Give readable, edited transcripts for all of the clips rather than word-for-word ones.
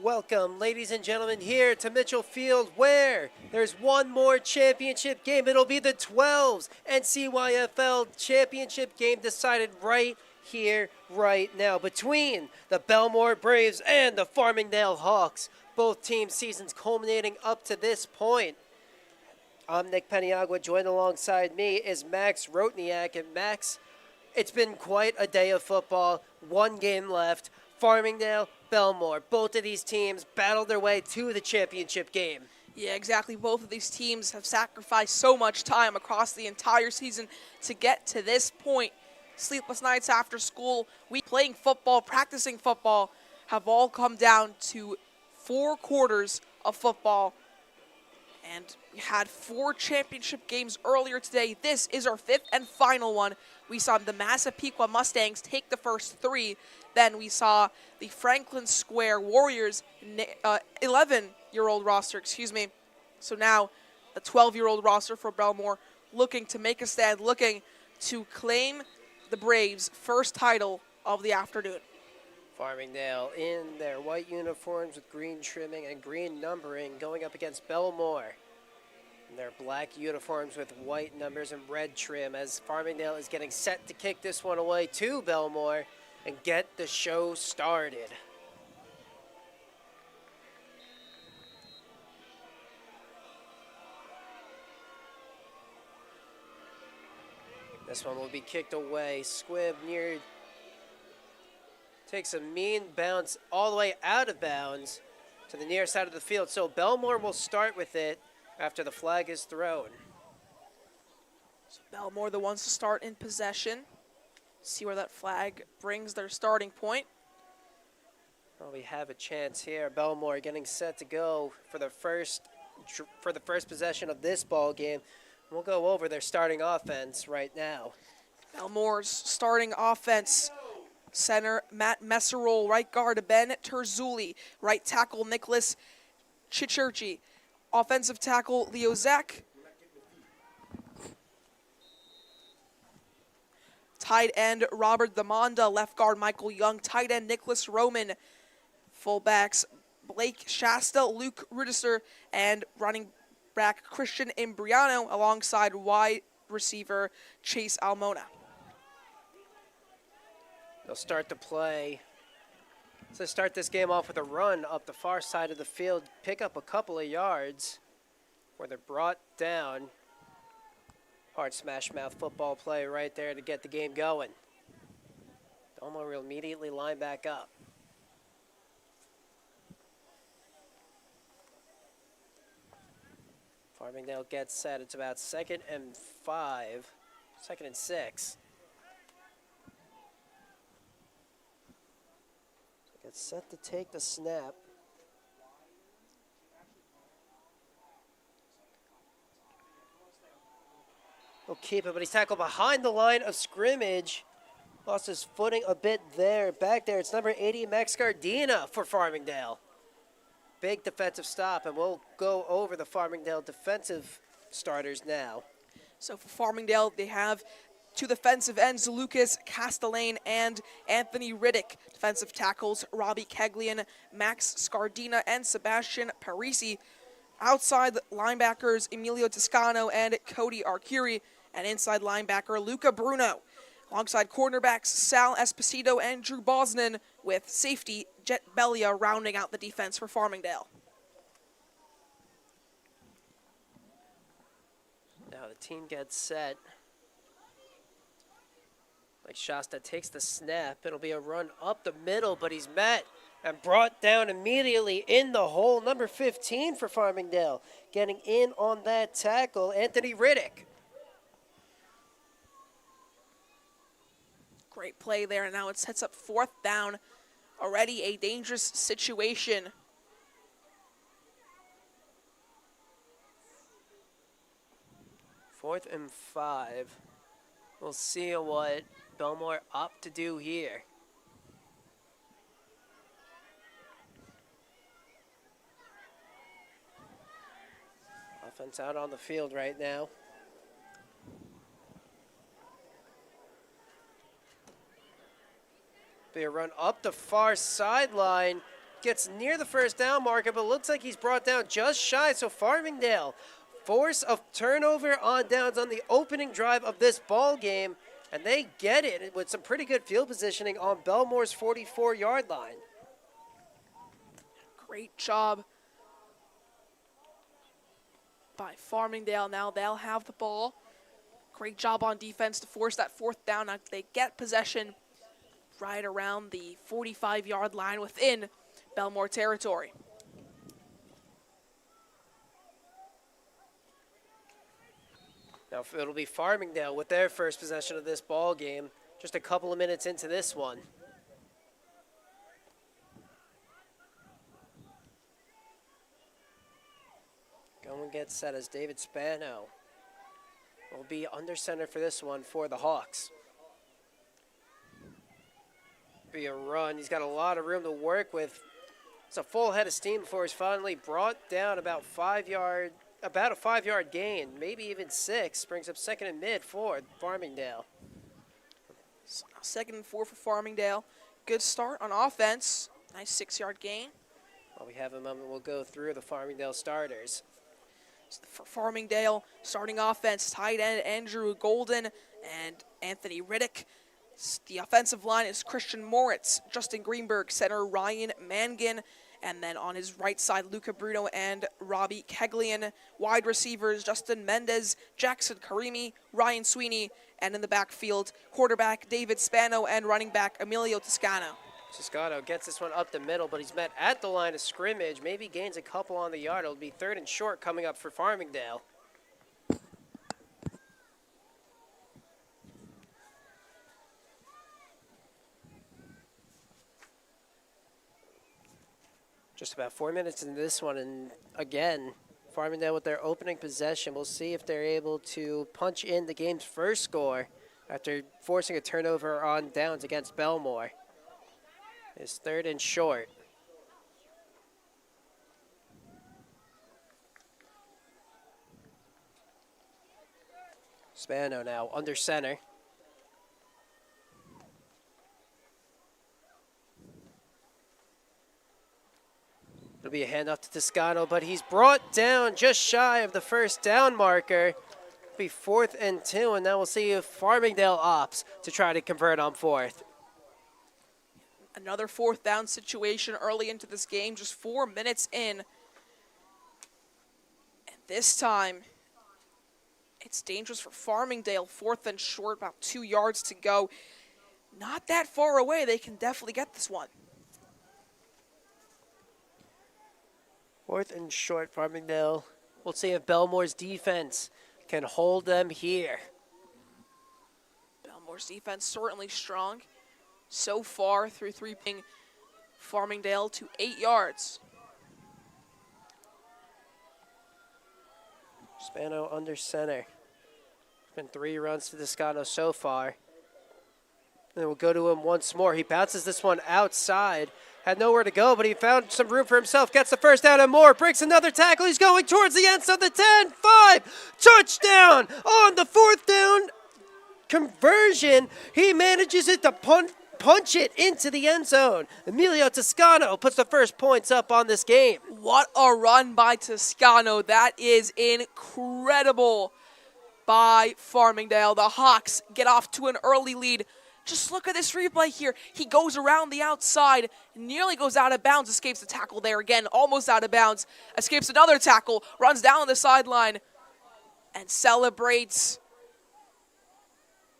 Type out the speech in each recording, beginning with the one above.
Welcome, ladies and gentlemen, here to Mitchell Field, where there's one more championship game. It'll be the 12's NCYFL championship game decided right here, right now, between the Bellmore Braves and the Farmingdale Hawks. Both teams' seasons culminating up to this point. I'm Nick Peniagua. Joined alongside me is Max Rotniak. And Max, it's been quite a day of football. One game left. Farmingdale, Bellmore. Both of these teams battled their way to the championship game. Yeah, exactly. Both of these teams have sacrificed so much time across the entire season to get to this point. Sleepless nights after school, playing football, practicing football, have all come down to 4 quarters of football. And we had 4 championship games earlier today. This is our 5th and final one. We saw the Massapequa Mustangs take the first 3. Then we saw the Franklin Square Warriors 11-year-old roster, So now the 12-year-old roster for Bellmore looking to make a stand, looking to claim the Braves' first title of the afternoon. Farmingdale in their white uniforms with green trimming and green numbering going up against Bellmore in their black uniforms with white numbers and red trim, as Farmingdale is getting set to kick this one away to Bellmore and get the show started. This one will be kicked away. Squibb takes a mean bounce all the way out of bounds to the near side of the field. So Bellmore will start with it after the flag is thrown. So Bellmore, the ones to start in possession. See where that flag brings their starting point. Well, we have a chance here. Bellmore getting set to go for the first possession of this ball game. We'll go over their starting offense right now. Bellmore's starting offense: center Matt Messerol, right guard Ben Terzulli, right tackle Nicholas Chichurchi, offensive tackle Leo Zek, tight end Robert Damonda, left guard Michael Young, tight end Nicholas Roman, fullbacks Blake Shasta, Luke Rudister, and running back Christian Imbriano alongside wide receiver Chase Almona. They'll start to play. So they start this game off with a run up the far side of the field, pick up a couple of yards where they're brought down. Hard smash mouth football play right there to get the game going. Bellmore will immediately line back up. Farmingdale gets set. It's about 2nd and 6. Gets set to take the snap. He'll keep it, but he's tackled behind the line of scrimmage. Lost his footing a bit there. Back there, it's number 80, Max Gardina for Farmingdale. Big defensive stop, and we'll go over the Farmingdale defensive starters now. So for Farmingdale, they have 2 defensive ends, Lucas Castellane and Anthony Riddick. Defensive tackles, Robbie Keglian, Max Scardina, and Sebastian Parisi. Outside linebackers, Emilio Toscano and Cody Arcuri. And inside linebacker, Luca Bruno. Alongside cornerbacks, Sal Esposito and Drew Bosnan, with safety Jet Bellia rounding out the defense for Farmingdale. Now the team gets set. Like Shasta takes the snap. It'll be a run up the middle, but he's met and brought down immediately in the hole. Number 15 for Farmingdale. Getting in on that tackle, Anthony Riddick. Great play there, and now it sets up 4th down. Already a dangerous situation. Fourth and 5. We'll see what Bellmore opt to do here. Offense out on the field right now. Be a run up the far sideline. gets near the first down marker, but looks like he's brought down just shy. So Farmingdale force a turnover on downs on the opening drive of this ball game, and they get it with some pretty good field positioning on Bellmore's 44-yard line. Great job by Farmingdale. Now they'll have the ball. Great job on defense to force that fourth down. Now they get possession right around the 45-yard line within Bellmore territory. Now it'll be Farmingdale with their first possession of this ball game, just a couple of minutes into this one. Going gets set as David Spano will be under center for this one for the Hawks. Be a run. He's got a lot of room to work with. It's a full head of steam before he's finally brought down about a 5-yard gain, maybe even 6. Brings up second and mid for Farmingdale. So now 2nd and 4 for Farmingdale. Good start on offense. Nice 6-yard gain. While we have a moment, we'll go through the Farmingdale starters. So for Farmingdale, starting offense, tight end Andrew Golden and Anthony Riddick. The offensive line is Christian Moritz, Justin Greenberg, center Ryan Mangan, and then on his right side, Luca Bruno and Robbie Keglian. Wide receivers, Justin Mendez, Jackson Karimi, Ryan Sweeney, and in the backfield, quarterback David Spano and running back Emilio Toscano. Toscano gets this one up the middle, but he's met at the line of scrimmage. Maybe gains a couple on the yard. It'll be 3rd and short coming up for Farmingdale. Just about 4 minutes into this one, and again, Farmingdale with their opening possession. We'll see if they're able to punch in the game's first score after forcing a turnover on downs against Bellmore. It's 3rd and short. Spano now under center. It'll be a handoff to Toscano, but he's brought down just shy of the first down marker. It'll be 4th and 2, and now we'll see if Farmingdale opts to try to convert on 4th. Another 4th down situation early into this game, just 4 minutes in. And this time, it's dangerous for Farmingdale. 4th and short, about 2 yards to go. Not that far away, they can definitely get this one. 4th and short, Farmingdale. We'll see if Bellmore's defense can hold them here. Bellmore's defense certainly strong. So far through 3, Farmingdale to 8 yards. Spano under center. It's been 3 runs to Toscano so far. And then we'll go to him once more. He bounces this one outside. Had nowhere to go, but he found some room for himself. Gets the first down and more. Breaks another tackle. He's going towards the end zone. The 10, 5. Touchdown on the 4th down conversion. He manages it to punch it into the end zone. Emilio Toscano puts the first points up on this game. What a run by Toscano. That is incredible by Farmingdale. The Hawks get off to an early lead. Just look at this replay here. He goes around the outside, nearly goes out of bounds, escapes the tackle there again, almost out of bounds, escapes another tackle, runs down the sideline, and celebrates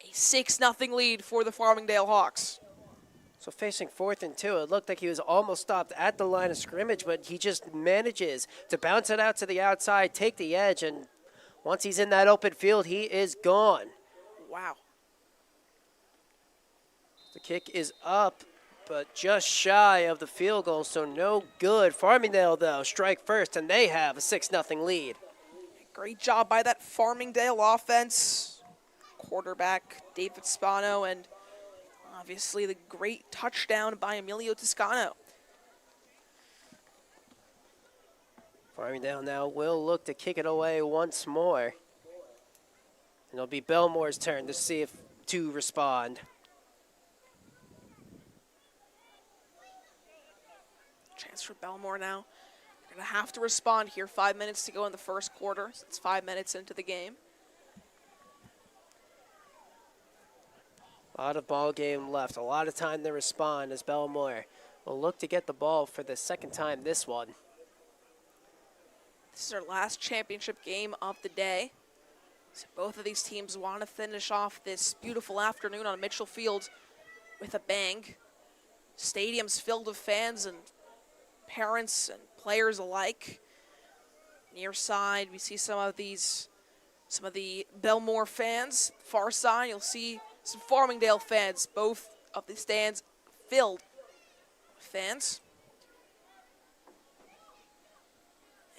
a 6-0 lead for the Farmingdale Hawks. So facing 4th and 2, it looked like he was almost stopped at the line of scrimmage, but he just manages to bounce it out to the outside, take the edge, and once he's in that open field, he is gone. Wow. The kick is up, but just shy of the field goal, so no good. Farmingdale, though, strike first, and they have a 6-0 lead. Great job by that Farmingdale offense. Quarterback David Spano, and obviously the great touchdown by Emilio Toscano. Farmingdale now will look to kick it away once more. And it'll be Bellmore's turn to see if to respond. Chance for Bellmore now. They're going to have to respond here. 5 minutes to go in the first quarter. So it's 5 minutes into the game. A lot of ball game left. A lot of time to respond as Bellmore will look to get the ball for the second time this one. This is our last championship game of the day. So both of these teams want to finish off this beautiful afternoon on Mitchell Field with a bang. Stadium's filled with fans and parents and players alike. Near side, we see some of the Bellmore fans. Far side, you'll see some Farmingdale fans. Both of the stands filled with fans.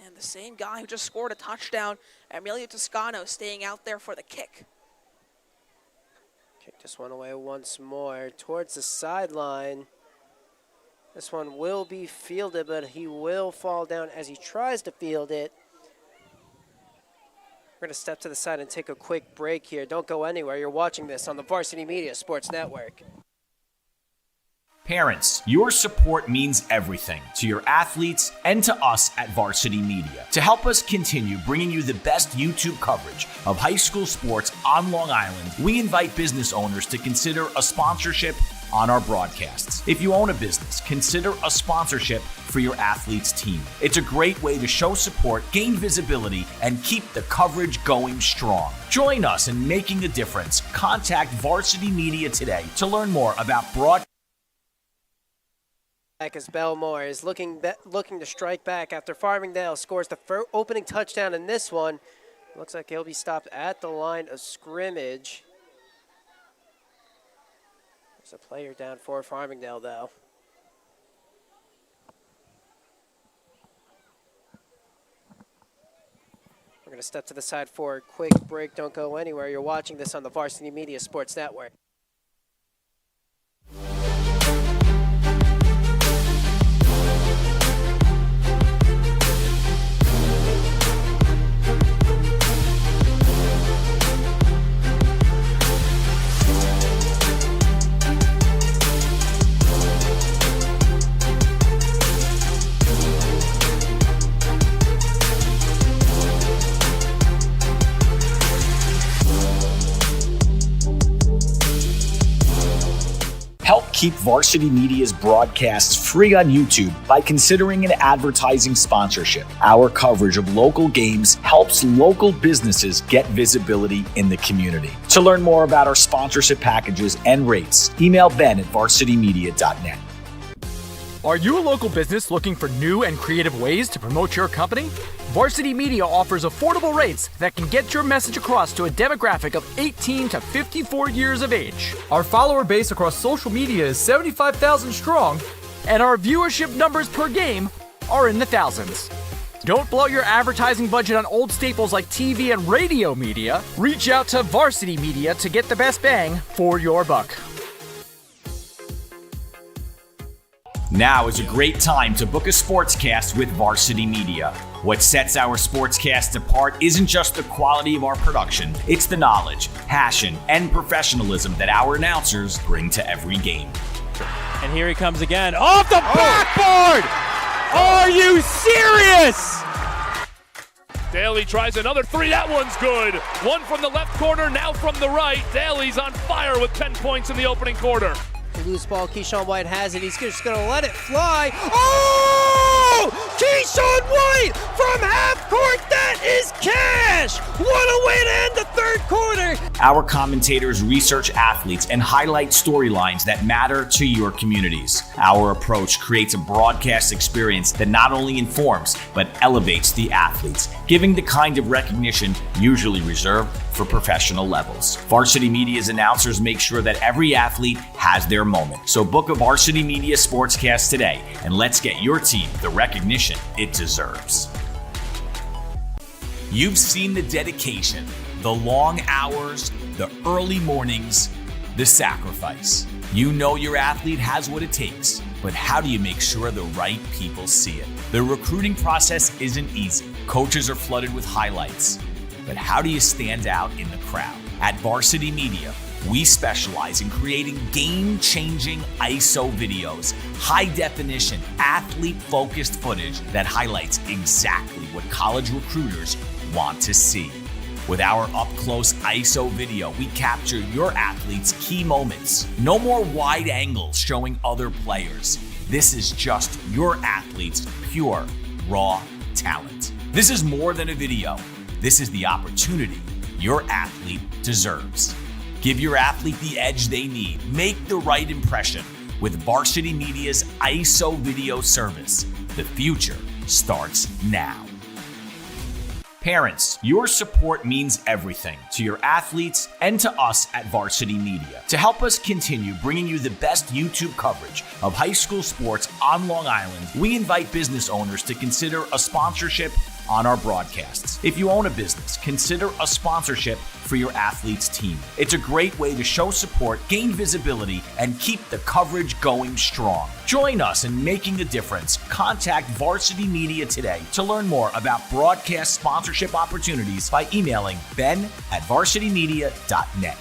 And the same guy who just scored a touchdown, Emilio Toscano, staying out there for the kick. Kick this one away once more towards the sideline. This one will be fielded, but he will fall down as he tries to field it. We're going to step to the side and take a quick break here. Don't go anywhere. You're watching this on the Varsity Media Sports Network. Parents, your support means everything to your athletes and to us at Varsity Media. To help us continue bringing you the best YouTube coverage of high school sports on Long Island, we invite business owners to consider a sponsorship on our broadcasts. If you own a business, consider a sponsorship for your athlete's team. It's a great way to show support, gain visibility, and keep the coverage going strong. Join us in making a difference. Contact Varsity Media today to learn more about broadcast. As Bellmore is looking to strike back after Farmingdale scores the opening touchdown in this one. Looks like he'll be stopped at the line of scrimmage. There's a player down for Farmingdale, though. We're going to step to the side for a quick break. Don't go anywhere. You're watching this on the Varsity Media Sports Network. Help keep Varsity Media's broadcasts free on YouTube by considering an advertising sponsorship. Our coverage of local games helps local businesses get visibility in the community. To learn more about our sponsorship packages and rates, email ben@varsitymedia.net. Are you a local business looking for new and creative ways to promote your company? Varsity Media offers affordable rates that can get your message across to a demographic of 18 to 54 years of age. Our follower base across social media is 75,000 strong, and our viewership numbers per game are in the thousands. Don't blow your advertising budget on old staples like TV and radio media. Reach out to Varsity Media to get the best bang for your buck. Now is a great time to book a sportscast with Varsity Media. What sets our sportscast apart isn't just the quality of our production, it's the knowledge, passion, and professionalism that our announcers bring to every game. And here he comes again. Off the backboard! Are you serious? Daly tries another three. That one's good. One from the left corner, now from the right. Daly's on fire with 10 points in the opening quarter. Loose ball, Keyshawn White has it. He's just going to let it fly. Oh! Keyshawn White from half court. That is cash. What a way to end the third quarter. Our commentators research athletes and highlight storylines that matter to your communities. Our approach creates a broadcast experience that not only informs, but elevates the athletes, giving the kind of recognition usually reserved for professional levels. Varsity Media's announcers make sure that every athlete has their moment. So book a Varsity Media Sportscast today, and let's get your team the recognition it deserves. You've seen the dedication, the long hours, the early mornings, the sacrifice. You know your athlete has what it takes, but how do you make sure the right people see it? The recruiting process isn't easy. Coaches are flooded with highlights. But how do you stand out in the crowd? At Varsity Media, We specialize in creating game-changing ISO videos, high-definition, athlete-focused footage that highlights exactly what college recruiters want to see. With our up-close ISO video, we capture your athletes' key moments. No more wide angles showing other players. This is just your athlete's pure, raw talent. This is more than a video. This is the opportunity your athlete deserves. Give your athlete the edge they need. Make the right impression with Varsity Media's ISO video service. The future starts now. Parents, your support means everything to your athletes and to us at Varsity Media. To help us continue bringing you the best YouTube coverage of high school sports on Long Island, we invite business owners to consider a sponsorship on our broadcasts. If you own a business, consider a sponsorship for your athlete's team. It's a great way to show support, gain visibility, and keep the coverage going strong. Join us in making a difference. Contact Varsity Media today to learn more about broadcast sponsorship opportunities by emailing ben@varsitymedia.net.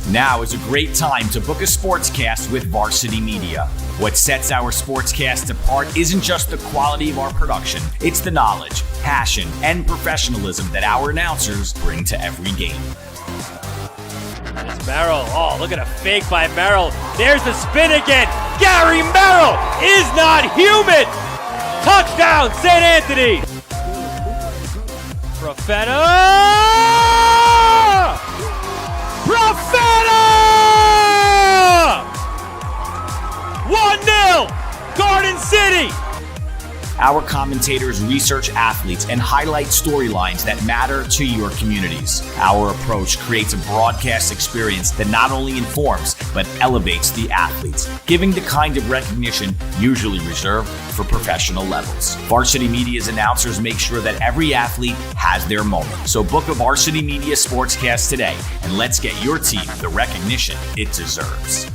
Now is a great time to book a sportscast with Varsity Media. What sets our sportscast apart isn't just the quality of our production, it's the knowledge, passion, and professionalism that our announcers bring to every game. It's Merrill. Oh, look at a fake by Merrill. There's the spin again. Gary Merrill is not human. Touchdown, St. Anthony. Profeta! 1-0, Garden City! Our commentators research athletes and highlight storylines that matter to your communities. Our approach creates a broadcast experience that not only informs, but elevates the athletes, giving the kind of recognition usually reserved for professional levels. Varsity Media's announcers make sure that every athlete has their moment. So book a Varsity Media Sportscast today, and let's get your team the recognition it deserves.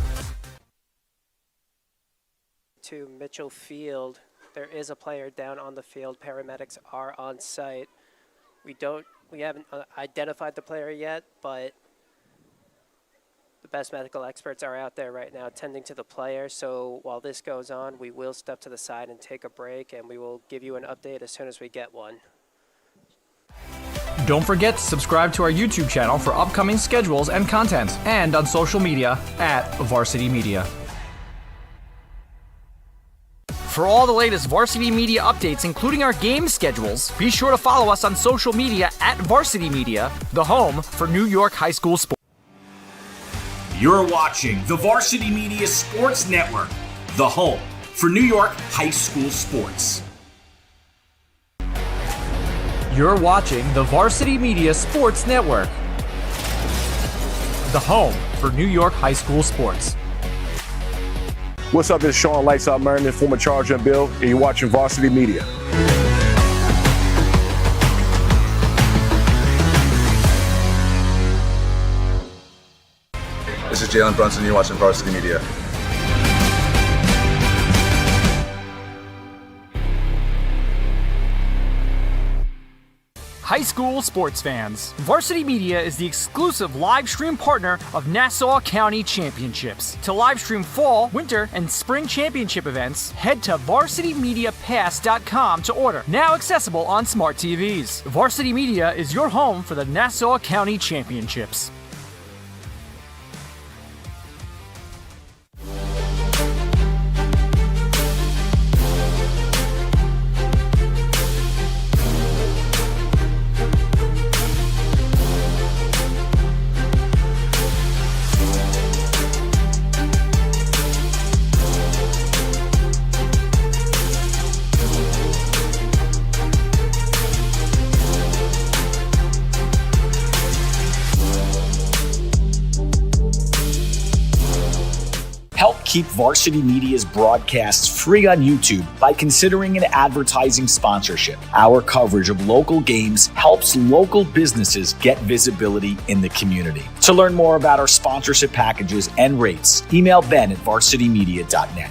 To Mitchell Field. There is a player down on the field. Paramedics are on site. We haven't identified the player yet, but the best medical experts are out there right now tending to the player. So while this goes on, we will step to the side and take a break, and we will give you an update as soon as we get one. Don't forget to subscribe to our YouTube channel for upcoming schedules and content, and on social media @Varsity Media. For all the latest Varsity Media updates, including our game schedules, be sure to follow us on social media @Varsity Media, the home for New York high school sports. You're watching the Varsity Media Sports Network, the home for New York high school sports. You're watching the Varsity Media Sports Network, the home for New York high school sports. What's up, it's Sean Lights Out Merriman, former Charger and Bill, and you're watching Varsity Media. This is Jalen Brunson, you're watching Varsity Media. High school sports fans, Varsity Media is the exclusive live stream partner of Nassau County Championships. To live stream fall, winter, and spring championship events, head to varsitymediapass.com to order. Now accessible on smart TVs. Varsity Media is your home for the Nassau County Championships. Keep Varsity Media's broadcasts free on YouTube by considering an advertising sponsorship. Our coverage of local games helps local businesses get visibility in the community. To learn more about our sponsorship packages and rates, email Ben@varsitymedia.net.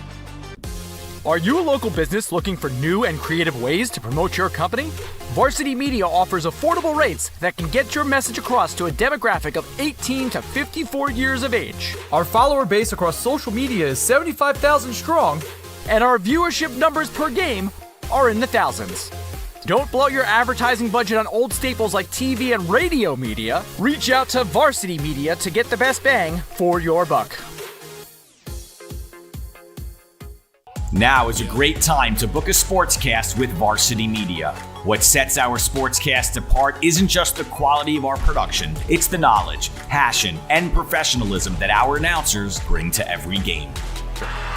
Are you a local business looking for new and creative ways to promote your company? Varsity Media offers affordable rates that can get your message across to a demographic of 18 to 54 years of age. Our follower base across social media is 75,000 strong, and our viewership numbers per game are in the thousands. Don't blow your advertising budget on old staples like TV and radio media. Reach out to Varsity Media to get the best bang for your buck. Now is a great time to book a sportscast with Varsity Media. What sets our sportscast apart isn't just the quality of our production, it's the knowledge, passion, and professionalism that our announcers bring to every game.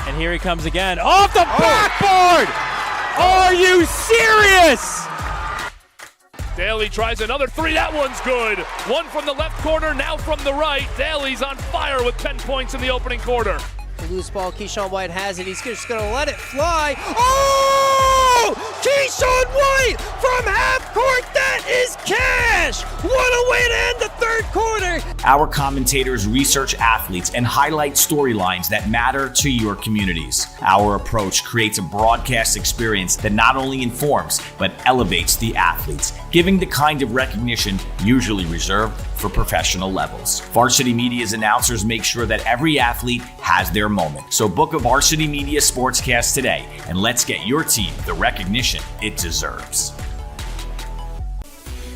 And here he comes again. Off the backboard! Are you serious? Daly tries another three. That one's good. One from the left corner, now from the right. Daly's on fire with 10 points in the opening quarter. The loose ball, Keyshawn White has it. He's just going to let it fly. Oh! Keyshawn White from half court. That is cash. What a way to end the third quarter. Our commentators research athletes and highlight storylines that matter to your communities. Our approach creates a broadcast experience that not only informs, but elevates the athletes, giving the kind of recognition usually reserved for professional levels. Varsity Media's announcers make sure that every athlete has their moment. So book a Varsity Media sportscast today, and let's get your team the recognition it deserves.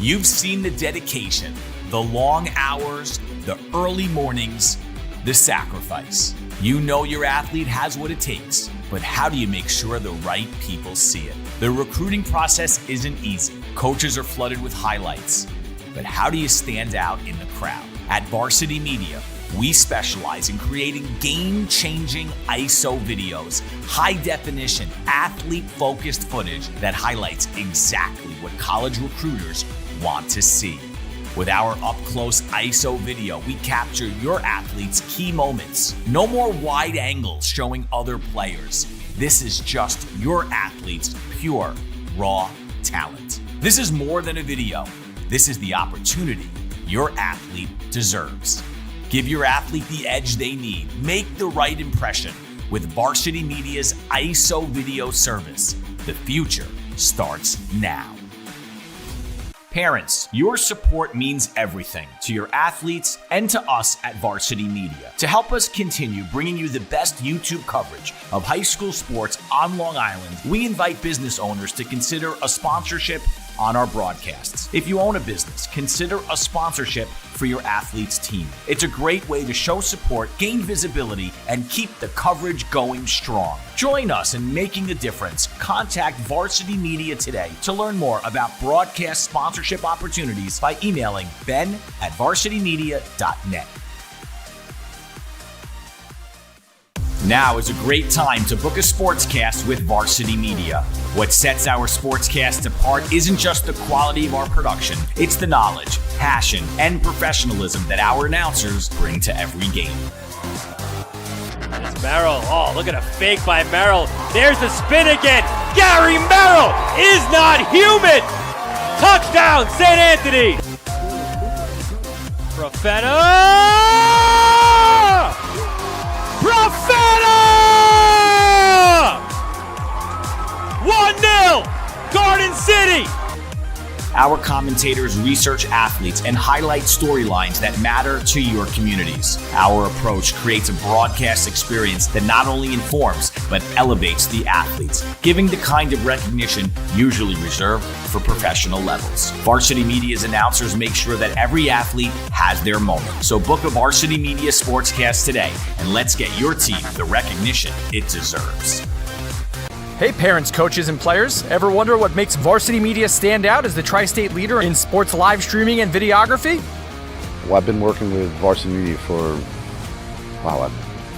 You've seen the dedication, the long hours, the early mornings, the sacrifice. You know your athlete has what it takes, but how do you make sure the right people see it? The recruiting process isn't easy. Coaches are flooded with highlights. But how do you stand out in the crowd? At Varsity Media, we specialize in creating game-changing ISO videos, high-definition, athlete-focused footage that highlights exactly what college recruiters want to see. With our up-close ISO video, we capture your athlete's key moments. No more wide angles showing other players. This is just your athlete's pure, raw talent. This is more than a video. This is the opportunity your athlete deserves. Give your athlete the edge they need. Make the right impression with Varsity Media's ISO video service. The future starts now. Parents, your support means everything to your athletes and to us at Varsity Media. To help us continue bringing you the best YouTube coverage of high school sports on Long Island, we invite business owners to consider a sponsorship on our broadcasts. If you own a business, consider a sponsorship for your athlete's team. It's a great way to show support, gain visibility, and keep the coverage going strong. Join us in making a difference. Contact Varsity Media today to learn more about broadcast sponsorship opportunities by emailing ben@varsitymedia.net. Now is a great time to book a sportscast with Varsity Media. What sets our sportscast apart isn't just the quality of our production, it's the knowledge, passion, and professionalism that our announcers bring to every game. It's Merrill. Oh, look at a fake by Merrill. There's the spin again. Gary Merrill is not human. Touchdown, St. Anthony. Profeta! 1-0, Garden City. Our commentators research athletes and highlight storylines that matter to your communities. Our approach creates a broadcast experience that not only informs, but elevates the athletes, giving the kind of recognition usually reserved for professional levels. Varsity Media's announcers make sure that every athlete has their moment. So book a Varsity Media sportscast today, and let's get your team the recognition it deserves. Hey parents, coaches, and players, ever wonder what makes Varsity Media stand out as the tri-state leader in sports live streaming and videography? Well, I've been working with Varsity Media for,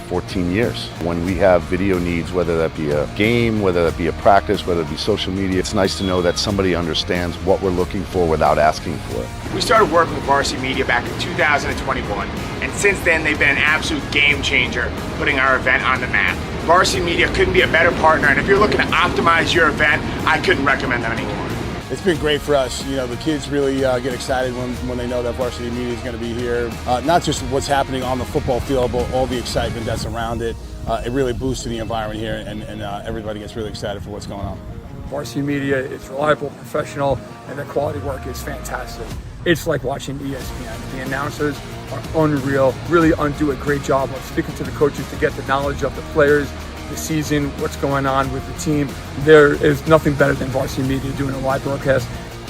14 years. When we have video needs, whether that be a game, whether that be a practice, whether it be social media, it's nice to know that somebody understands what we're looking for without asking for it. We started working with Varsity Media back in 2021, and since then they've been an absolute game changer, putting our event on the map. Varsity Media couldn't be a better partner, and if you're looking to optimize your event, I couldn't recommend them anymore. It's been great for us. You know, the kids really get excited when they know that Varsity Media is going to be here. Not just what's happening on the football field, but all the excitement that's around it. it really boosted the environment here, and everybody gets really excited for what's going on. Varsity Media is reliable, professional, and the quality work is fantastic. It's like watching ESPN. The announcers are unreal, really do a great job of speaking to the coaches to get the knowledge of the players, the season, what's going on with the team. There is nothing better than Varsity Media doing a live broadcast.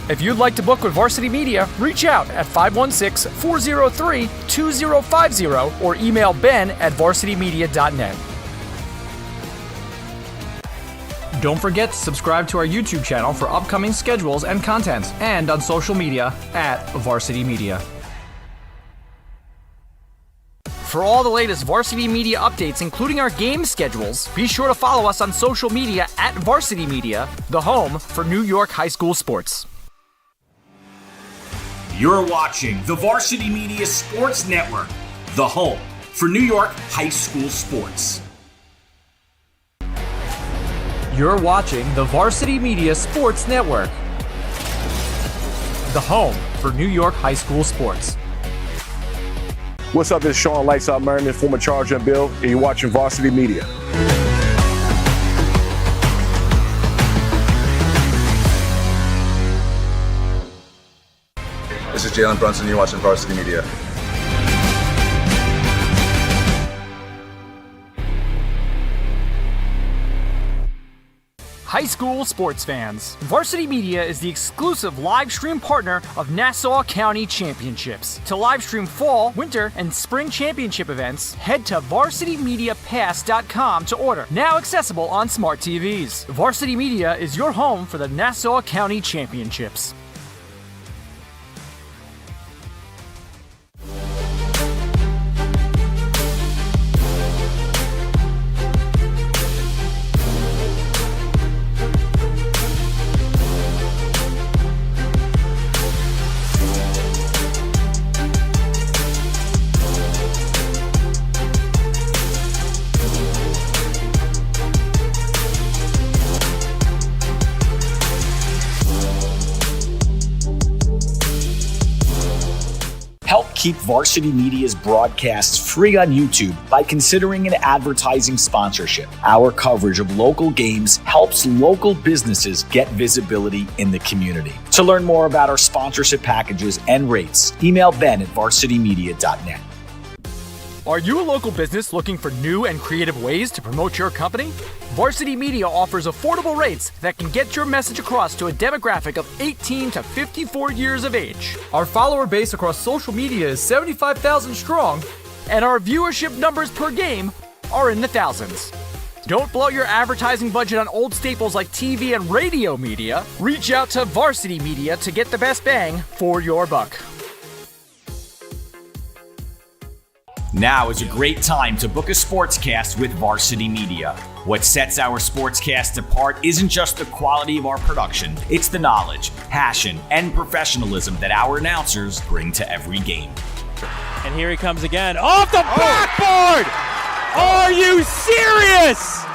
If you'd like to book with Varsity Media, reach out at 516-403-2050 or email ben@varsitymedia.net. Don't forget to subscribe to our YouTube channel for upcoming schedules and content, and on social media at Varsity Media. For all the latest Varsity Media updates, including our game schedules, be sure to follow us on social media at Varsity Media, the home for New York high school sports. You're watching the Varsity Media Sports Network, the home for New York high school sports. You're watching the Varsity Media Sports Network, the home for New York high school sports. What's up? This is Sean Lights Out Merriman, former Charger and Bill, and you're watching Varsity Media. This is Jalen Brunson, you're watching Varsity Media. High school sports fans, Varsity Media is the exclusive live stream partner of Nassau County Championships. To live stream fall, winter, and spring championship events, head to varsitymediapass.com to order. Now accessible on smart TVs. Varsity Media is your home for the Nassau County Championships. Keep Varsity Media's broadcasts free on YouTube by considering an advertising sponsorship. Our coverage of local games helps local businesses get visibility in the community. To learn more about our sponsorship packages and rates, email ben@varsitymedia.net. Are you a local business looking for new and creative ways to promote your company? Varsity Media offers affordable rates that can get your message across to a demographic of 18 to 54 years of age. Our follower base across social media is 75,000 strong, and our viewership numbers per game are in the thousands. Don't blow your advertising budget on old staples like TV and radio media. Reach out to Varsity Media to get the best bang for your buck. Now is a great time to book a sportscast with Varsity Media. What sets our sportscast apart isn't just the quality of our production, it's the knowledge, passion, and professionalism that our announcers bring to every game. And here he comes again, off the backboard! Are you serious?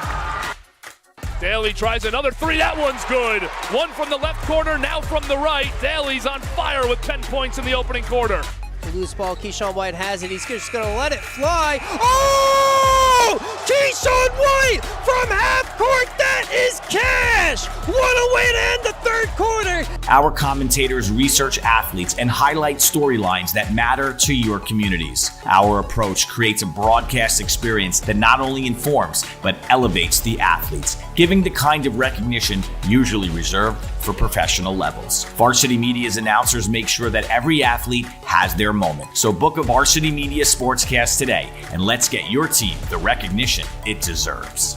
Daly tries another three, that one's good. One from the left corner, now from the right. Daly's on fire with 10 points in the opening quarter. The loose ball, Keyshawn White has it. He's just going to let it fly. Oh! Keyshawn White from half court. That is cash. What a way to end the third quarter. Our commentators research athletes and highlight storylines that matter to your communities. Our approach creates a broadcast experience that not only informs, but elevates the athletes, giving the kind of recognition usually reserved for professional levels. Varsity Media's announcers make sure that every athlete has their moment. So book a Varsity Media Sportscast today, and let's get your team the recognition it deserves.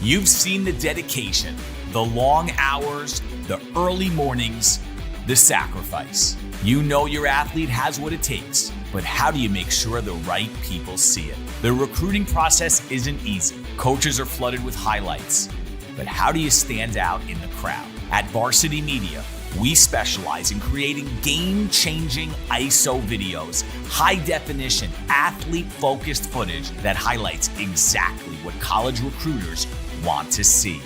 You've seen the dedication, the long hours, the early mornings, the sacrifice. You know your athlete has what it takes, but how do you make sure the right people see it? The recruiting process isn't easy. Coaches are flooded with highlights. But how do you stand out in the crowd? At Varsity Media, we specialize in creating game-changing ISO videos, high-definition, athlete-focused footage that highlights exactly what college recruiters want to see.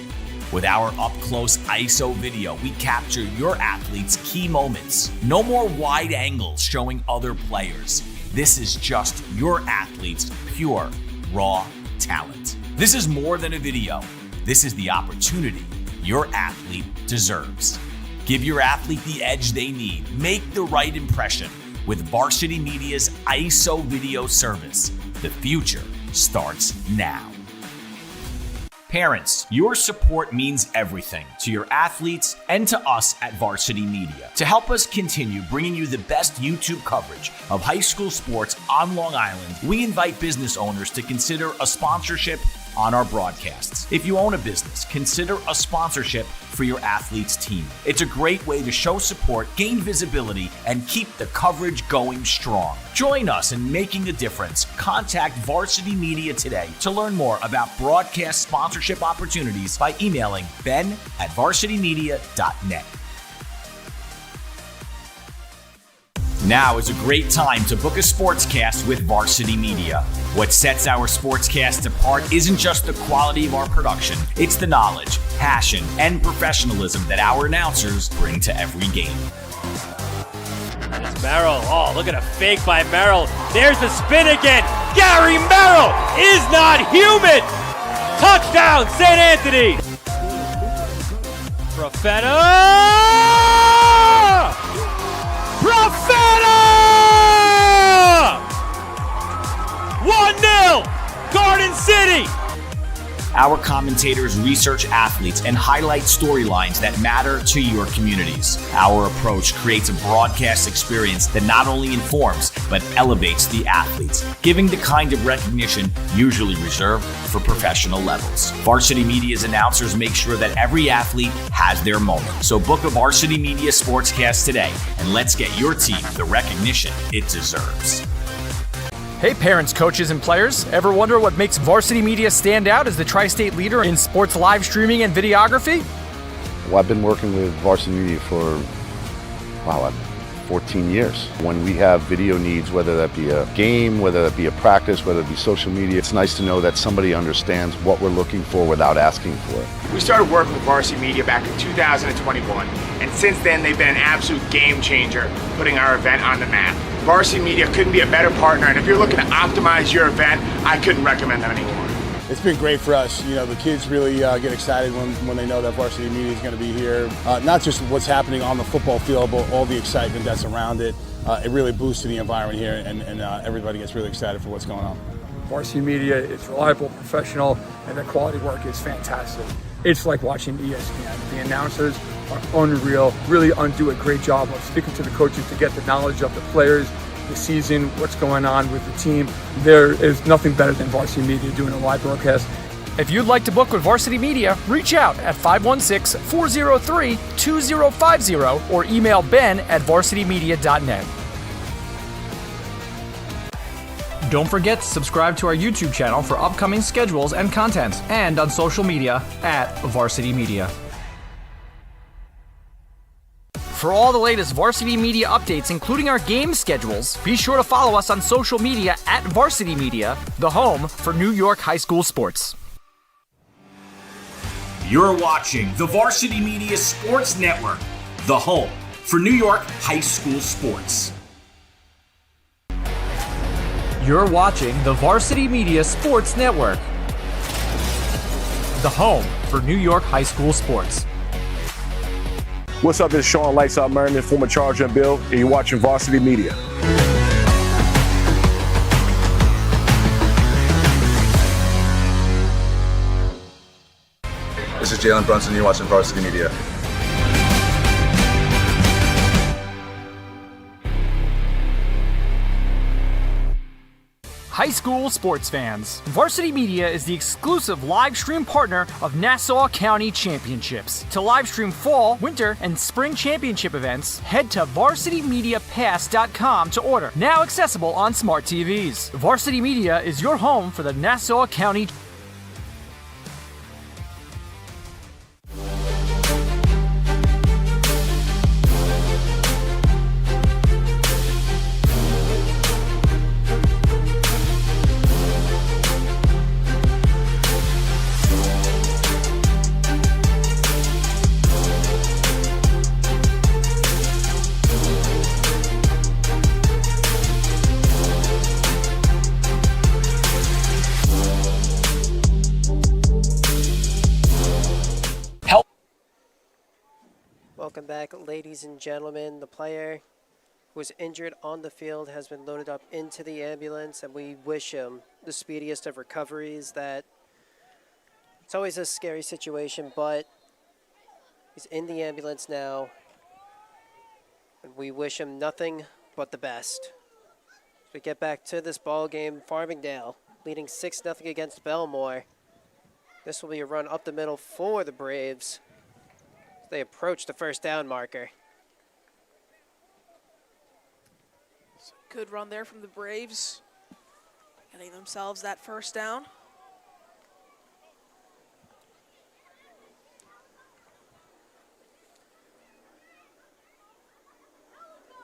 With our up-close ISO video, we capture your athletes' key moments. No more wide angles showing other players. This is just your athlete's pure raw talent. This is more than a video. This is the opportunity your athlete deserves. Give your athlete the edge they need. Make the right impression with Varsity Media's ISO video service. The future starts now. Parents, your support means everything to your athletes and to us at Varsity Media. To help us continue bringing you the best YouTube coverage of high school sports on Long Island, we invite business owners to consider a sponsorship on our broadcasts. If you own a business, consider a sponsorship for your athlete's team. It's a great way to show support, gain visibility, and keep the coverage going strong. Join us in making a difference. Contact Varsity Media today to learn more about broadcast sponsorship opportunities by emailing ben@varsitymedia.net. Now is a great time to book a sportscast with Varsity Media. What sets our sportscast apart isn't just the quality of our production, it's the knowledge, passion, and professionalism that our announcers bring to every game. It's Merrill. Oh, look at a fake by Merrill. There's the spin again. Gary Merrill is not human. Touchdown, St. Anthony. Profeta! 1-0, Garden City. Our commentators research athletes and highlight storylines that matter to your communities. Our approach creates a broadcast experience that not only informs, but elevates the athletes, giving the kind of recognition usually reserved for professional levels. Varsity Media's announcers make sure that every athlete has their moment. So book a Varsity Media Sportscast today, and let's get your team the recognition it deserves. Hey parents, coaches, and players. Ever wonder what makes Varsity Media stand out as the tri-state leader in sports live streaming and videography? Well, I've been working with Varsity Media for, 14 years. When we have video needs, whether that be a game, whether that be a practice, whether it be social media, it's nice to know that somebody understands what we're looking for without asking for it. We started working with Varsity Media back in 2021, and since then they've been an absolute game changer, putting our event on the map. Varsity Media couldn't be a better partner, and if you're looking to optimize your event, I couldn't recommend them anymore. It's been great for us. You know, the kids really get excited when they know that Varsity Media is going to be here. Not just what's happening on the football field, but all the excitement that's around it. It really boosted the environment here, and everybody gets really excited for what's going on. Varsity Media is reliable, professional, and the quality work is fantastic. It's like watching ESPN. The announcers are unreal, really do a great job of speaking to the coaches to get the knowledge of the players, the season, what's going on with the team. There is nothing better than Varsity Media doing a live broadcast. If you'd like to book with Varsity Media, reach out at 516-403-2050 or email ben@varsitymedia.net. Don't forget to subscribe to our YouTube channel for upcoming schedules and content, and on social media at Varsity Media. For all the latest Varsity Media updates, including our game schedules, be sure to follow us on social media at Varsity Media, the home for New York high school sports. You're watching the Varsity Media Sports Network, the home for New York high school sports. You're watching the Varsity Media Sports Network, the home for New York high school sports. What's up? It's Sean Lights Out Merriman, former Charger and Bill, and you're watching Varsity Media. This is Jalen Brunson, you're watching Varsity Media. High school sports fans, Varsity Media is the exclusive live stream partner of Nassau County Championships. To live stream fall, winter, and spring championship events, head to varsitymediapass.com to order. Now accessible on smart TVs. Varsity Media is your home for the Nassau County back, ladies and gentlemen. The player who was injured on the field has been loaded up into the ambulance, and we wish him the speediest of recoveries. That it's always a scary situation, but he's in the ambulance now, and we wish him nothing but the best. As we get back to this ball game, Farmingdale leading 6-0 against Bellmore. This will be a run up the middle for the Braves as they approach the first down marker. Good run there from the Braves, getting themselves that first down.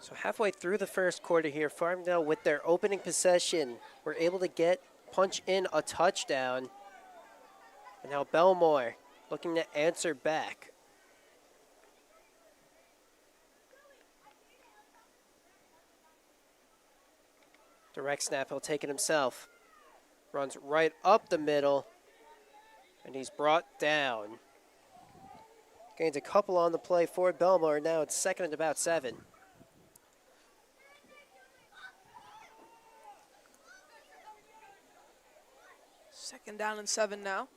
So halfway through the first quarter here, Farmingdale with their opening possession were able to punch in a touchdown. And now Bellmore looking to answer back. Direct snap, he'll take it himself. Runs right up the middle, and he's brought down. Gains a couple on the play for Bellmore. Now it's 2nd and about 7. Second down and 7 now.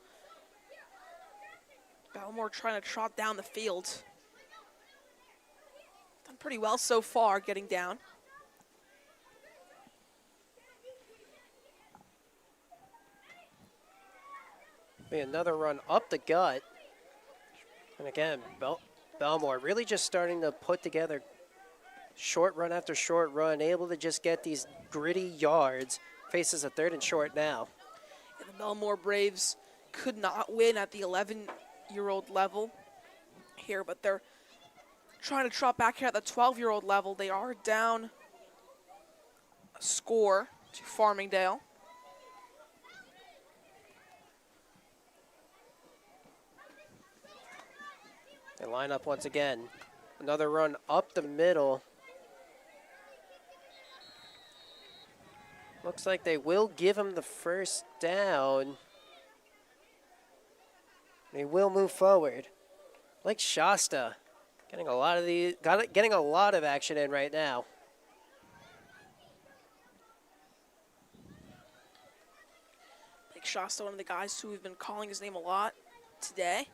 Bellmore trying to trot down the field. Done pretty well so far getting down. Be another run up the gut. And again, Bellmore really just starting to put together short run after short run, able to just get these gritty yards. Faces a 3rd and short now. And the Bellmore Braves could not win at the 11-year-old level here, but they're trying to trot back here at the 12-year-old level. They are down a score to Farmingdale. They line up once again. Another run up the middle. Looks like they will give him the first down. They will move forward. Blake Shasta getting a lot of action in right now. Blake Shasta, one of the guys who we've been calling his name a lot today.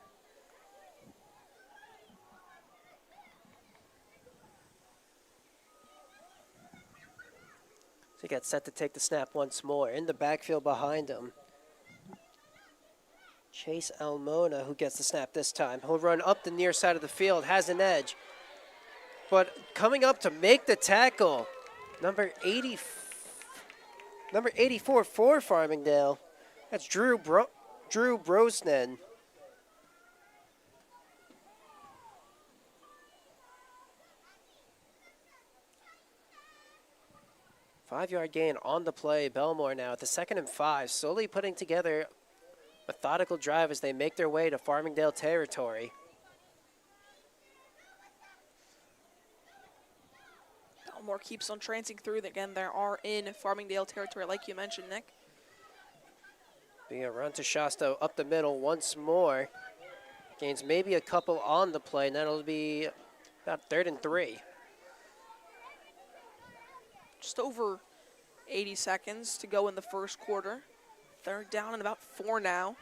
He gets set to take the snap once more. In the backfield behind him, Chase Almona, who gets the snap this time. He'll run up the near side of the field, has an edge. But coming up to make the tackle, number 84 for Farmingdale, that's Drew Brosnan. Five-yard gain on the play. Bellmore now at the 2nd and 5, slowly putting together methodical drive as they make their way to Farmingdale territory. Bellmore keeps on trancing through. Again, they are in Farmingdale territory, like you mentioned, Nick. Being a run to Shasta up the middle once more. Gains maybe a couple on the play, and that'll be about 3rd and 3. Just over 80 seconds to go in the first quarter. 3rd down and about 4 now.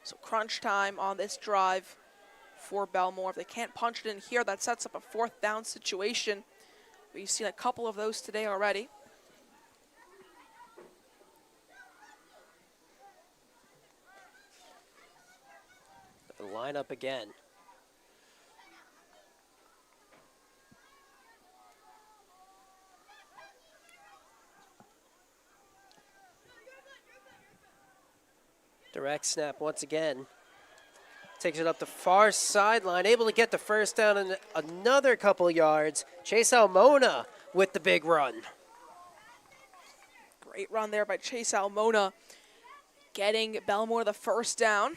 So crunch time on this drive for Bellmore. If they can't punch it in here, that sets up a 4th down situation. We've seen a couple of those today already. The lineup again. Direct snap once again. Takes it up the far sideline, able to get the first down and another couple yards. Chase Almona with the big run. Great run there by Chase Almona, getting Bellmore the first down.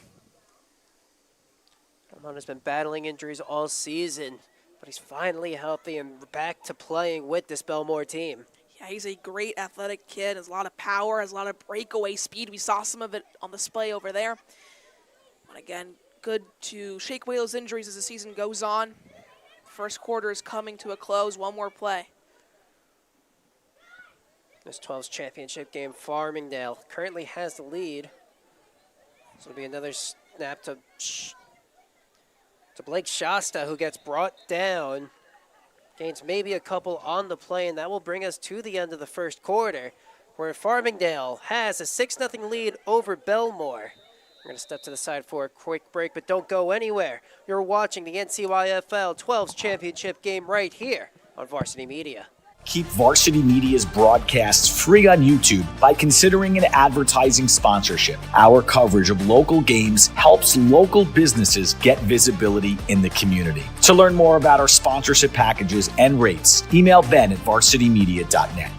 Almona's been battling injuries all season, but he's finally healthy and back to playing with this Bellmore team. Yeah, he's a great athletic kid, has a lot of power, has a lot of breakaway speed. We saw some of it on display over there. But again, good to shake away those injuries as the season goes on First quarter is coming to a close. One more play. This 12's championship game, Farmingdale currently has the lead. So it'll be another snap to Blake Shasta, who gets brought down. Gains maybe a couple on the play, and that will bring us to the end of the first quarter, where Farmingdale has a 6-0 lead over Bellmore. We're going to step to the side for a quick break, but don't go anywhere. You're watching the NCYFL 12's championship game right here on Varsity Media. Keep Varsity Media's broadcasts free on YouTube by considering an advertising sponsorship. Our coverage of local games helps local businesses get visibility in the community. To learn more about our sponsorship packages and rates, email Ben at varsitymedia.net.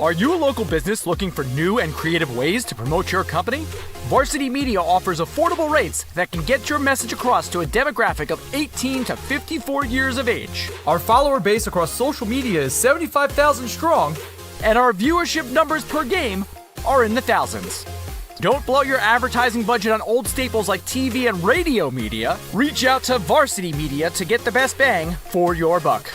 Are you a local business looking for new and creative ways to promote your company? Varsity Media offers affordable rates that can get your message across to a demographic of 18 to 54 years of age. Our follower base across social media is 75,000 strong, and our viewership numbers per game are in the thousands. Don't blow your advertising budget on old staples like TV and radio media. Reach out to Varsity Media to get the best bang for your buck.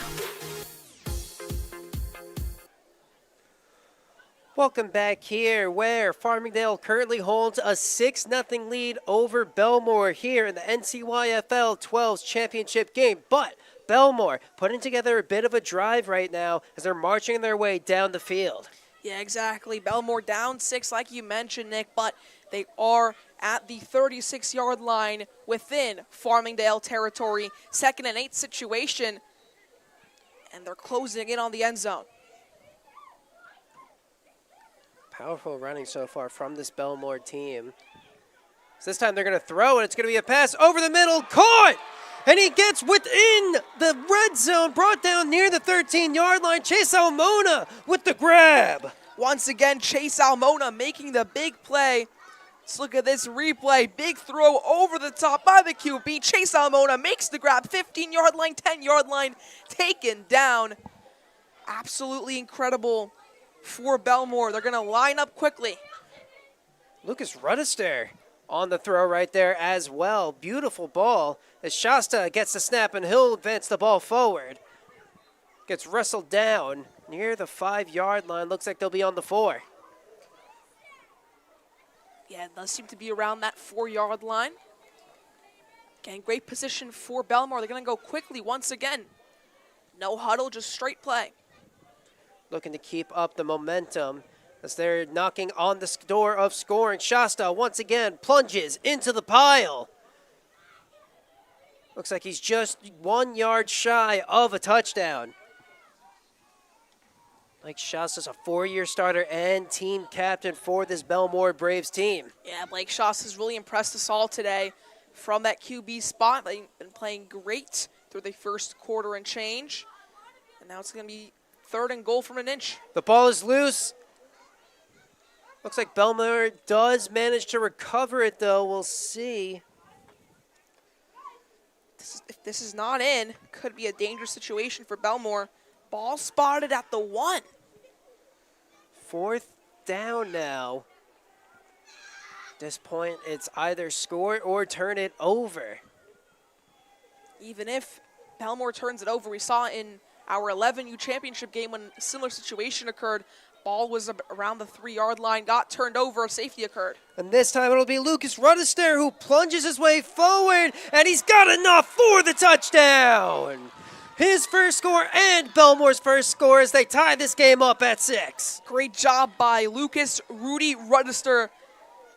Welcome back here, where Farmingdale currently holds a 6-0 lead over Bellmore here in the NCYFL 12's championship game. But Bellmore putting together a bit of a drive right now as they're marching their way down the field. Yeah, exactly. Bellmore down 6, like you mentioned, Nick, but they are at the 36-yard line within Farmingdale territory. 2nd and 8 situation, and they're closing in on the end zone. Powerful running so far from this Bellmore team. So this time they're going to throw, and it's going to be a pass over the middle. Caught! And he gets within the red zone, brought down near the 13-yard line. Chase Almona with the grab. Once again, Chase Almona making the big play. Let's look at this replay. Big throw over the top by the QB. Chase Almona makes the grab. 15-yard line, 10-yard line, taken down. Absolutely incredible for Bellmore. They're going to line up quickly. Lucas Rudister on the throw right there as well. Beautiful ball as Shasta gets the snap, and he'll advance the ball forward. Gets wrestled down near the 5-yard line. Looks like they'll be on the 4. Yeah, it does seem to be around that 4-yard line. Again, great position for Bellmore. They're going to go quickly once again. No huddle, just straight play. Looking to keep up the momentum as they're knocking on the door of scoring. Shasta once again plunges into the pile. Looks like he's just 1 yard shy of a touchdown. Blake Shasta's a 4-year starter and team captain for this Bellmore Braves team. Yeah, Blake Shasta's really impressed us all today from that QB spot. They've been playing great through the first quarter and change. And now it's going to be 3rd and goal from an inch. The ball is loose. Looks like Bellmore does manage to recover it, though. We'll see. If this is not in, could be a dangerous situation for Bellmore. Ball spotted at the 1. 4th down now. At this point, it's either score or turn it over. Even if Bellmore turns it over, we saw in our 11U championship game when a similar situation occurred. Ball was around the 3-yard line, got turned over, a safety occurred. And this time it'll be Lucas Rudister who plunges his way forward, and he's got enough for the touchdown. His first score and Bellmore's first score as they tie this game up at 6. Great job by Lucas Rudy Rudister.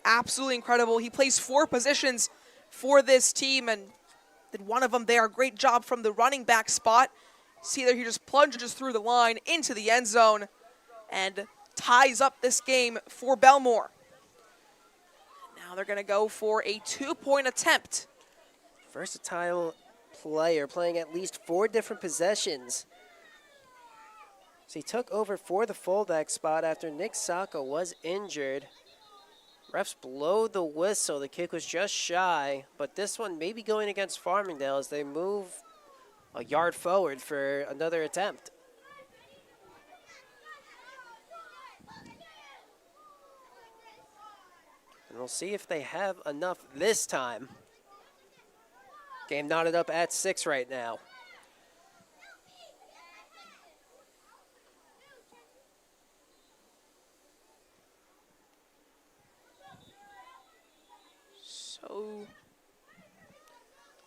Absolutely incredible. He plays 4 positions for this team, and did one of them there. Great job from the running back spot. See there, he just plunges through the line into the end zone and ties up this game for Bellmore. Now they're going to go for a 2-point attempt. Versatile player playing at least 4 different possessions. So he took over for the fullback spot after Nick Sacco was injured. Refs blow the whistle. The kick was just shy, but this one may be going against Farmingdale as they move a yard forward for another attempt. And we'll see if they have enough this time. Game knotted up at 6 right now.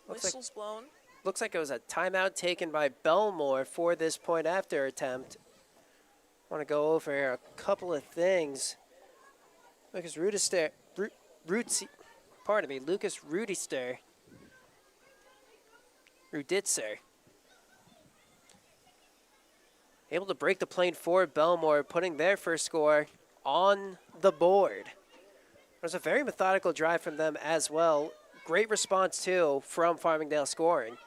Whistles blown. Looks like it was a timeout taken by Bellmore for this point after attempt. Want to go over here a couple of things. Lucas Rudister, Ruditzer. Able to break the plane for Bellmore, putting their first score on the board. It was a very methodical drive from them as well. Great response, too, from Farmingdale scoring.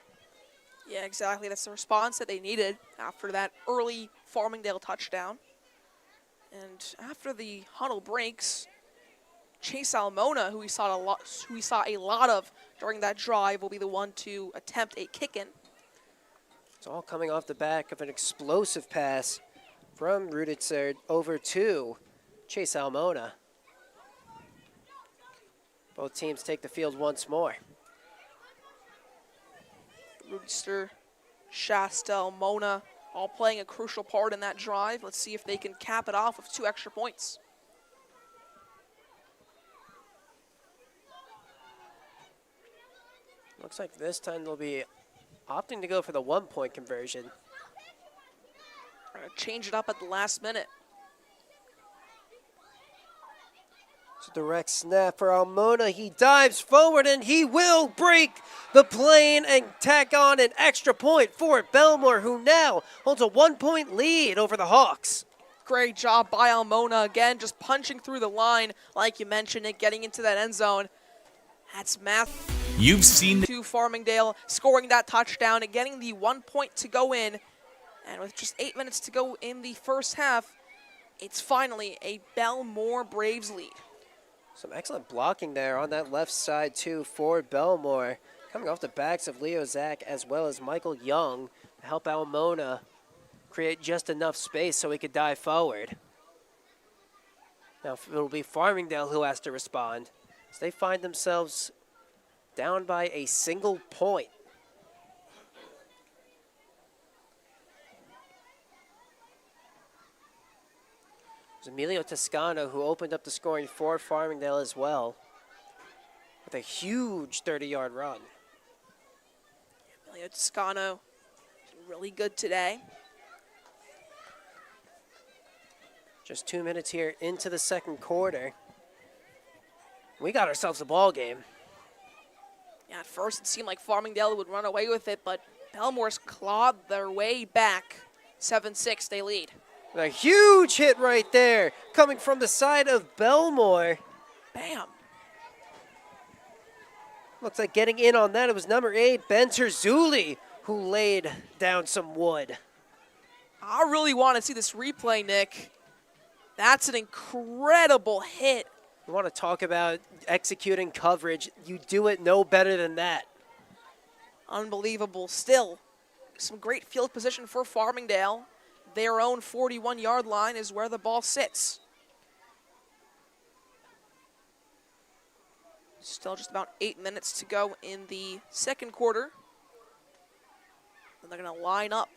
Yeah, exactly. That's the response that they needed after that early Farmingdale touchdown. And after the huddle breaks, Chase Almona, who we saw a lot of during that drive, will be the one to attempt a kick-in. It's all coming off the back of an explosive pass from Ruditzer over to Chase Almona. Both teams take the field once more. Ruditzer, Shasta, Mona, all playing a crucial part in that drive. Let's see if they can cap it off with 2 extra points. Looks like this time they'll be opting to go for the 1-point conversion. Trying to change it up at the last minute. It's a direct snap for Almona. He dives forward and he will break the plane and tack on an extra point for Bellmore, who now holds a 1-point lead over the Hawks. Great job by Almona. Again, just punching through the line, like you mentioned it, getting into that end zone. That's math. You've seen to Farmingdale, scoring that touchdown and getting the 1 point to go in. And with just 8 minutes to go in the first half, it's finally a Bellmore Braves lead. Some excellent blocking there on that left side, too, for Bellmore. Coming off the backs of Leo Zach as well as Michael Young to help Almona create just enough space so he could dive forward. Now it'll be Farmingdale who has to respond. So they find themselves down by a single point. It was Emilio Toscano who opened up the scoring for Farmingdale as well with a huge 30-yard run. Emilio Toscano really good today. Just 2 minutes here into the second quarter. We got ourselves a ball game. Yeah, at first it seemed like Farmingdale would run away with it, but Bellmore's clawed their way back. 7-6, they lead. A huge hit right there coming from the side of Bellmore. Bam. Looks like getting in on that, it was number 8, Ben Terzulli, who laid down some wood. I really want to see this replay, Nick. That's an incredible hit. You want to talk about executing coverage, you do it no better than that. Unbelievable. Still, some great field position for Farmingdale. Their own 41-yard line is where the ball sits. Still just about 8 minutes to go in the second quarter. And they're going to line up.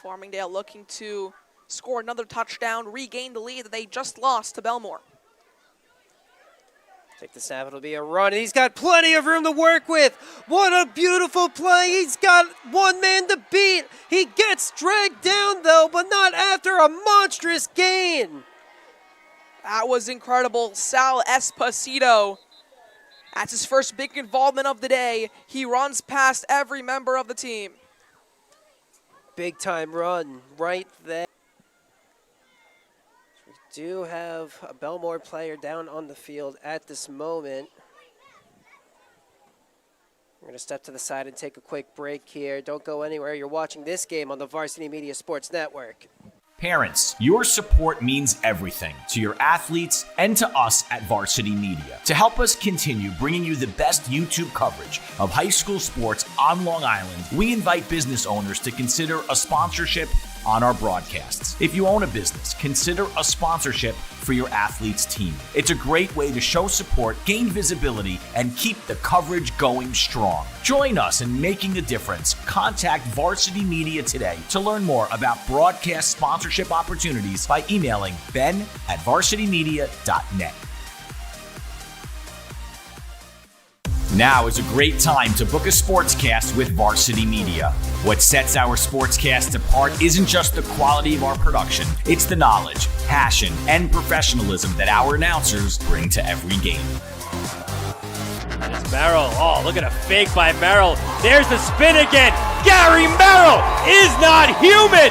Farmingdale looking to score another touchdown, regain the lead that they just lost to Bellmore. Take the snap, it'll be a run, and he's got plenty of room to work with. What a beautiful play. He's got one man to beat. He gets dragged down, though, but not after a monstrous gain. That was incredible. Sal Esposito. That's his first big involvement of the day. He runs past every member of the team. Big time run right there. We do have a Bellmore player down on the field at this moment. We're going to step to the side and take a quick break here. Don't go anywhere. You're watching this game on the Varsity Media Sports Network. Parents, your support means everything to your athletes and to us at Varsity Media. To help us continue bringing you the best YouTube coverage of high school sports on Long Island, we invite business owners to consider a sponsorship on our broadcasts. If you own a business, consider a sponsorship for your athlete's team. It's a great way to show support, gain visibility, and keep the coverage going strong. Join us in making a difference. Contact Varsity Media today to learn more about broadcast sponsorship opportunities by emailing ben@varsitymedia.net. Now is a great time to book a sportscast with Varsity Media. What sets our sportscast apart isn't just the quality of our production, it's the knowledge, passion, and professionalism that our announcers bring to every game. And it's Merrill. Oh, look at a fake by Merrill. There's the spin again. Gary Merrill is not human.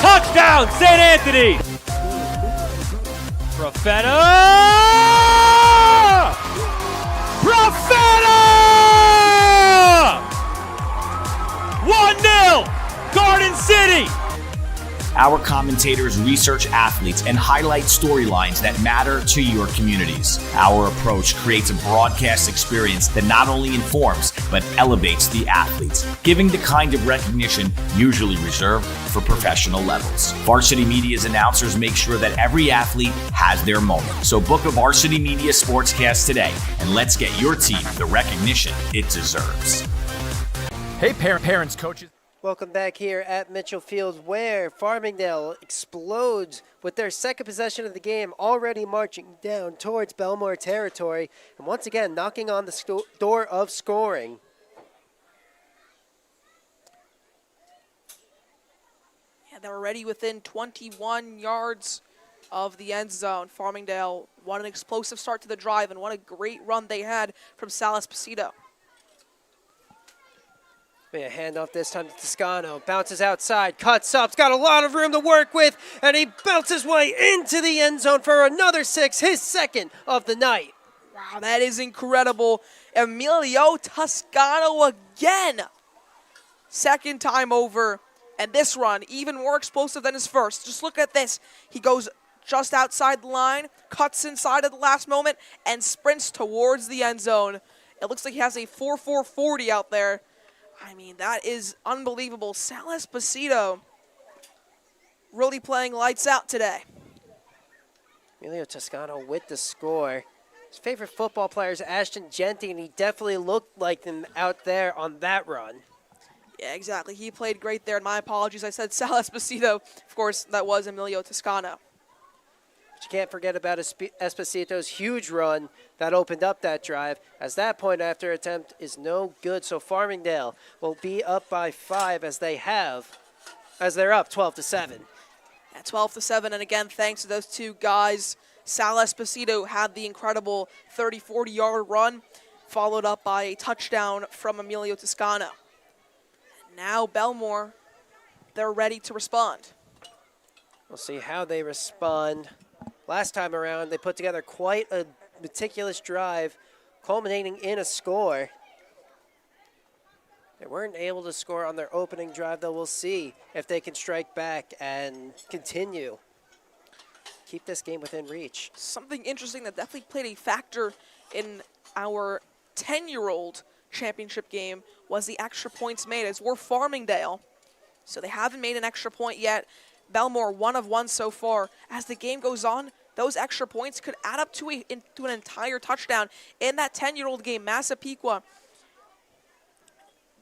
Touchdown, St. Anthony. Profeta! 1-0, Garden City. Our commentators research athletes and highlight storylines that matter to your communities. Our approach creates a broadcast experience that not only informs, but elevates the athletes, giving the kind of recognition usually reserved for professional levels. Varsity Media's announcers make sure that every athlete has their moment. So book a Varsity Media Sportscast today, and let's get your team the recognition it deserves. Hey, parents, coaches. Welcome back here at Mitchell Field, where Farmingdale explodes with their second possession of the game, already marching down towards Bellmore territory, and once again knocking on the door of scoring. Yeah, they're already within 21 yards of the end zone. Farmingdale, what an explosive start to the drive, and what a great run they had from Sal Esposito. A handoff this time to Toscano. Bounces outside, cuts up, has got a lot of room to work with, and he bounces his way into the end zone for another 6, his second of the night. Wow, that is incredible. Emilio Toscano again. Second time over, and this run even more explosive than his first. Just look at this. He goes just outside the line, cuts inside at the last moment, and sprints towards the end zone. It looks like he has a 4.4 40 out there. I mean, that is unbelievable. Sal Esposito really playing lights out today. Emilio Toscano with the score. His favorite football player is Ashton Genty, and he definitely looked like him out there on that run. Yeah, exactly. He played great there. And my apologies, I said Sal Esposito. Of course, that was Emilio Toscano. But you can't forget about Esposito's huge run that opened up that drive, as that point after attempt is no good. So Farmingdale will be up by 5 as they're up 12-7. At 12-7, and again, thanks to those two guys. Sal Esposito had the incredible 30-40-yard run, followed up by a touchdown from Emilio Toscano. And now Bellmore, they're ready to respond. We'll see how they respond. Last time around, they put together quite a meticulous drive, culminating in a score. They weren't able to score on their opening drive, though. We'll see if they can strike back and continue. Keep this game within reach. Something interesting that definitely played a factor in our 10-year-old championship game was the extra points made, as we're Farmingdale. So they haven't made an extra point yet. Bellmore 1 of 1 so far. As the game goes on, those extra points could add up to an entire touchdown. In that 10-year-old game, Massapequa,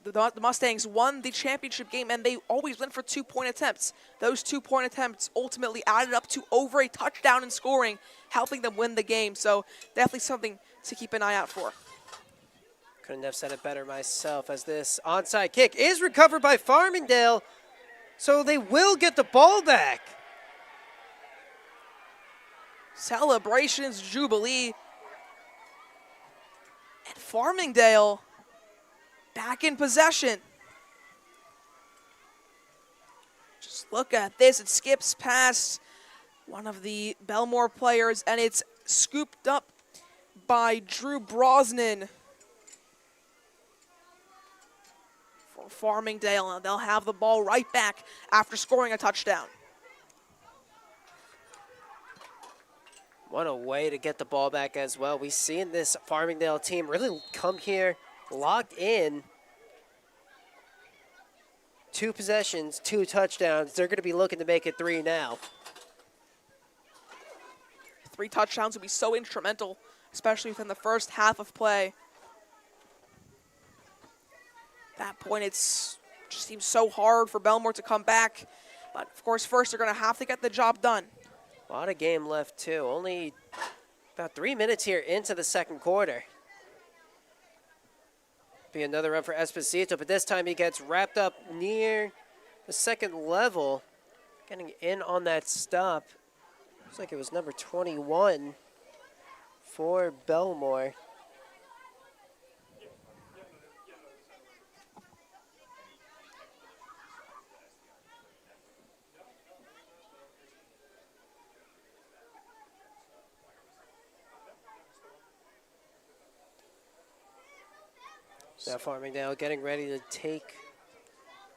the Mustangs won the championship game, and they always went for 2-point attempts. Those 2-point attempts ultimately added up to over a touchdown in scoring, helping them win the game. So definitely something to keep an eye out for. Couldn't have said it better myself, as this onside kick is recovered by Farmingdale. So they will get the ball back. Celebrations, Jubilee. And Farmingdale back in possession. Just look at this. It skips past one of the Bellmore players, and it's scooped up by Drew Brosnan for Farmingdale, and they'll have the ball right back after scoring a touchdown. What a way to get the ball back as well. We've seen this Farmingdale team really come here locked in. 2 possessions, 2 touchdowns. They're going to be looking to make it 3 now. 3 touchdowns would be so instrumental, especially within the first half of play. At that point, it just seems so hard for Bellmore to come back. But, of course, first they're going to have to get the job done. A lot of game left, too. Only about 3 minutes here into the second quarter. Be another run for Esposito, but this time he gets wrapped up near the second level, getting in on that stop. Looks like it was number 21 for Bellmore. Now Farmingdale getting ready to take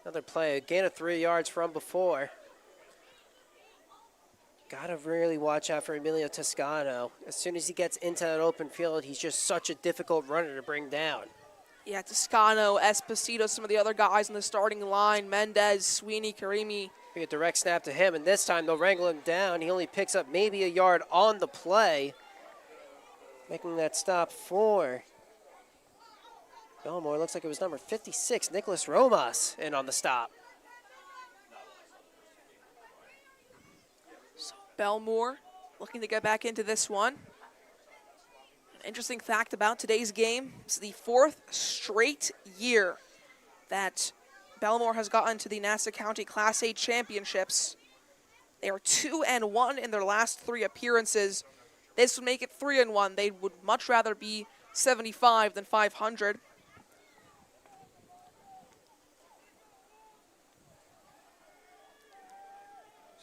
another play. A gain of 3 yards from before. Gotta really watch out for Emilio Toscano. As soon as he gets into that open field, he's just such a difficult runner to bring down. Yeah, Toscano, Esposito, some of the other guys in the starting line, Mendez, Sweeney, Karimi. A direct snap to him, and this time they'll wrangle him down. He only picks up maybe a yard on the play, making that stop for Bellmore. Looks like it was number 56, Nicholas Romas, in on the stop. So Bellmore looking to get back into this one. An interesting fact about today's game, it's the 4th straight year that Bellmore has gotten to the Nassau County Class A Championships. They are 2-1 in their last 3 appearances. This would make it 3-1. They would much rather be 75 than 500.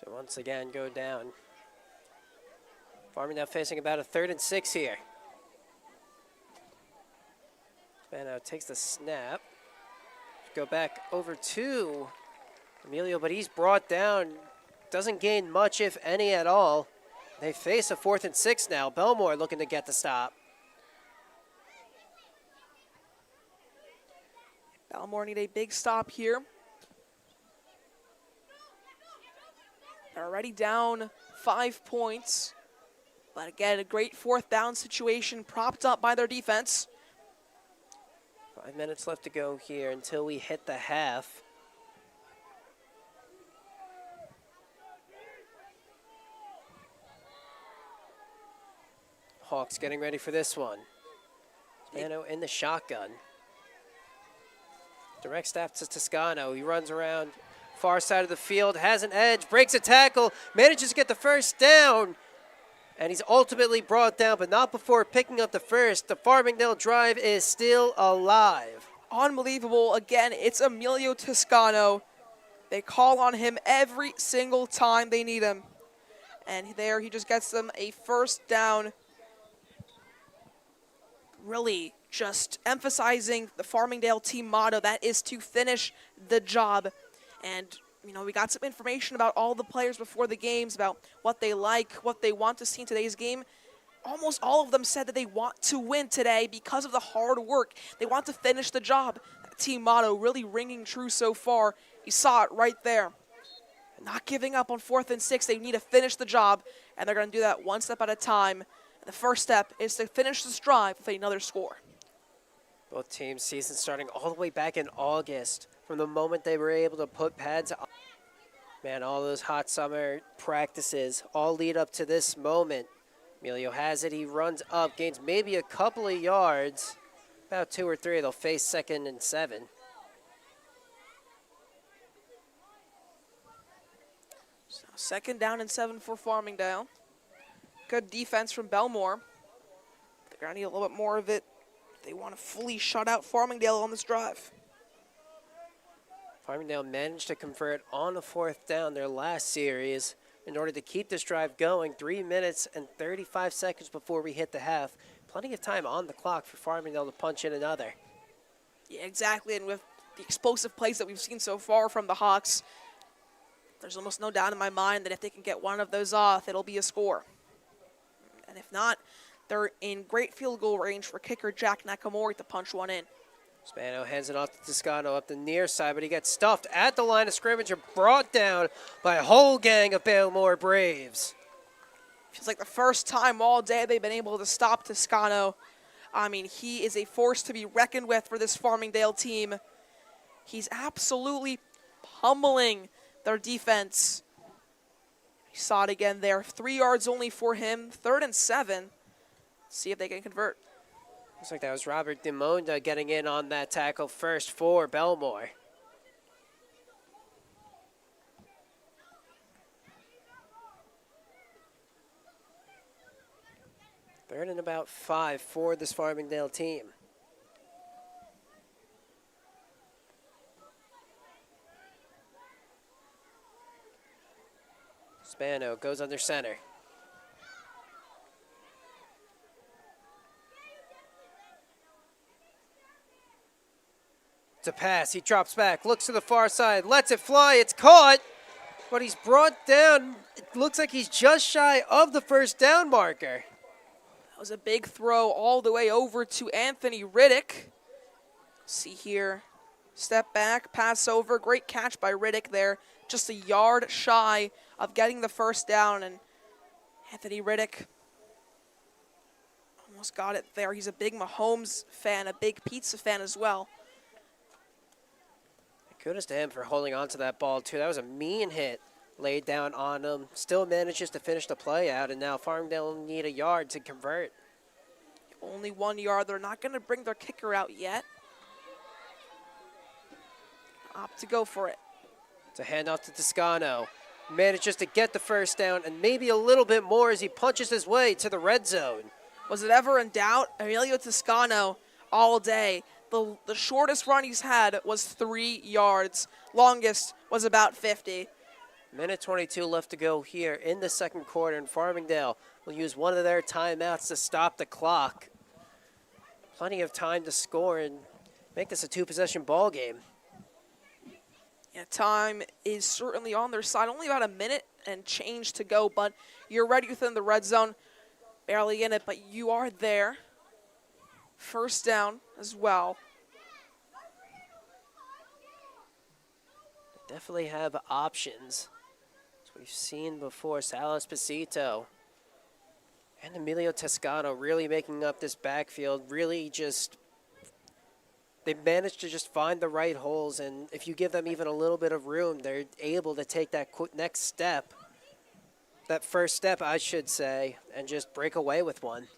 So once again, go down. Farmingdale facing about a 3rd and 6 here. Spano takes the snap. Go back over to Emilio, but he's brought down. Doesn't gain much, if any at all. They face a 4th and 6 now. Bellmore looking to get the stop. Bellmore need a big stop here. They're already down 5 points. But again, a great 4th down situation propped up by their defense. 5 minutes left to go here until we hit the half. Hawks getting ready for this one. Spano in the shotgun. Direct snap to Toscano. He runs around far side of the field, has an edge, breaks a tackle, manages to get the first down. And he's ultimately brought down, but not before picking up the first. The Farmingdale drive is still alive. Unbelievable. Again, it's Emilio Toscano. They call on him every single time they need him. And there he just gets them a first down. Really just emphasizing the Farmingdale team motto, that is to finish the job. And you know, we got some information about all the players before the games, about what they like, what they want to see in today's game. Almost all of them said that they want to win today because of the hard work. They want to finish the job. That team motto really ringing true so far. You saw it right there. Not giving up on 4th and 6. They need to finish the job, and they're going to do that one step at a time. And the first step is to finish this drive with another score. Both teams' season starting all the way back in August, from the moment they were able to put pads on. Man, all those hot summer practices all lead up to this moment. Emilio has it. He runs up, gains maybe a couple of yards. About 2 or 3. They'll face 2nd and 7. So 2nd down and 7 for Farmingdale. Good defense from Bellmore. They're going to need a little bit more of it. They want to fully shut out Farmingdale on this drive. Farmingdale managed to convert on a 4th down their last series in order to keep this drive going. 3 minutes and 35 seconds before we hit the half. Plenty of time on the clock for Farmingdale to punch in another. Yeah, exactly. And with the explosive plays that we've seen so far from the Hawks, there's almost no doubt in my mind that if they can get one of those off, it'll be a score. And if not, they're in great field goal range for kicker Jack Nakamori to punch one in. Spano hands it off to Toscano up the near side, but he gets stuffed at the line of scrimmage and brought down by a whole gang of Bellmore Braves. Feels like the first time all day they've been able to stop Toscano. I mean, he is a force to be reckoned with for this Farmingdale team. He's absolutely pummeling their defense. You saw it again there. 3 yards only for him. 3rd and 7. See if they can convert. Looks like that was Robert DeMonda getting in on that tackle first for Bellmore. Third and about 5 for this Farmingdale team. Spano goes under center. To pass, he drops back, looks to the far side, lets it fly, it's caught, but he's brought down. It looks like he's just shy of the first down marker. That was a big throw all the way over to Anthony Riddick. See here, step back, pass over, great catch by Riddick there, just a yard shy of getting the first down, and Anthony Riddick almost got it there. He's a big Mahomes fan, a big pizza fan as well. Kudos to him for holding on to that ball, too. That was a mean hit laid down on him. Still manages to finish the play out, and now Farmingdale need a yard to convert. Only 1 yard. They're not going to bring their kicker out yet. Opt to go for it. It's a handoff to Toscano. Manages to get the first down and maybe a little bit more as he punches his way to the red zone. Was it ever in doubt? Emilio Toscano all day. The shortest run he's had was 3 yards. Longest was about 50. Minute 22 left to go here in the second quarter, and Farmingdale will use one of their timeouts to stop the clock. Plenty of time to score and make this a two-possession ball game. Yeah, time is certainly on their side. Only about a minute and change to go, but you're ready within the red zone. Barely in it, but you are there. First down as well. They definitely have options. As we've seen before, Sal Esposito and Emilio Toscano really making up this backfield. Really just, they've managed to just find the right holes, and if you give them even a little bit of room, they're able to take that next step, that first step, I should say, and just break away with one.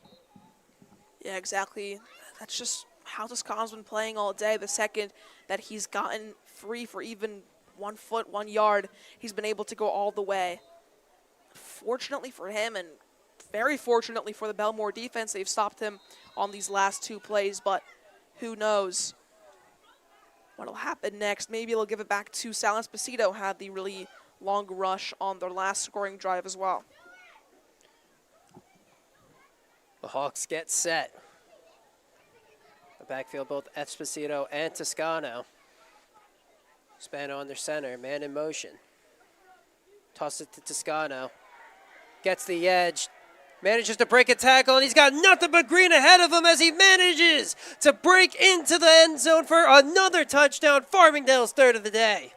Yeah, exactly. That's just how Toscano's been playing all day. The second that he's gotten free for even 1 foot, 1 yard, he's been able to go all the way. Fortunately for him, and very fortunately for the Bellmore defense, they've stopped him on these last 2 plays, but who knows what'll happen next. Maybe they'll give it back to Sal Esposito, had the really long rush on their last scoring drive as well. The Hawks get set. The backfield, both Esposito and Toscano. Spano under center, man in motion. Toss it to Toscano. Gets the edge. Manages to break a tackle, and he's got nothing but green ahead of him as he manages to break into the end zone for another touchdown. Farmingdale's third of the day.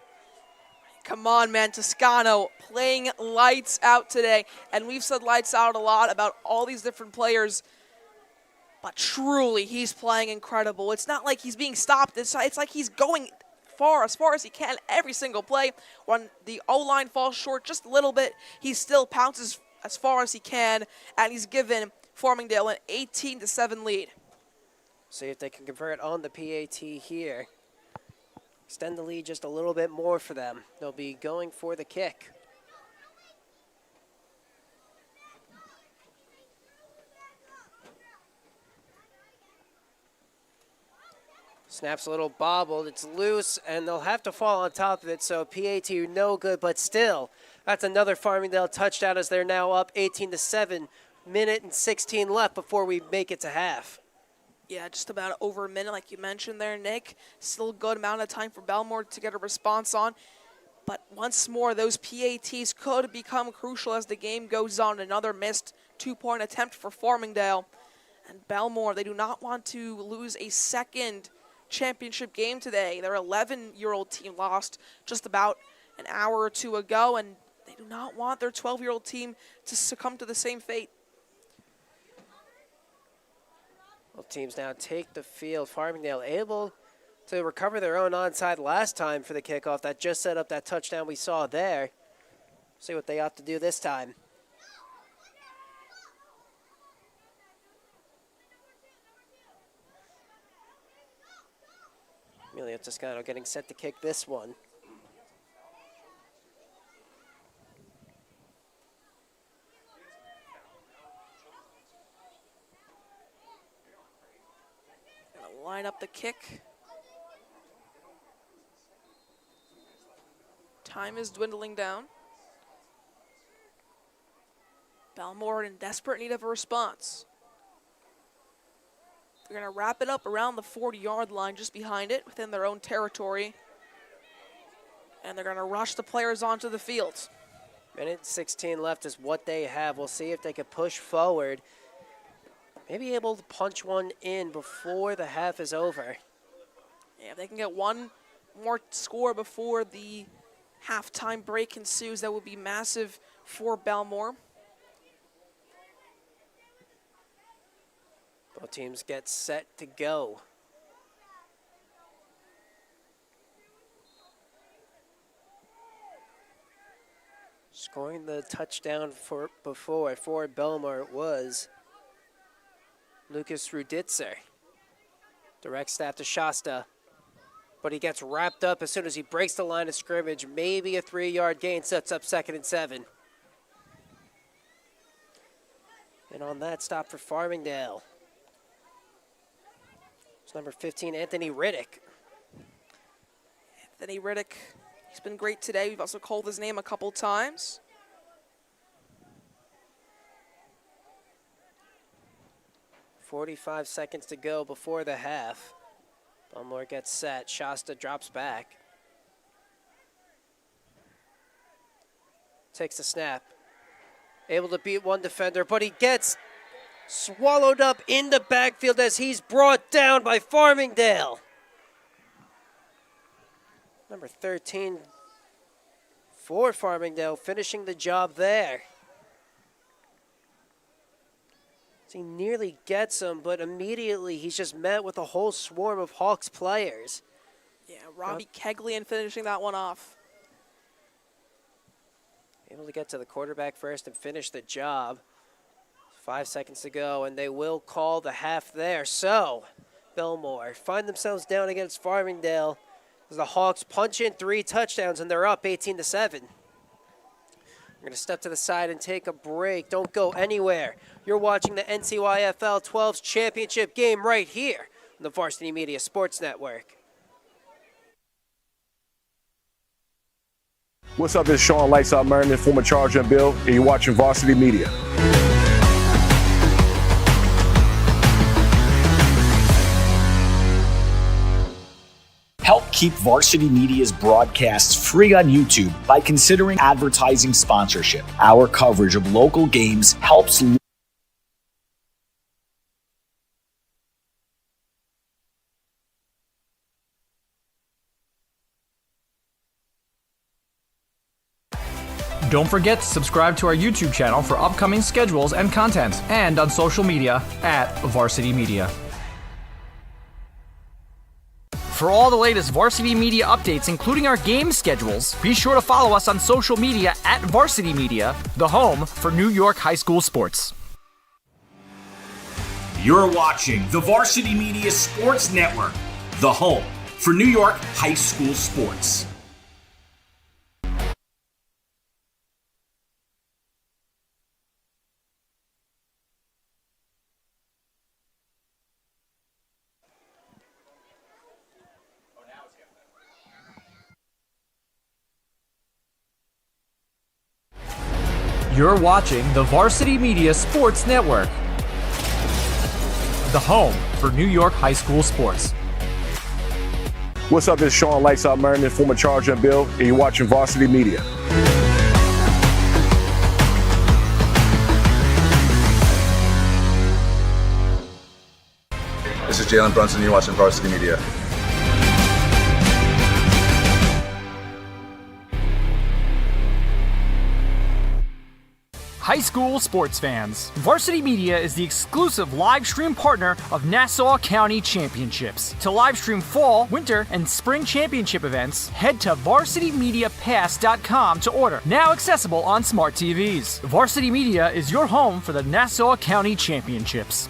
Come on, man. Toscano playing lights out today. And we've said lights out a lot about all these different players. But truly, he's playing incredible. It's not like he's being stopped. It's like he's going as far as he can every single play. When the O-line falls short just a little bit, he still pounces as far as he can. And he's given Farmingdale an 18-7 lead. See if they can convert on the PAT here. Extend the lead just a little bit more for them. They'll be going for the kick. Snap's a little bobbled. It's loose, and they'll have to fall on top of it, so PAT no good, but still, that's another Farmingdale touchdown as they're now up 18-7. Minute and 16 left before we make it to half. Yeah, just about over a minute, like you mentioned there, Nick. Still a good amount of time for Bellmore to get a response on. But once more, those PATs could become crucial as the game goes on. Another missed two-point attempt for Farmingdale. And Bellmore, they do not want to lose a second championship game today. Their 11-year-old team lost just about an hour or two ago, and they do not want their 12-year-old team to succumb to the same fate. Both teams now take the field. Farmingdale able to recover their own onside last time for the kickoff. That just set up that touchdown we saw there. See what they opt to do this time. Emilio Toscano getting set to kick this one. Gonna line up the kick. Time is dwindling down. Bellmore in desperate need of a response. They're going to wrap it up around the 40-yard line, just behind it, within their own territory. And they're going to rush the players onto the field. Minute 16 left is what they have. We'll see if they can push forward. Maybe able to punch one in before the half is over. Yeah, if they can get one more score before the halftime break ensues, that would be massive for Bellmore. Both teams get set to go. Scoring the touchdown before for Bellmore was Lucas Ruditzer. Direct snap to Shasta, but he gets wrapped up as soon as he breaks the line of scrimmage. Maybe a 3-yard gain sets up 2nd and 7. And on that stop for Farmingdale, it's number 15, Anthony Riddick. Anthony Riddick, he's been great today. We've also called his name a couple times. .45 seconds to go before the half. Bellmore gets set. Shasta drops back. Takes the snap. Able to beat one defender, but he gets swallowed up in the backfield as he's brought down by Farmingdale. Number 13 for Farmingdale finishing the job there. He nearly gets him, but immediately he's just met with a whole swarm of Hawks players. Yeah, Robbie Keglian finishing that one off. Able to get to the quarterback first and finish the job. 5 seconds to go, and they will call the half there. So, Bellmore find themselves down against Farmingdale as the Hawks punch in 3 touchdowns, and they're up 18-7. We're going to step to the side and take a break. Don't go anywhere. You're watching the NCYFL 12's championship game right here on the Varsity Media Sports Network. What's up? It's Sean Lights Out Merriman, former Charger and Bill, and you're watching Varsity Media. Help keep Varsity Media's broadcasts free on YouTube by considering advertising sponsorship. Our coverage of local games helps. Don't forget to subscribe to our YouTube channel for upcoming schedules and content, and on social media at Varsity Media. For all the latest Varsity Media updates, including our game schedules, be sure to follow us on social media at Varsity Media, the home for New York high school sports. You're watching the Varsity Media Sports Network, the home for New York high school sports. You're watching the Varsity Media Sports Network, the home for New York high school sports. What's up? It's Sean Lights Out Merriman, former Charger and Bill, and you're watching Varsity Media. This is Jalen Brunson, you're watching Varsity Media. High school sports fans, Varsity Media is the exclusive live stream partner of Nassau County Championships. To live stream fall, winter, and spring championship events, head to varsitymediapass.com to order. Now accessible on smart TVs. Varsity Media is your home for the Nassau County Championships.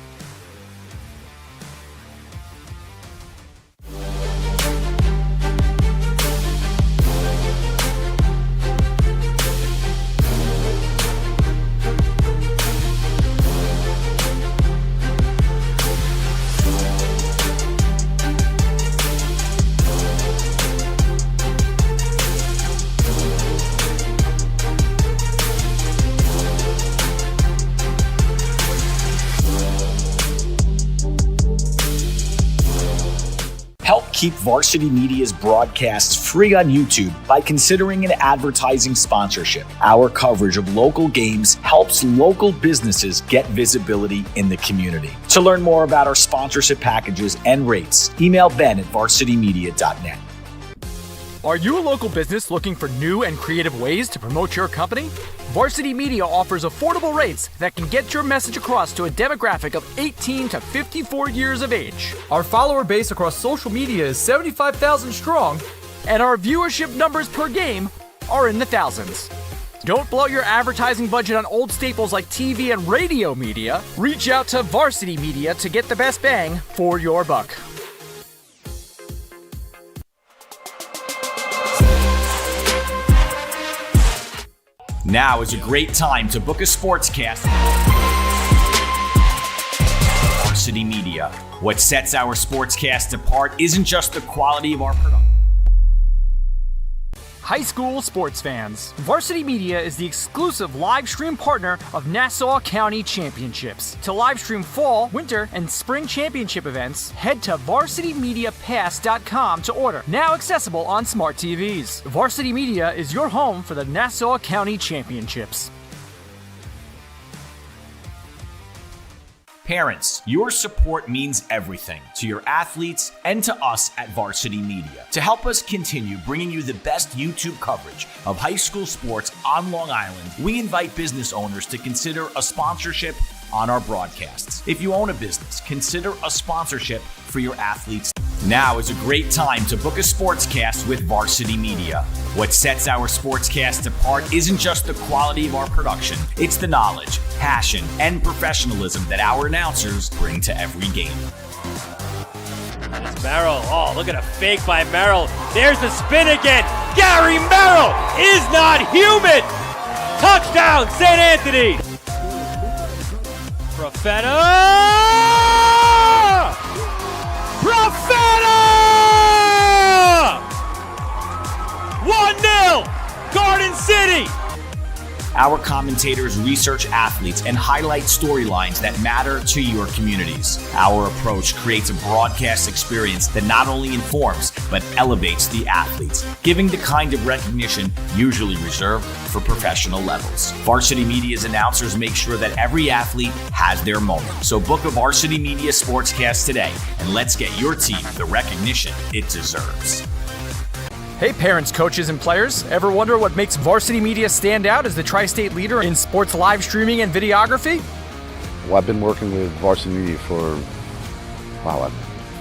keep Varsity Media's broadcasts free on YouTube by considering an advertising sponsorship. Our coverage of local games helps local businesses get visibility in the community. To learn more about our sponsorship packages and rates, email Ben at varsitymedia.net. Are you a local business looking for new and creative ways to promote your company? Varsity Media offers affordable rates that can get your message across to a demographic of 18 to 54 years of age. Our follower base across social media is 75,000 strong, and our viewership numbers per game are in the thousands. Don't blow your advertising budget on old staples like TV and radio media. Reach out to Varsity Media to get the best bang for your buck. Now is a great time to book a sportscast. Varsity Media. What sets our sportscast apart isn't just the quality of our production. High school sports fans, Varsity Media is the exclusive live stream partner of Nassau County Championships. To live stream fall, winter, and spring championship events, head to varsitymediapass.com to order. Now accessible on smart TVs. Varsity Media is your home for the Nassau County Championships. Parents, your support means everything to your athletes and to us at Varsity Media. To help us continue bringing you the best YouTube coverage of high school sports on Long Island, we invite business owners to consider a sponsorship on our broadcasts. If you own a business, consider a sponsorship for your athletes. Now is a great time to book a sportscast with Varsity Media. What sets our sportscast apart isn't just the quality of our production, it's the knowledge, passion, and professionalism that our announcers bring to every game. It's Merrill. Oh, look at a fake by Merrill. There's the spin again. Gary Merrill is not human. Touchdown, St. Anthony. Profeta! 1-0, Garden City. Our commentators research athletes and highlight storylines that matter to your communities. Our approach creates a broadcast experience that not only informs, but elevates the athletes, giving the kind of recognition usually reserved for professional levels. Varsity Media's announcers make sure that every athlete has their moment. So book a Varsity Media Sportscast today, and let's get your team the recognition it deserves. Hey parents, coaches, and players, ever wonder what makes Varsity Media stand out as the tri-state leader in sports live streaming and videography? Well, I've been working with Varsity Media for,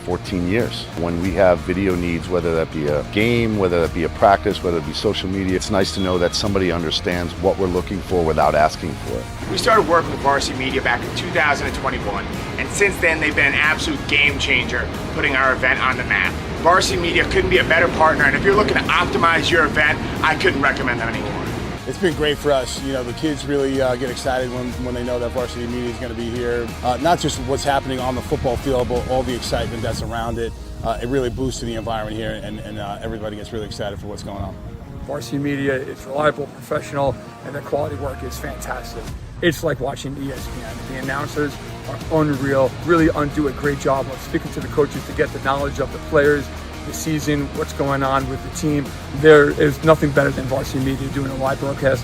14 years. When we have video needs, whether that be a game, whether that be a practice, whether it be social media, it's nice to know that somebody understands what we're looking for without asking for it. We started working with Varsity Media back in 2021, and since then they've been an absolute game changer, putting our event on the map. Varsity Media couldn't be a better partner, and if you're looking to optimize your event, I couldn't recommend them anymore. It's been great for us. You know, the kids really get excited when they know that Varsity Media is going to be here. Not just what's happening on the football field, but all the excitement that's around it. It really boosts the environment here, and everybody gets really excited for what's going on. Varsity Media is reliable, professional, and the quality work is fantastic. It's like watching ESPN. The announcers are unreal, really do a great job of speaking to the coaches to get the knowledge of the players, the season, what's going on with the team. There is nothing better than Varsity Media doing a live broadcast.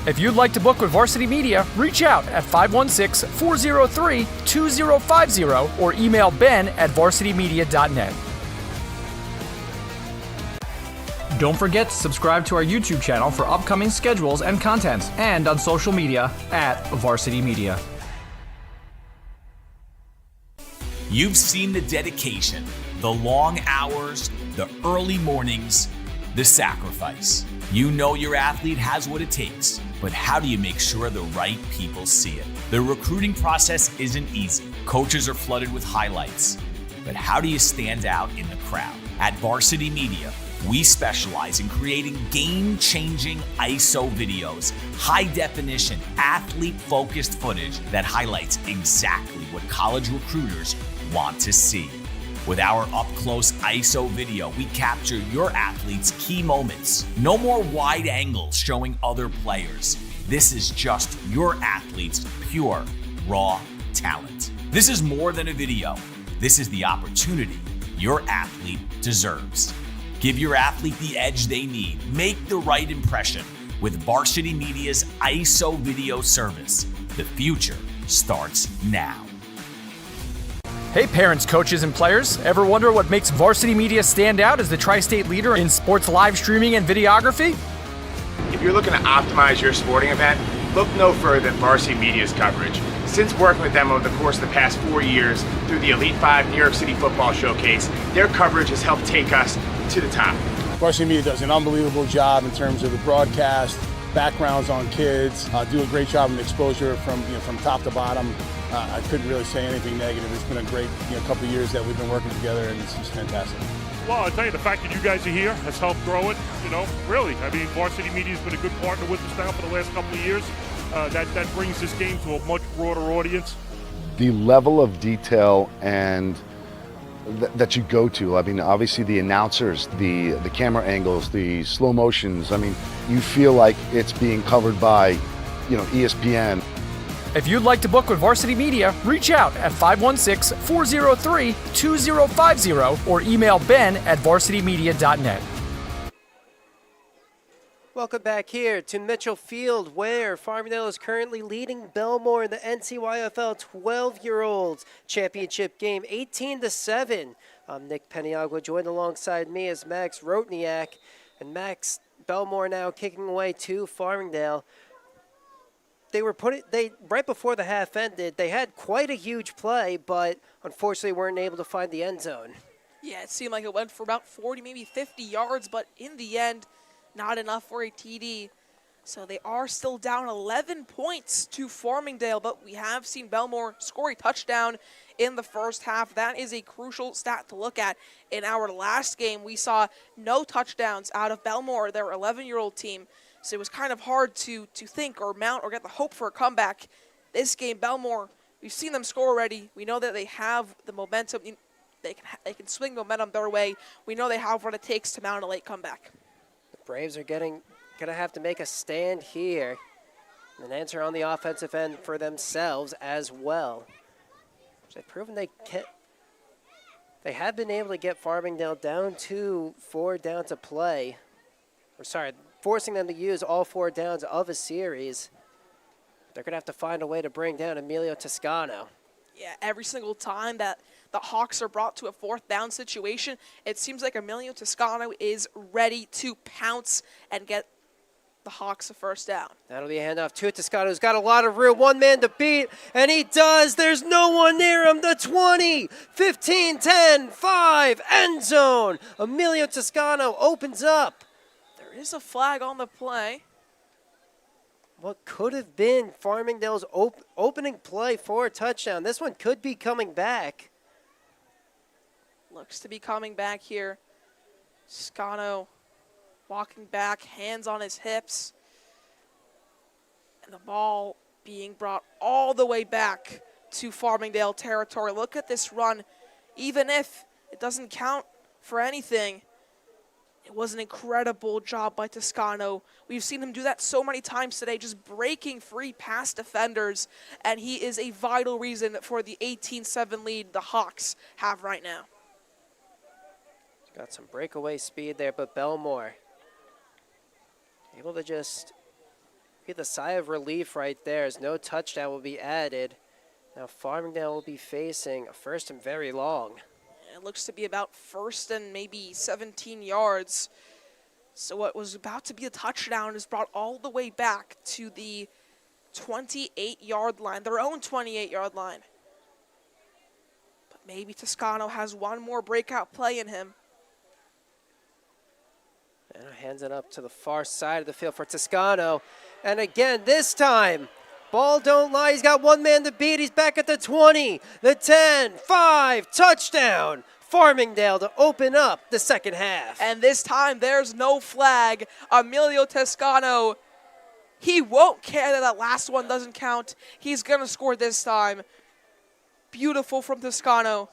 If you'd like to book with Varsity Media, reach out at 516-403-2050 or email Ben at varsitymedia.net. Don't forget to subscribe to our YouTube channel for upcoming schedules and content, and on social media at Varsity Media. You've seen the dedication, the long hours, the early mornings, the sacrifice. You know your athlete has what it takes, but how do you make sure the right people see it? The recruiting process isn't easy. Coaches are flooded with highlights, but how do you stand out in the crowd? At Varsity Media, we specialize in creating game-changing ISO videos, high-definition, athlete-focused footage that highlights exactly what college recruiters want to see. With our up-close ISO video, we capture your athletes' key moments. No more wide angles showing other players. This is just your athlete's pure, raw talent. This is more than a video. This is the opportunity your athlete deserves. Give your athlete the edge they need. Make the right impression with Varsity Media's ISO video service. The future starts now. Hey parents, coaches, and players. Ever wonder what makes Varsity Media stand out as the tri-state leader in sports live streaming and videography? If you're looking to optimize your sporting event, look no further than Varsity Media's coverage. Since working with them over the course of the past 4 years through the Elite 5 New York City Football Showcase, their coverage has helped take us to the top. Varsity Media does an unbelievable job in terms of the broadcast, backgrounds on kids, do a great job in exposure from top to bottom. I couldn't really say anything negative. It's been a great couple of years that we've been working together, and it's just fantastic. Well, I'll tell you, the fact that you guys are here has helped grow it, really. I mean, Varsity Media's been a good partner with us now for the last couple of years. That brings this game to a much broader audience. The level of detail and that you go to, I mean, obviously the announcers, the camera angles, the slow motions, I mean, you feel like it's being covered by, ESPN. If you'd like to book with Varsity Media, reach out at 516-403-2050 or email ben@varsitymedia.net. Welcome back here to Mitchell Field, where Farmingdale is currently leading Bellmore in the NCYFL 12-year-olds championship game, 18-7. I'm Nick Peniagua, joined alongside me is Max Rotniak, and Max, Bellmore now kicking away to Farmingdale. Right before the half ended, they had quite a huge play, but unfortunately weren't able to find the end zone. Yeah, it seemed like it went for about 40, maybe 50 yards, but in the end, not enough for a TD. So they are still down 11 points to Farmingdale, but we have seen Bellmore score a touchdown in the first half. That is a crucial stat to look at. In our last game, we saw no touchdowns out of Bellmore, their 11-year-old team. So it was kind of hard to think or mount or get the hope for a comeback. This game, Bellmore, we've seen them score already. We know that they have the momentum. They can swing momentum their way. We know they have what it takes to mount a late comeback. The Braves are going to have to make a stand here. An answer on the offensive end for themselves as well. They've proven they have been able to get Farmingdale down to 4 down to play. Forcing them to use all 4 downs of a series. They're going to have to find a way to bring down Emilio Toscano. Yeah, every single time that the Hawks are brought to a 4th down situation, it seems like Emilio Toscano is ready to pounce and get the Hawks a 1st down. That'll be a handoff to Toscano, who's got a lot of room, one man to beat, and he does. There's no one near him. The 20, 15, 10, 5, end zone. Emilio Toscano opens up. There is a flag on the play. What could have been Farmingdale's opening play for a touchdown. This one could be coming back. Looks to be coming back here. Toscano walking back, hands on his hips. And the ball being brought all the way back to Farmingdale territory. Look at this run. Even if it doesn't count for anything, it was an incredible job by Toscano. We've seen him do that so many times today, just breaking free past defenders, and he is a vital reason for the 18-7 lead the Hawks have right now. Got some breakaway speed there, but Bellmore able to just get the sigh of relief right there as no touchdown will be added. Now Farmingdale will be facing a 1st and very long. It looks to be about 1st and maybe 17 yards. So what was about to be a touchdown is brought all the way back to the 28-yard line, their own 28-yard line. But maybe Toscano has one more breakout play in him. And hands it up to the far side of the field for Toscano. And again, this time, ball don't lie. He's got one man to beat. He's back at the 20, the 10, 5, touchdown. Farmingdale to open up the second half. And this time, there's no flag. Emilio Toscano, he won't care that that last one doesn't count. He's going to score this time. Beautiful from Toscano.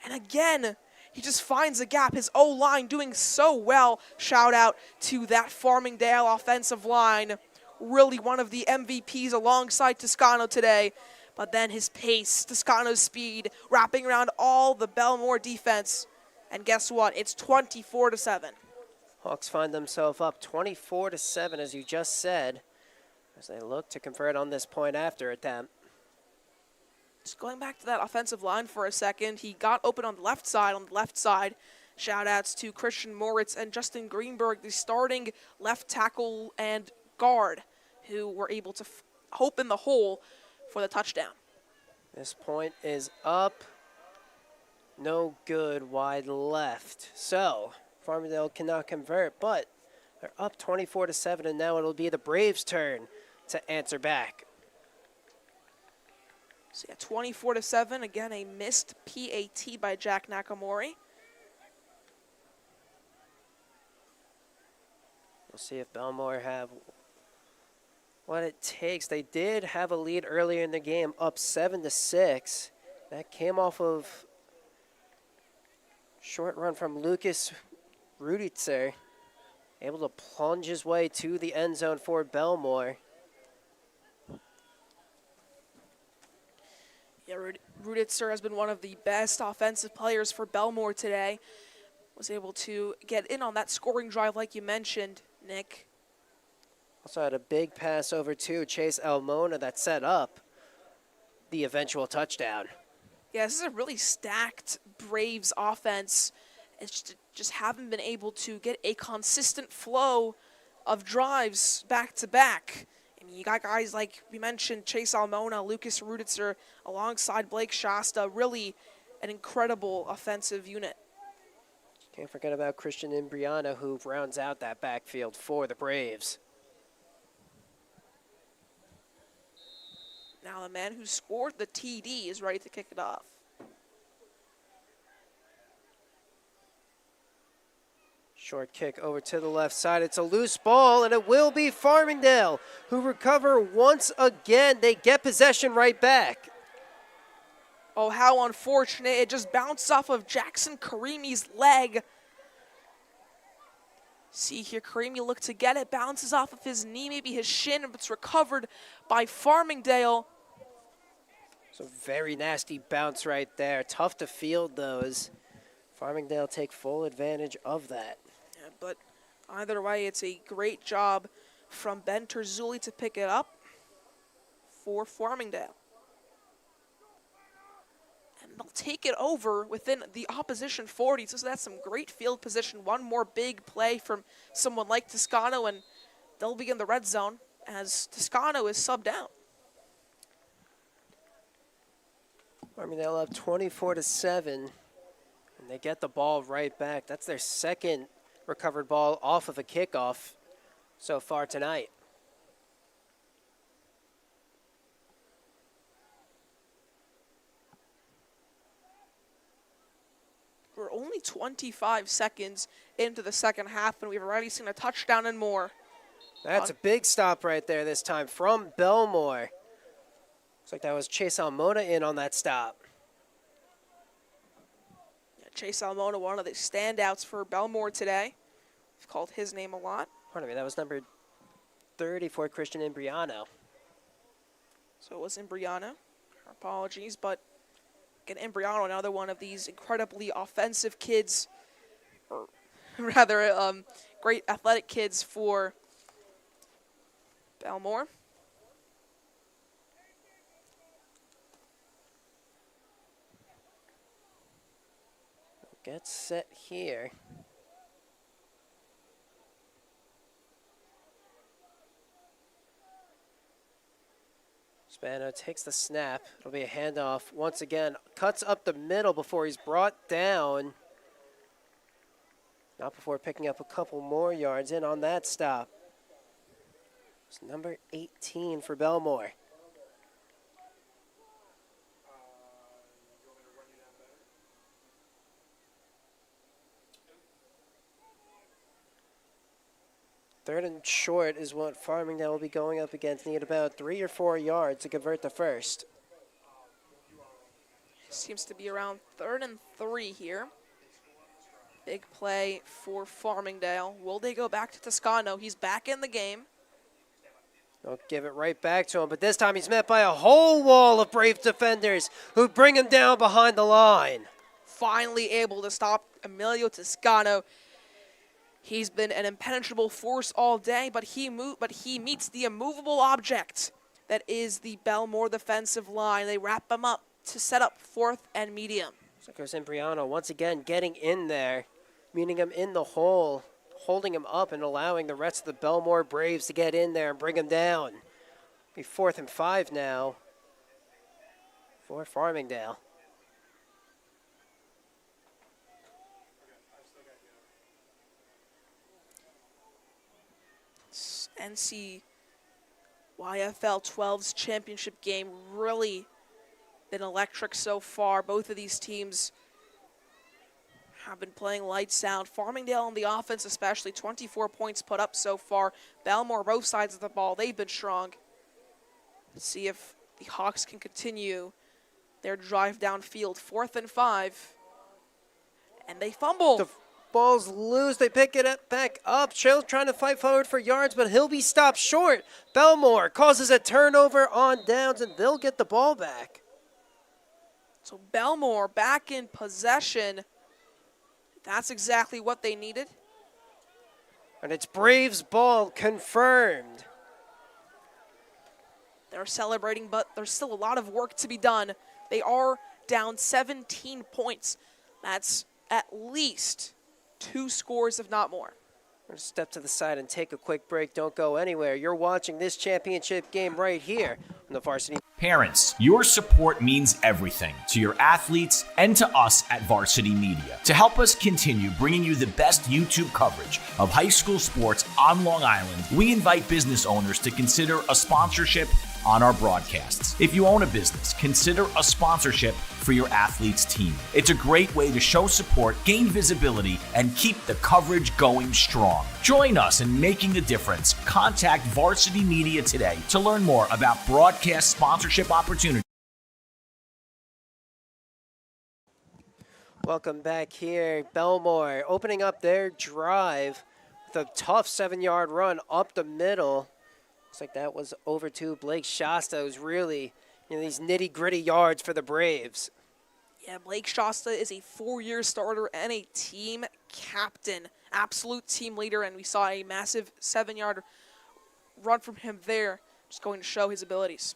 And again, he just finds a gap. His O-line doing so well. Shout out to that Farmingdale offensive line. Really one of the MVPs alongside Toscano today. But then his pace, Toscano's speed, wrapping around all the Bellmore defense. And guess what? It's 24-7. Hawks find themselves up 24-7, as you just said, as they look to convert on this point after attempt. Just going back to that offensive line for a second, he got open on the left side. Shout-outs to Christian Moritz and Justin Greenberg, the starting left tackle and guard, who were able to open the hole for the touchdown. This point is up. No good, wide left. So Farmingdale cannot convert, but they're up 24-7, and now it'll be the Braves' turn to answer back. So yeah, 24-7. Again, a missed PAT by Jack Nakamori. We'll see if Bellmore have what it takes. They did have a lead earlier in the game, up 7-6. That came off of short run from Lucas Ruditzer, able to plunge his way to the end zone for Bellmore. Yeah, Ruditzer has been one of the best offensive players for Bellmore today. Was able to get in on that scoring drive like you mentioned, Nick. Also had a big pass over to Chase Almona that set up the eventual touchdown. Yeah, this is a really stacked Braves offense. It's just haven't been able to get a consistent flow of drives back to back. I mean, you got guys like we mentioned, Chase Almona, Lucas Ruditzer, alongside Blake Shasta. Really an incredible offensive unit. Can't forget about Christian Imbriano, who rounds out that backfield for the Braves. Now the man who scored the TD is ready to kick it off. Short kick over to the left side. It's a loose ball, and it will be Farmingdale who recover once again. They get possession right back. Oh, how unfortunate. It just bounced off of Jackson Karimi's leg. See here, Karimi looked to get it, bounces off of his knee, maybe his shin, but it's recovered by Farmingdale. So very nasty bounce right there. Tough to field those. Farmingdale take full advantage of that. Yeah, but either way, it's a great job from Ben Terzulli to pick it up for Farmingdale. And they'll take it over within the opposition 40. So that's some great field position. One more big play from someone like Toscano, and they'll be in the red zone as Toscano is subbed out. Farmingdale up 24-7, and they get the ball right back. That's their second recovered ball off of a kickoff so far tonight. We're only 25 seconds into the second half, and we've already seen a touchdown and more. That's a big stop right there this time from Bellmore. Looks like that was Chase Almona in on that stop. Yeah, Chase Almona, one of the standouts for Bellmore today. We've called his name a lot. Pardon me, that was number 30 for Christian Imbriano. So it was Imbriano. Our apologies, but again, Imbriano, another one of these incredibly offensive kids, or rather great athletic kids for Bellmore. Get set here. Spano takes the snap. It'll be a handoff once again. Cuts up the middle before he's brought down. Not before picking up a couple more yards in on that stop. It's number 18 for Bellmore. Third and short is what Farmingdale will be going up against. Need about 3 or 4 yards to convert the first. Seems to be around 3rd and 3 here. Big play for Farmingdale. Will they go back to Toscano? He's back in the game. They'll give it right back to him, but this time he's met by a whole wall of Brave defenders who bring him down behind the line. Finally able to stop Emilio Toscano. He's been an impenetrable force all day, but he meets the immovable object that is the Bellmore defensive line. They wrap him up to set up 4th and medium. Marcos Imbriano once again getting in there, meeting him in the hole, holding him up and allowing the rest of the Bellmore Braves to get in there and bring him down. Be 4th and 5 now for Farmingdale. NCYFL 12's championship game really been electric so far. Both of these teams have been playing lights out. Farmingdale on the offense especially, 24 points put up so far. Bellmore, both sides of the ball, they've been strong. Let's see if the Hawks can continue their drive downfield. 4th and 5. And they fumble. The ball's loose. They pick it up, back up. Shell's trying to fight forward for yards, but he'll be stopped short. Bellmore causes a turnover on downs, and they'll get the ball back. So Bellmore back in possession. That's exactly what they needed. And it's Braves ball confirmed. They're celebrating, but there's still a lot of work to be done. They are down 17 points. That's at least 2 scores, if not more. We're going to step to the side and take a quick break. Don't go anywhere. You're watching this championship game right here on the Varsity. Parents, your support means everything to your athletes and to us at Varsity Media. To help us continue bringing you the best YouTube coverage of high school sports on Long Island, we invite business owners to consider a sponsorship on our broadcasts. If you own a business, consider a sponsorship for your athlete's team. It's a great way to show support, gain visibility, and keep the coverage going strong. Join us in making a difference. Contact Varsity Media today to learn more about broadcast sponsorship opportunities. Welcome back here. Bellmore opening up their drive with a tough 7-yard run up the middle. Looks like that was over to Blake Shasta, who's really, these nitty-gritty yards for the Braves. Yeah, Blake Shasta is a 4-year starter and a team captain, absolute team leader, and we saw a massive 7-yard run from him there, just going to show his abilities.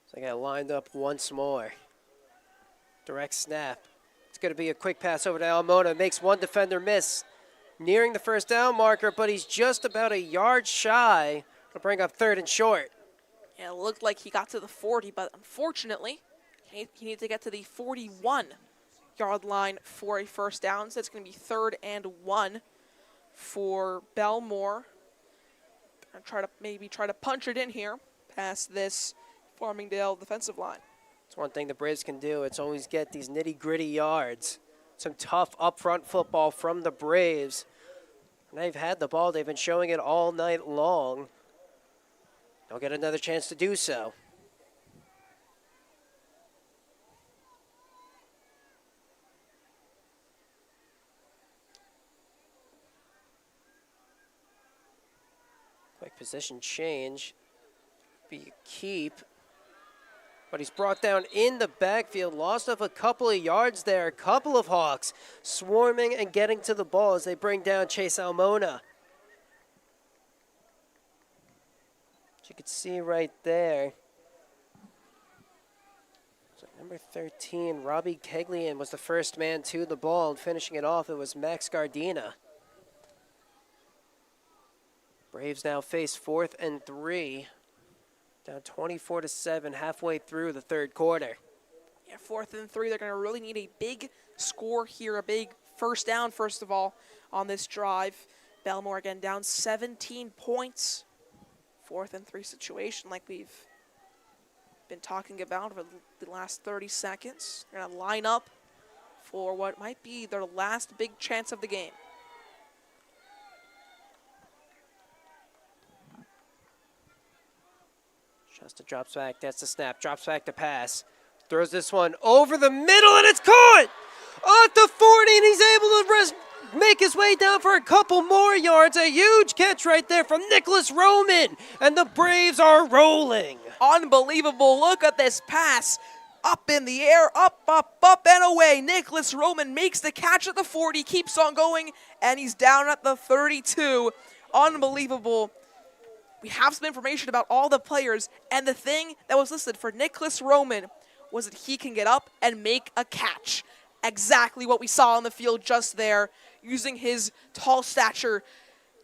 So I got lined up once more. Direct snap. It's going to be a quick pass over to Almona. Makes one defender miss. Nearing the first down marker, but he's just about a yard shy. It'll bring up 3rd and short. Yeah, it looked like he got to the 40, but unfortunately, he needed to get to the 41-yard line for a first down. So it's going to be 3rd and 1 for Bellmore. Try to punch it in here past this Farmingdale defensive line. It's one thing the Braves can do. It's always get these nitty-gritty yards. Some tough up-front football from the Braves. And they've had the ball. They've been showing it all night long. They'll get another chance to do so. Quick position change. Be a keep. But he's brought down in the backfield. Lost of a couple of yards there. A couple of Hawks swarming and getting to the ball as they bring down Chase Almona. As you can see right there. So number 13, Robbie Keglian, was the first man to the ball. And finishing it off, it was Max Gardina. Braves now face 4th and 3. Down 24-7 halfway through the 3rd quarter. Yeah, 4th and 3. They're going to really need a big score here, a big first down, first of all, on this drive. Bellmore again down 17 points. 4th and 3 situation like we've been talking about for the last 30 seconds. They're going to line up for what might be their last big chance of the game. Shasta drops back, that's the snap, drops back to pass. Throws this one over the middle, and it's caught! At the 40, and he's able to make his way down for a couple more yards. A huge catch right there from Nicholas Roman, and the Braves are rolling. Unbelievable, look at this pass. up in the air, up, and away. Nicholas Roman makes the catch at the 40, keeps on going, and he's down at the 32. Unbelievable. We have some information about all the players, and the thing that was listed for Nicholas Roman was that he can get up and make a catch. Exactly what we saw on the field just there, using his tall stature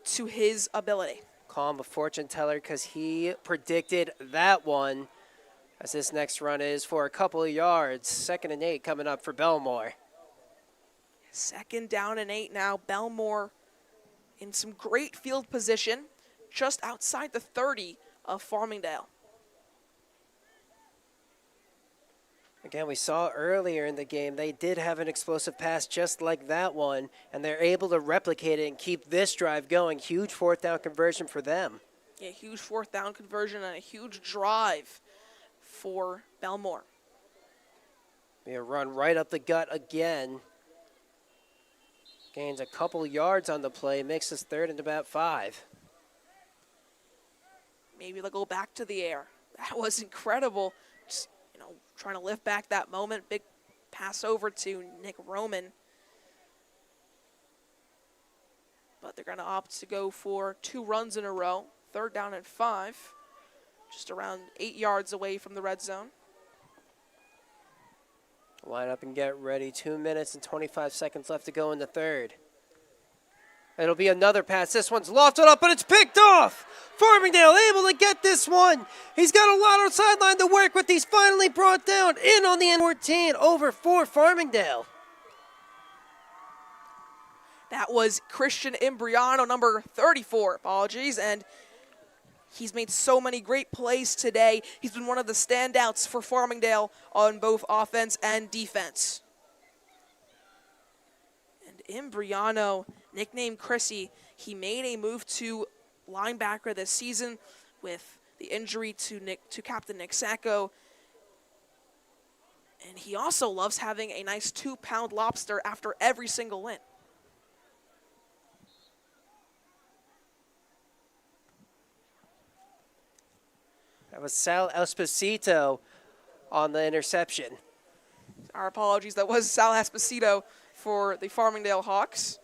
to his ability. Call him a fortune teller because he predicted that one, as this next run is for a couple of yards. 2nd and 8 coming up for Bellmore. 2nd down and 8 now. Bellmore in some great field position, just outside the 30 of Farmingdale. Again, we saw earlier in the game, they did have an explosive pass just like that one, and they're able to replicate it and keep this drive going. Huge 4th down conversion for them. Yeah, huge 4th down conversion and a huge drive for Bellmore. Be a run right up the gut again. Gains a couple yards on the play, makes this 3rd and about 5. Maybe they'll go back to the air. That was incredible. Just, trying to lift back that moment. Big pass over to Nick Roman. But they're going to opt to go for 2 runs in a row. 3rd down and 5. Just around 8 yards away from the red zone. Line up and get ready. 2 minutes and 25 seconds left to go in the 3rd. It'll be another pass. This one's lofted up, but it's picked off. Farmingdale able to get this one. He's got a lot on sideline to work with. He's finally brought down in on the N14 over for Farmingdale. That was Christian Imbriano, number 34, apologies, and he's made so many great plays today. He's been one of the standouts for Farmingdale on both offense and defense. And Imbriano, nicknamed Chrissy, he made a move to linebacker this season with the injury to Captain Nick Sacco. And he also loves having a nice 2-pound lobster after every single win. That was Sal Esposito on the interception. Our apologies, that was Sal Esposito for the Farmingdale Hawks.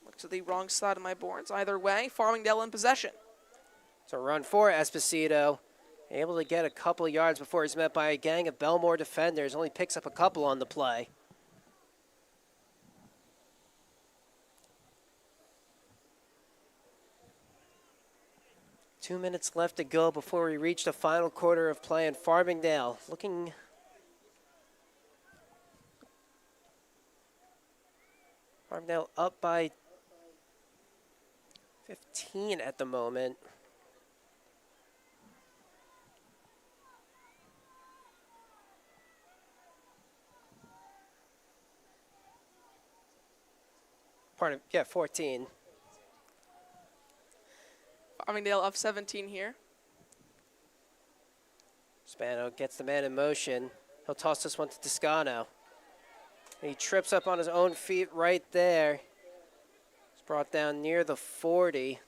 Look to the wrong side of my boards. Either way, Farmingdale in possession. So run for Esposito. Able to get a couple yards before he's met by a gang of Bellmore defenders. Only picks up a couple on the play. Two minutes left to go before we reach the final quarter of play, and Farmingdale looking Farmingdale up by 15 at the moment. Pardon, yeah, 14. Farmingdale up 17 here. Spano gets the man in motion. He'll toss this one to Toscano. He trips up on his own feet right there. He's brought down near the 40.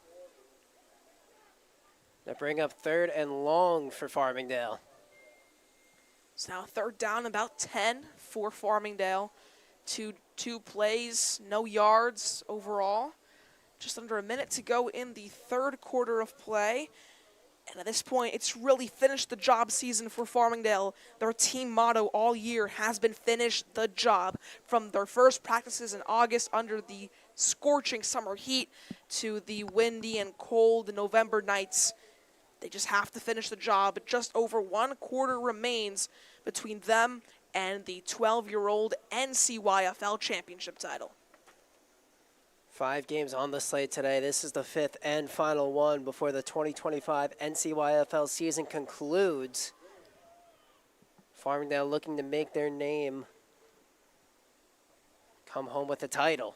They bring up 3rd and long for Farmingdale. It's now 3rd down, about 10 for Farmingdale. Two plays, no yards overall. Just under a minute to go in the 3rd quarter of play. And at this point, it's really finished the job season for Farmingdale. Their team motto all year has been finish the job. From their first practices in August under the scorching summer heat to the windy and cold November nights, they just have to finish the job. Just over 1 quarter remains between them and the 12-year-old NCYFL championship title. 5 games on the slate today. This is the 5th and final one before the 2025 NCYFL season concludes. Farmingdale looking to make their name come home with the title.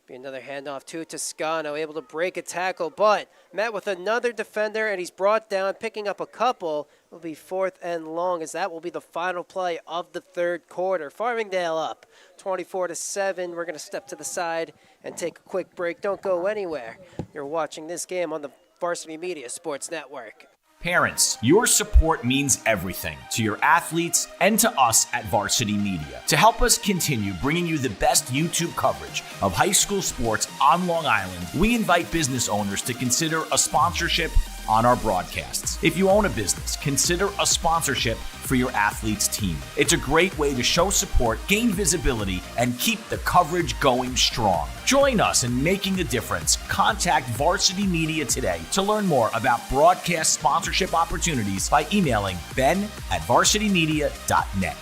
Be another handoff to Toscano, able to break a tackle, but met with another defender, and he's brought down, picking up a couple. Will be 4th and long, as that will be the final play of the 3rd quarter. Farmingdale up 24-7. We're going to step to the side and take a quick break. Don't go anywhere. You're watching this game on the Varsity Media Sports Network. Parents, your support means everything to your athletes and to us at Varsity Media. To help us continue bringing you the best YouTube coverage of high school sports on Long Island, we invite business owners to consider a sponsorship on our broadcasts. If you own a business, consider a sponsorship for your athlete's team. It's a great way to show support, gain visibility, and keep the coverage going strong. Join us in making a difference. Contact Varsity Media today to learn more about broadcast sponsorship opportunities by emailing ben@varsitymedia.net.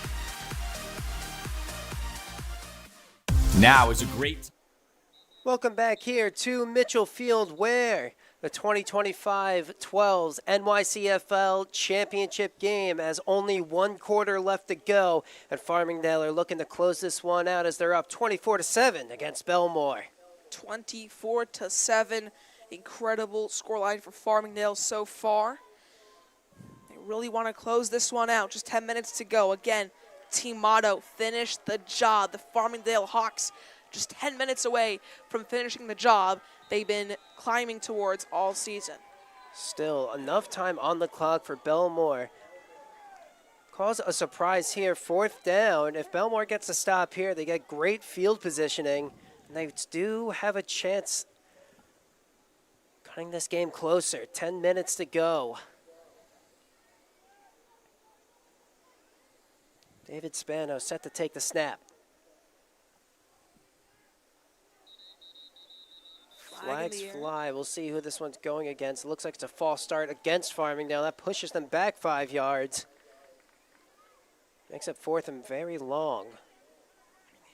Now is a great... Welcome back here to Mitchell Field, where the 2025 12's NYCFL championship game has only one quarter left to go, and Farmingdale are looking to close this one out as they're up 24-7 against Bellmore. 24-7, incredible scoreline for Farmingdale so far. They really want to close this one out. Just 10 minutes to go. Again, team motto: finish the job. The Farmingdale Hawks just 10 minutes away from finishing the job they've been climbing towards all season. Still enough time on the clock for Bellmore. Cause a surprise here, 4th down. If Bellmore gets a stop here, they get great field positioning, and they do have a chance cutting this game closer. 10 minutes to go. David Spano set to take the snap. Flags fly. We'll see who this one's going against. It looks like it's a false start against Farmingdale. That pushes them back 5 yards. Makes it 4th and very long.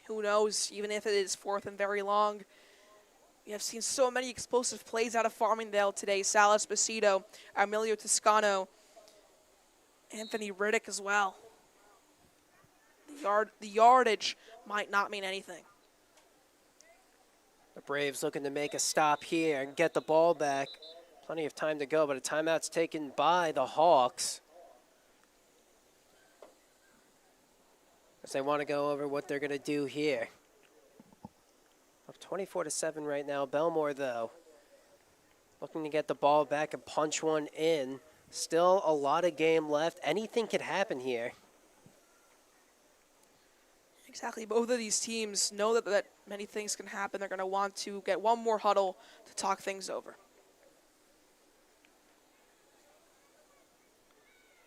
Who knows, even if it is 4th and very long. We have seen so many explosive plays out of Farmingdale today. Sal Esposito, Emilio Toscano, Anthony Riddick as well. The yardage might not mean anything. The Braves looking to make a stop here and get the ball back. Plenty of time to go, but a timeout's taken by the Hawks, as they want to go over what they're going to do here. Up 24-7 right now. Bellmore, though, looking to get the ball back and punch one in. Still a lot of game left. Anything could happen here. Exactly. Both of these teams know that many things can happen. They're going to want to get one more huddle to talk things over.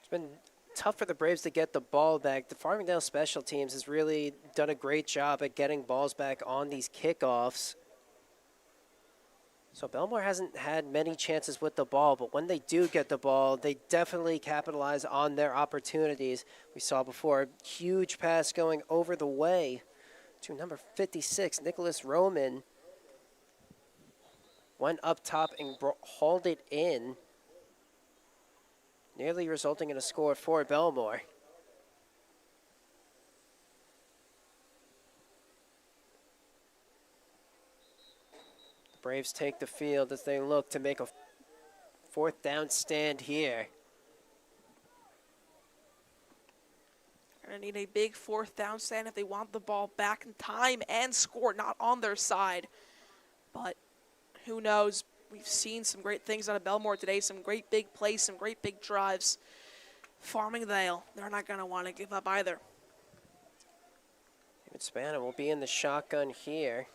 It's been tough for the Braves to get the ball back. The Farmingdale special teams has really done a great job at getting balls back on these kickoffs. So Bellmore hasn't had many chances with the ball, but when they do get the ball, they definitely capitalize on their opportunities. We saw before a huge pass going over the way to number 56, Nicholas Roman. Went up top and hauled it in, nearly resulting in a score for Bellmore. Braves take the field as they look to make a 4th down stand here. Going to need a big 4th down stand if they want the ball back in time and score, not on their side. But who knows? We've seen some great things out of Bellmore today, some great big plays, some great big drives. Farmingdale, they're not going to want to give up either. David Spano will be in the shotgun here.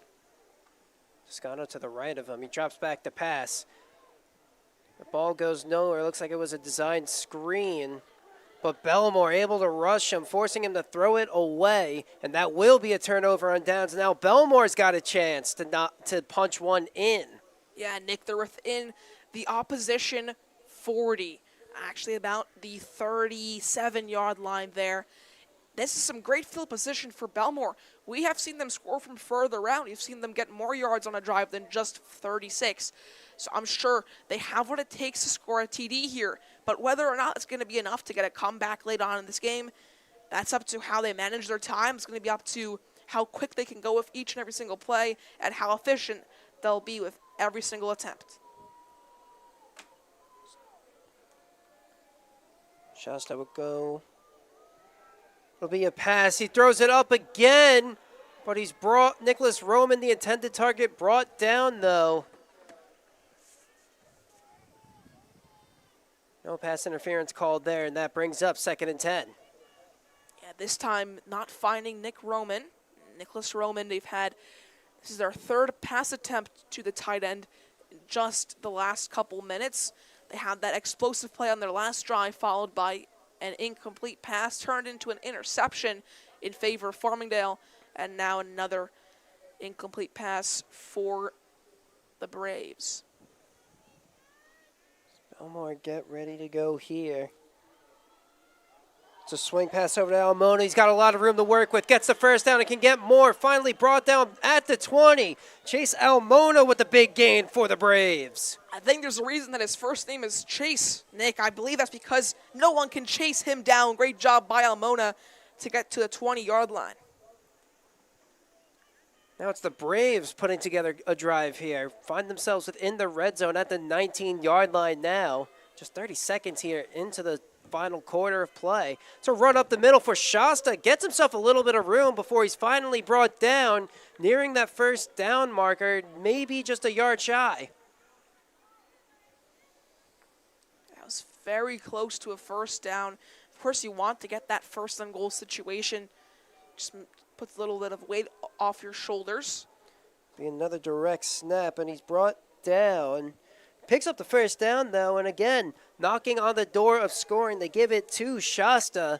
Toscano to the right of him. He drops back to pass. The ball goes nowhere. It looks like it was a designed screen. But Bellmore able to rush him, forcing him to throw it away. And that will be a turnover on downs. Now Bellmore's got a chance to punch one in. Yeah, Nick, they're within the opposition 40. Actually about the 37-yard line there. This is some great field position for Bellmore. We have seen them score from further out. We've seen them get more yards on a drive than just 36. So I'm sure they have what it takes to score a TD here. But whether or not it's going to be enough to get a comeback late on in this game, that's up to how they manage their time. It's going to be up to how quick they can go with each and every single play and how efficient they'll be with every single attempt. Shasta will go. It'll be a pass. He throws it up again, but he's brought Nicholas Roman, the intended target, brought down though. No pass interference called there, and that brings up 2nd and 10. Yeah, this time not finding Nicholas Roman. This is their 3rd pass attempt to the tight end in just the last couple minutes. They had that explosive play on their last drive, followed by an incomplete pass, turned into an interception in favor of Farmingdale, and now another incomplete pass for the Braves. Bellmore, get ready to go here. It's a swing pass over to Almona. He's got a lot of room to work with. Gets the first down and can get more. Finally brought down at the 20. Chase Almona with the big gain for the Braves. I think there's a reason that his first name is Chase, Nick. I believe that's because no one can chase him down. Great job by Almona to get to the 20-yard line. Now it's the Braves putting together a drive here. Find themselves within the red zone at the 19-yard line now. Just 30 seconds here into the final quarter of play. It's a run up the middle for Shasta. Gets himself a little bit of room before he's finally brought down, nearing that first down marker, maybe just a yard shy. That was very close to a first down. Of course, you want to get that first and goal situation. Just puts a little bit of weight off your shoulders. Be another direct snap, and he's brought down. Picks up the first down, though, and again, knocking on the door of scoring. They give it to Shasta.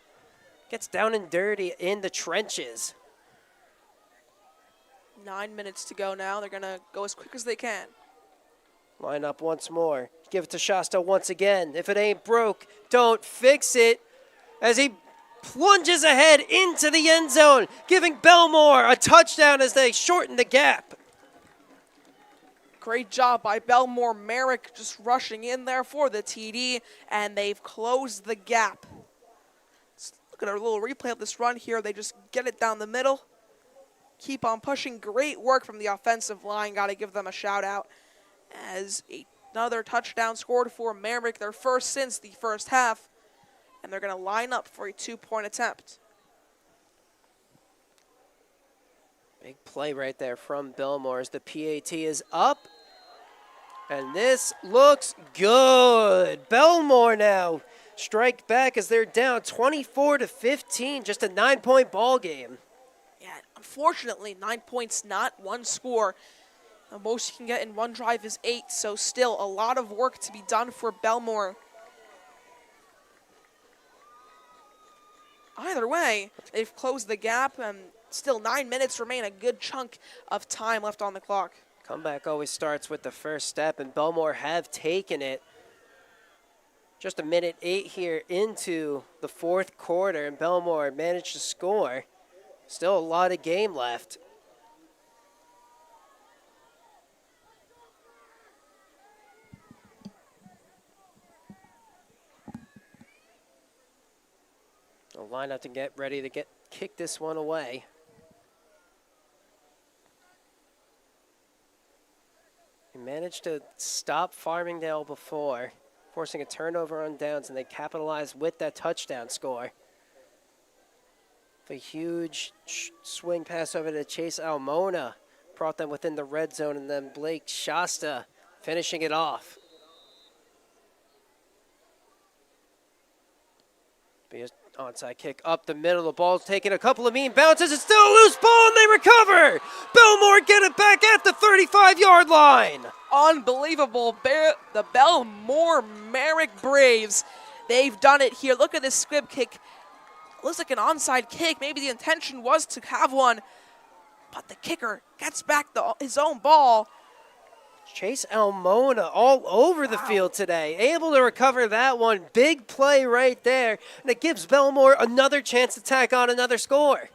Gets down and dirty in the trenches. 9 minutes to go now. They're going to go as quick as they can. Line up once more. Give it to Shasta once again. If it ain't broke, don't fix it. As he plunges ahead into the end zone, giving Bellmore a touchdown as they shorten the gap. Great job by Bellmore. Merrick just rushing in there for the TD, and they've closed the gap. Let's look at our little replay of this run here. They just get it down the middle. Keep on pushing. Great work from the offensive line. Got to give them a shout out as another touchdown scored for Merrick, their first since the first half. And they're going to line up for a 2-point attempt. Big play right there from Bellmore as the PAT is up. And this looks good. Bellmore now strike back as they're down 24-15, just a 9-point ball game. Yeah, unfortunately, 9 points, not one score. The most you can get in one drive is 8, so still a lot of work to be done for Bellmore. Either way, they've closed the gap, and still 9 minutes remain, a good chunk of time left on the clock. Comeback always starts with the first step, and Bellmore have taken it. Just a minute 8 here into the fourth quarter, and Bellmore managed to score. Still a lot of game left. They'll line up to get ready to kick this one away. He managed to stop Farmingdale before, forcing a turnover on downs, and they capitalized with that touchdown score. A huge swing pass over to Chase Almona brought them within the red zone, and then Blake Shasta finishing it off. Be an onside kick up the middle. The ball's taking a couple of mean bounces. It's still a loose ball, and they recover. Bellmore get it back at the 35-yard line. Unbelievable. The Bellmore Merrick Braves. They've done it here. Look at this squib kick. Looks like an onside kick. Maybe the intention was to have one, but the kicker gets back his own ball. Chase Almona all over the field today, able to recover that one. Big play right there, and it gives Bellmore another chance to tack on another score.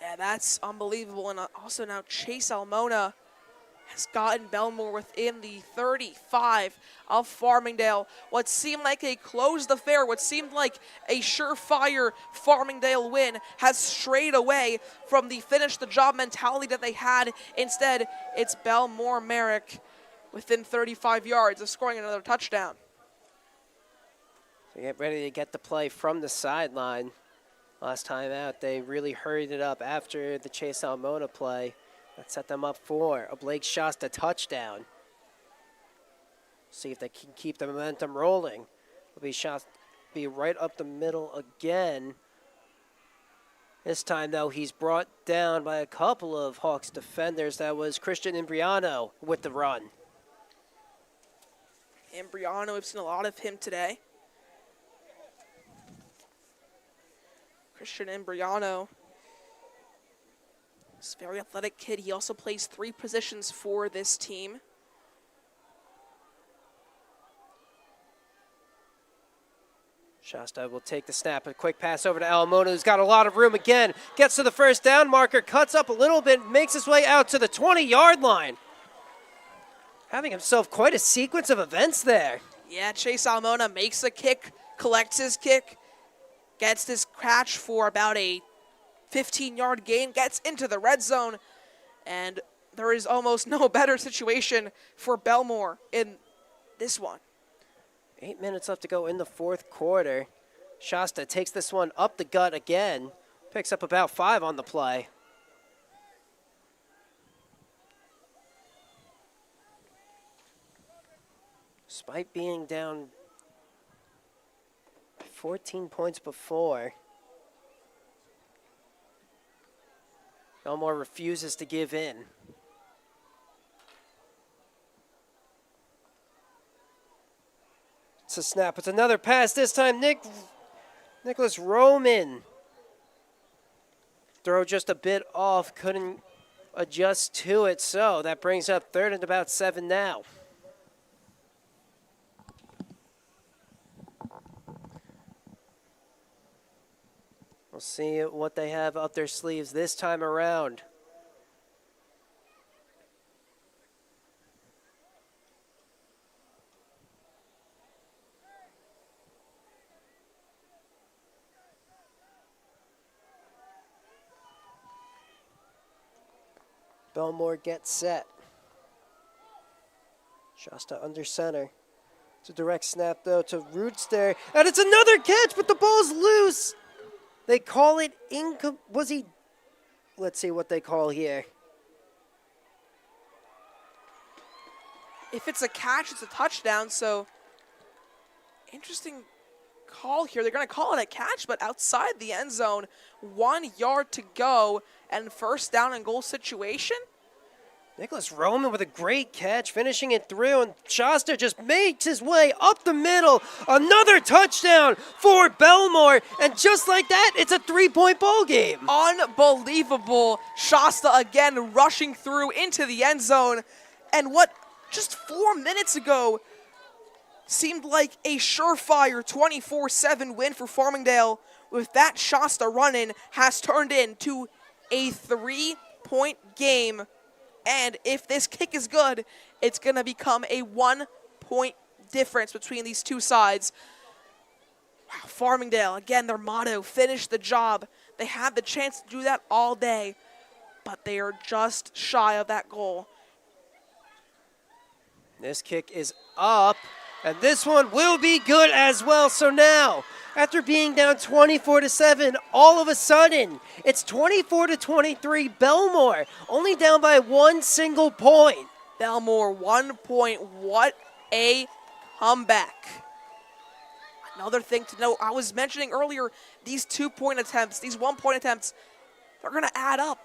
Yeah, that's unbelievable. And also now Chase Almona has gotten Bellmore within the 35 of Farmingdale. What seemed like a closed affair, what seemed like a surefire Farmingdale win has strayed away from the finish the job mentality that they had. Instead, it's Bellmore Merrick within 35 yards of scoring another touchdown. So get ready to get the play from the sideline. Last time out, they really hurried it up after the Chase Almona play. That set them up for a Blake Shasta touchdown. See if they can keep the momentum rolling. will be shot, be right up the middle again. This time, though, he's brought down by a couple of Hawks defenders. That was Christian Imbriano with the run. Imbriano, we've seen a lot of him today. Christian Imbriano. He's a very athletic kid. He also plays 3 positions for this team. Shasta will take the snap. A quick pass over to Alamona, who's got a lot of room again. Gets to the first down marker, cuts up a little bit, makes his way out to the 20-yard line. Having himself quite a sequence of events there. Yeah, Chase Alamona makes a kick, collects his kick, gets this catch for about a 15-yard gain, gets into the red zone, and there is almost no better situation for Bellmore in this one. 8 minutes left to go in the fourth quarter. Shasta takes this one up the gut again. Picks up about 5 on the play. Despite being down 14 points before, Bellmore refuses to give in. It's a snap. It's another pass. This time, Nicholas Roman. Throw just a bit off. Couldn't adjust to it. So that brings up 3rd and about 7 now. We'll see what they have up their sleeves this time around. Bellmore gets set. Shasta under center. It's a direct snap, though, to Roots there. And it's another catch, but the ball's loose. They call it was he? Let's see what they call here. If it's a catch, it's a touchdown, so interesting call here. They're going to call it a catch, but outside the end zone, 1 yard to go, and first down and goal situation. Nicholas Roman with a great catch, finishing it through, and Shasta just makes his way up the middle. Another touchdown for Bellmore, and just like that, it's a 3-point ball game. Unbelievable. Shasta again rushing through into the end zone, and what just 4 minutes ago seemed like a surefire 24-7 win for Farmingdale, with that Shasta run-in, has turned into a 3-point game. And if this kick is good, it's going to become a 1-point difference between these two sides. Wow, Farmingdale, again, their motto, finish the job. They had the chance to do that all day, but they are just shy of that goal. This kick is up, and this one will be good as well. So now, after being down 24-7, all of a sudden, it's 24-23. Bellmore only down by 1 single point. Bellmore, 1 point. What a comeback. Another thing to note, I was mentioning earlier, these 2-point attempts, these 1-point attempts, they're going to add up.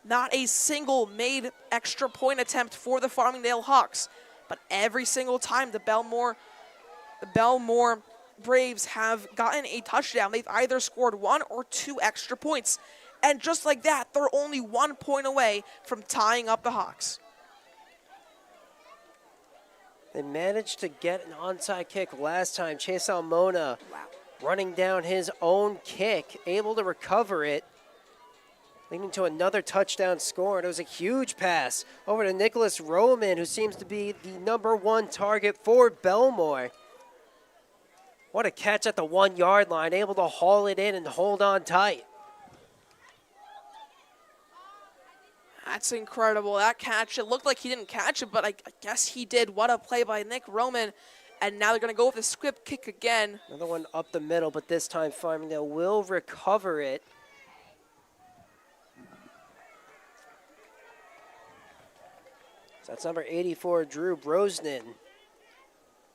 Not a single made extra point attempt for the Farmingdale Hawks, but every single time the Bellmore Braves have gotten a touchdown, they've either scored 1 or 2 extra points. And just like that, they're only 1 point away from tying up the Hawks. They managed to get an onside kick last time. Chase Almona running down his own kick, able to recover it, leading to another touchdown score. And it was a huge pass over to Nicholas Roman, who seems to be the #1 target for Bellmore. What a catch at the 1 yard line, able to haul it in and hold on tight. That's incredible. That catch, it looked like he didn't catch it, but I guess he did. What a play by Nick Roman. And now they're going to go with a squib kick again. Another one up the middle, but this time Farmingdale will recover it. So that's number 84, Drew Brosnan.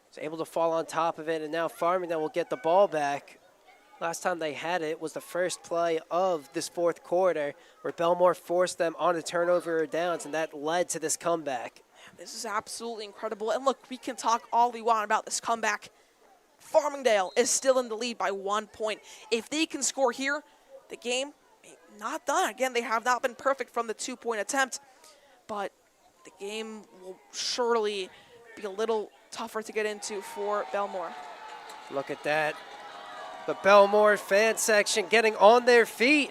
Was able to fall on top of it, and now Farmingdale will get the ball back. Last time they had it was the first play of this fourth quarter, where Bellmore forced them on a turnover or downs, and that led to this comeback. This is absolutely incredible. And look, we can talk all we want about this comeback. Farmingdale is still in the lead by 1 point. If they can score here, the game not done. Again, they have not been perfect from the 2-point attempt, but the game will surely be a little tougher to get into for Bellmore. Look at that. The Bellmore fan section getting on their feet.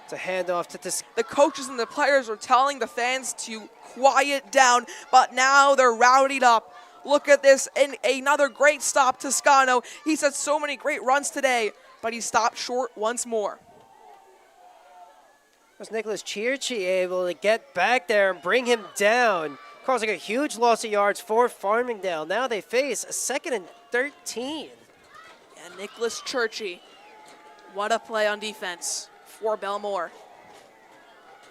It's a handoff to this. The coaches and the players are telling the fans to quiet down, but now they're rowdied up. Look at this, and another great stop, Toscano. He's had so many great runs today, but he stopped short once more. Was Nicholas Chirchi able to get back there and bring him down, causing a huge loss of yards for Farmingdale. Now they face a 2nd and 13. And Nicholas Chirchi, what a play on defense for Bellmore.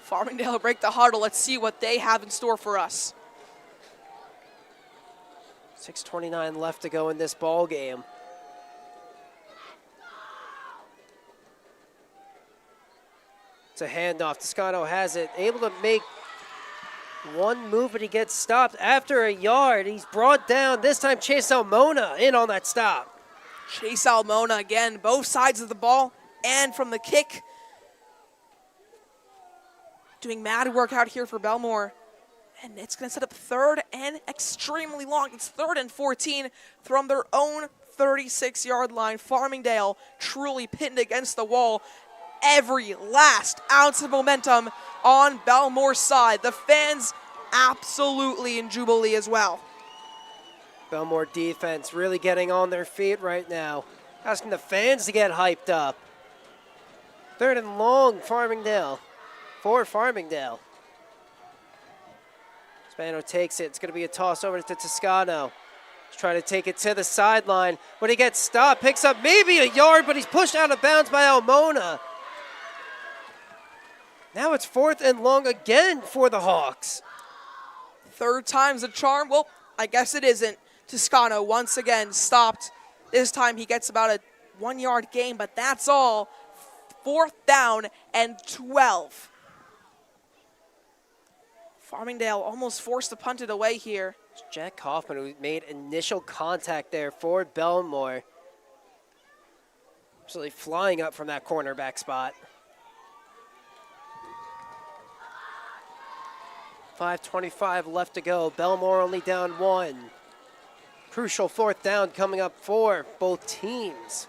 Farmingdale break the huddle. Let's see what they have in store for us. 6:29 left to go in this ball game. It's a handoff. Toscano has it, able to make one move, but he gets stopped after a yard. He's brought down. This time Chase Almona in on that stop. Chase Almona again, both sides of the ball and from the kick. Doing mad work out here for Bellmore. And it's going to set up 3rd and extremely long. It's 3rd and 14 from their own 36-yard line. Farmingdale truly pinned against the wall. Every last ounce of momentum on Bellmore's side. The fans absolutely in jubilee as well. Bellmore defense really getting on their feet right now, asking the fans to get hyped up. 3rd and long, Farmingdale, for Farmingdale. Spano takes it. It's going to be a toss over to Toscano. He's trying to take it to the sideline. When he gets stopped, picks up maybe a yard, but he's pushed out of bounds by Almona. Now it's 4th and long again for the Hawks. 3rd time's the charm. Well, I guess it isn't. Toscano once again stopped. This time he gets about a 1-yard gain, but that's all. 4th down and 12. Farmingdale almost forced to punt it away here. It's Jack Kaufman who made initial contact there for Bellmore. Absolutely flying up from that cornerback spot. 5:25 left to go. Bellmore only down 1. Crucial 4th down coming up for both teams.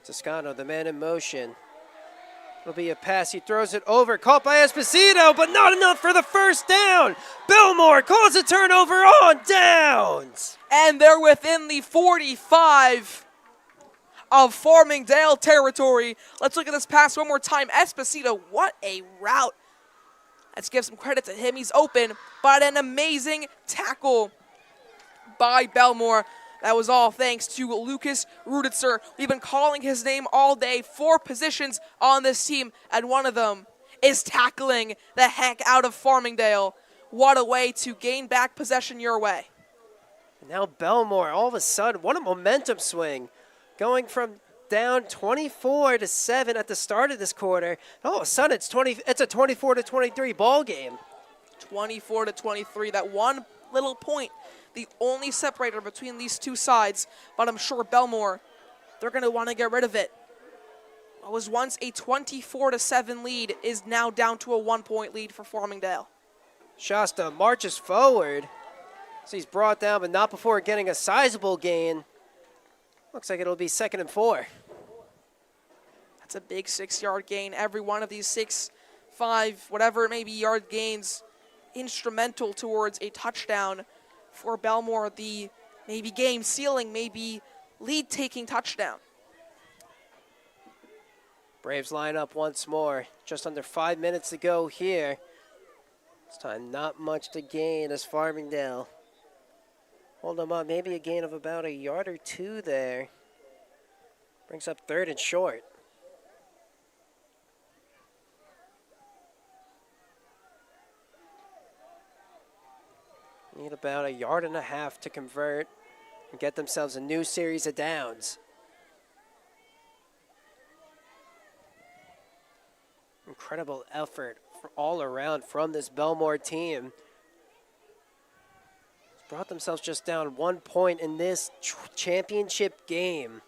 Toscano, the man in motion. It'll be a pass. He throws it over. Caught by Esposito, but not enough for the 1st down. Bellmore calls a turnover on downs. And they're within the 45 of Farmingdale territory. Let's look at this pass one more time. Esposito, what a route. Let's give some credit to him. He's open, but an amazing tackle by Bellmore. That was all thanks to Lucas Ruditzer. We've been calling his name all day. 4 positions on this team, and one of them is tackling the heck out of Farmingdale. What a way to gain back possession your way. And now Bellmore, all of a sudden, what a momentum swing. Going from down 24-7 at the start of this quarter. All of a sudden, it's a 24-23 ball game. 24-23, that one little point, the only separator between these two sides, but I'm sure Bellmore, they're going to want to get rid of it. What was once a 24-7 lead is now down to a 1-point lead for Farmingdale. Shasta marches forward. So he's brought down, but not before getting a sizable gain. Looks like it'll be 2nd and 4. That's a big 6-yard gain. Every one of these 6, 5, whatever it may be, yard gains, instrumental towards a touchdown for Bellmore, the maybe game sealing, maybe lead-taking touchdown. Braves line up once more. Just under 5 minutes to go here. This time not much to gain as Farmingdale Hold them up. Maybe a gain of about a yard or two there. Brings up 3rd and short. Need about a yard and a half to convert and get themselves a new series of downs. Incredible effort all around from this Bellmore team. Brought themselves just down 1 point in this championship game.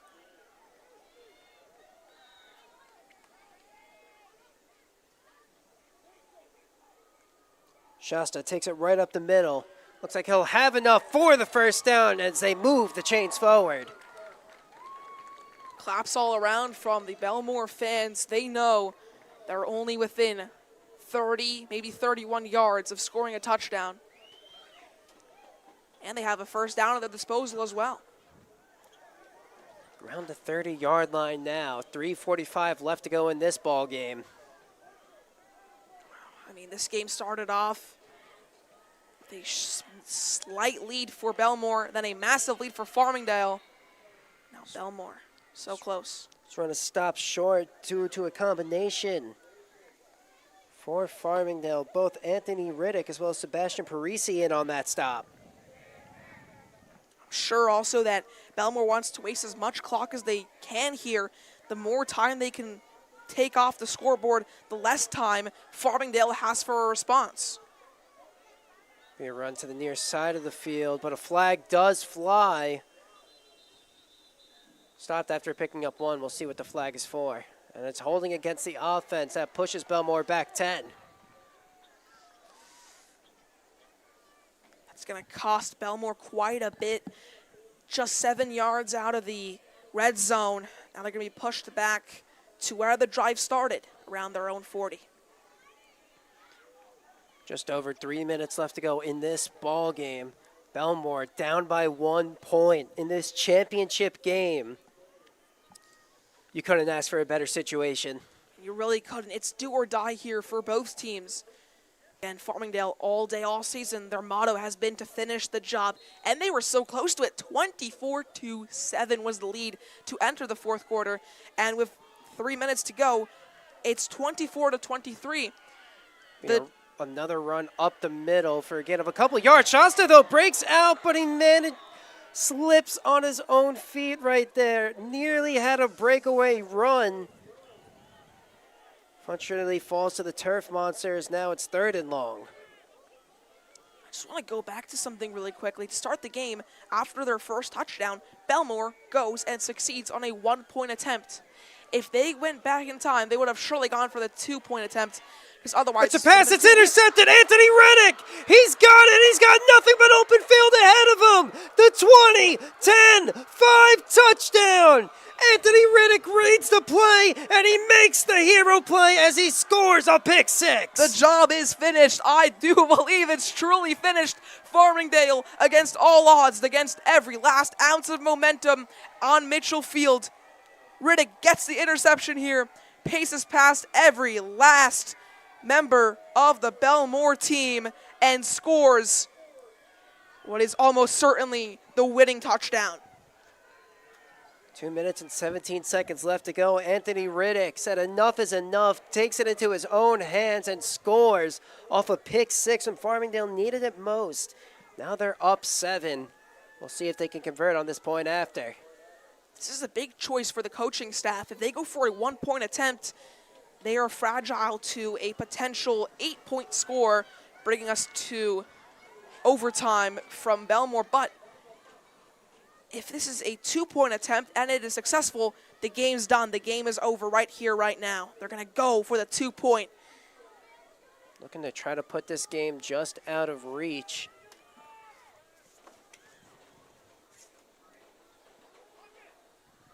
Shasta takes it right up the middle. Looks like he'll have enough for the first down as they move the chains forward. Claps all around from the Bellmore fans. They know they're only within 30, maybe 31 yards of scoring a touchdown. And they have a first down at their disposal as well. Around the 30-yard line now. 3:45 left to go in this ball game. I mean, this game started off with a slight lead for Bellmore, then a massive lead for Farmingdale. Now Bellmore, so close. Just run a stop short due to a combination for Farmingdale. Both Anthony Riddick as well as Sebastian Parisi in on that stop. I'm sure also that Bellmore wants to waste as much clock as they can here. The more time they can take off the scoreboard, the less time Farmingdale has for a response. Be a run to the near side of the field, but a flag does fly. Stopped after picking up one. We'll see what the flag is for. And it's holding against the offense. That pushes Bellmore back 10. That's going to cost Bellmore quite a bit. Just 7 yards out of the red zone. Now they're going to be pushed back to where the drive started, around their own 40. Just over 3 minutes left to go in this ball game. Bellmore down by 1 point in this championship game. You couldn't ask for a better situation. You really couldn't. It's do or die here for both teams. And Farmingdale all day, all season, their motto has been to finish the job. And they were so close to it. 24-7 was the lead to enter the fourth quarter. And with 3 minutes to go, it's 24-23. Another run up the middle for a gain of a couple yards. Shasta, though, breaks out, but he slips on his own feet right there. Nearly had a breakaway run. Unfortunately, falls to the turf monsters. Now it's 3rd and long. I just want to go back to something really quickly. To start the game, after their first touchdown, Bellmore goes and succeeds on a 1-point attempt. If they went back in time, they would have surely gone for the 2-point attempt. Because otherwise, it's a pass. It's intercepted. Anthony Riddick. He's got it. He's got nothing but open field ahead of him. The 20, 10, 5 touchdown. Anthony Riddick reads the play, and he makes the hero play as he scores a pick six. The job is finished. I do believe it's truly finished. Farmingdale, against all odds, against every last ounce of momentum on Mitchell Field. Riddick gets the interception here, paces past every last member of the Bellmore team, and scores what is almost certainly the winning touchdown. 2 minutes and 17 seconds left to go. Anthony Riddick said enough is enough, takes it into his own hands and scores off a pick six when Farmingdale needed it most. Now they're up 7. We'll see if they can convert on this point after. This is a big choice for the coaching staff. If they go for a 1-point attempt, they are fragile to a potential 8-point score, bringing us to overtime from Bellmore. But if this is a 2-point attempt and it is successful, the game's done. The game is over right here, right now. They're going to go for the 2-point. Looking to try to put this game just out of reach.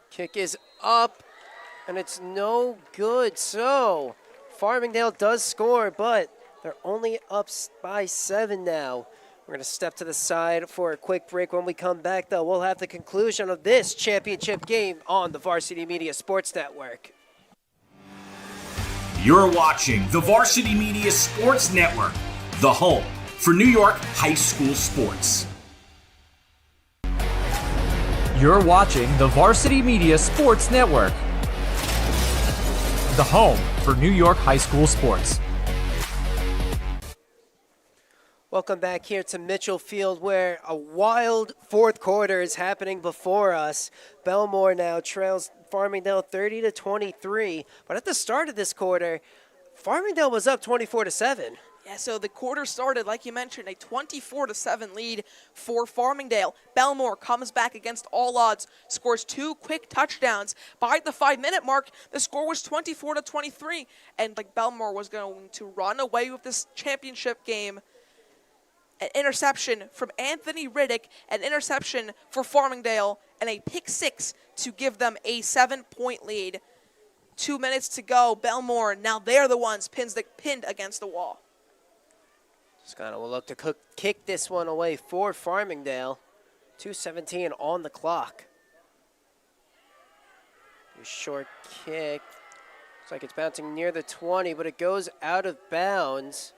Kick is up, and it's no good. So Farmingdale does score, but they're only up by 7 now. We're going to step to the side for a quick break. When we come back, though, we'll have the conclusion of this championship game on the Varsity Media Sports Network. You're watching the Varsity Media Sports Network, the home for New York high school sports. You're watching the Varsity Media Sports Network, the home for New York high school sports. Welcome back here to Mitchell Field, where a wild fourth quarter is happening before us. Bellmore now trails Farmingdale 30-23, but at the start of this quarter, Farmingdale was up 24-7. Yeah, so the quarter started, like you mentioned, a 24-7 lead for Farmingdale. Bellmore comes back against all odds, scores 2 quick touchdowns. By the 5-minute mark, the score was 24-23, and like Bellmore was going to run away with this championship game. An interception from Anthony Riddick, an interception for Farmingdale, and a pick 6 to give them a 7-point lead. 2 minutes to go. Bellmore, now they're the ones pinned against the wall. Scott will look to kick this one away for Farmingdale. 2:17 on the clock. A short kick. Looks like it's bouncing near the 20, but it goes out of bounds.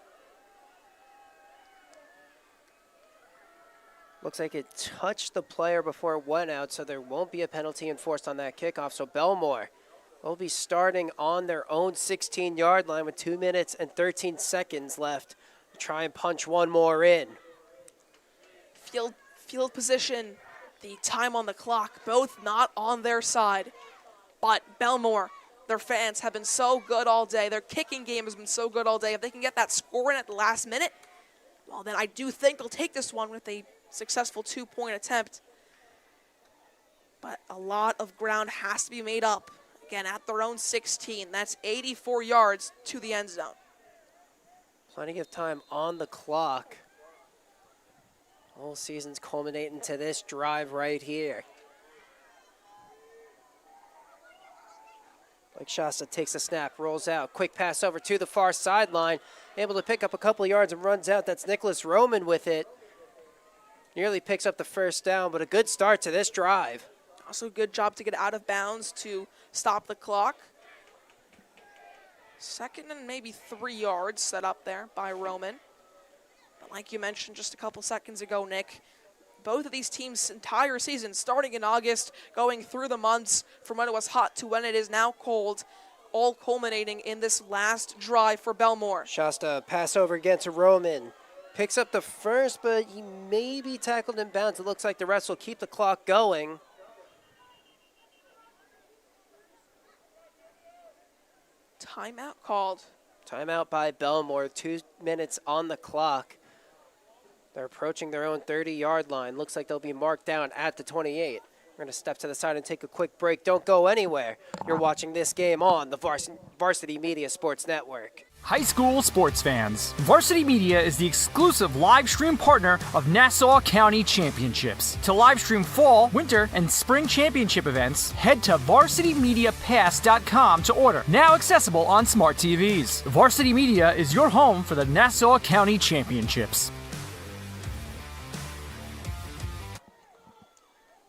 Looks like it touched the player before it went out, so there won't be a penalty enforced on that kickoff. So Bellmore will be starting on their own 16-yard line with 2 minutes and 13 seconds left. Try and punch one more in. Field position, the time on the clock, both not on their side. But Bellmore, their fans have been so good all day. Their kicking game has been so good all day. If they can get that score in at the last minute, well, then I do think they'll take this one with a successful 2-point attempt. But a lot of ground has to be made up. Again, at their own 16. That's 84 yards to the end zone. Plenty of time on the clock. Whole season's culminating to this drive right here. Blake Shasta takes a snap, rolls out. Quick pass over to the far sideline. Able to pick up a couple of yards and runs out. That's Nicholas Roman with it. Nearly picks up the first down, but a good start to this drive. Also good job to get out of bounds to stop the clock. 2nd and maybe 3 yards set up there by Roman. But like you mentioned just a couple seconds ago, Nick, both of these teams' entire season, starting in August, going through the months from when it was hot to when it is now cold, all culminating in this last drive for Bellmore. Shasta pass over again to Roman. Picks up the first, but he may be tackled in bounds. It looks like the rest will keep the clock going. Timeout called. Timeout by Bellmore. 2 minutes on the clock. They're approaching their own 30-yard line. Looks like they'll be marked down at the 28. We're going to step to the side and take a quick break. Don't go anywhere. You're watching this game on the Varsity Media Sports Network. High school sports fans, Varsity Media is the exclusive live stream partner of Nassau County Championships. To live stream fall, winter, and spring championship events, head to varsitymediapass.com to order. Now accessible on smart TVs. Varsity Media is your home for the Nassau County Championships.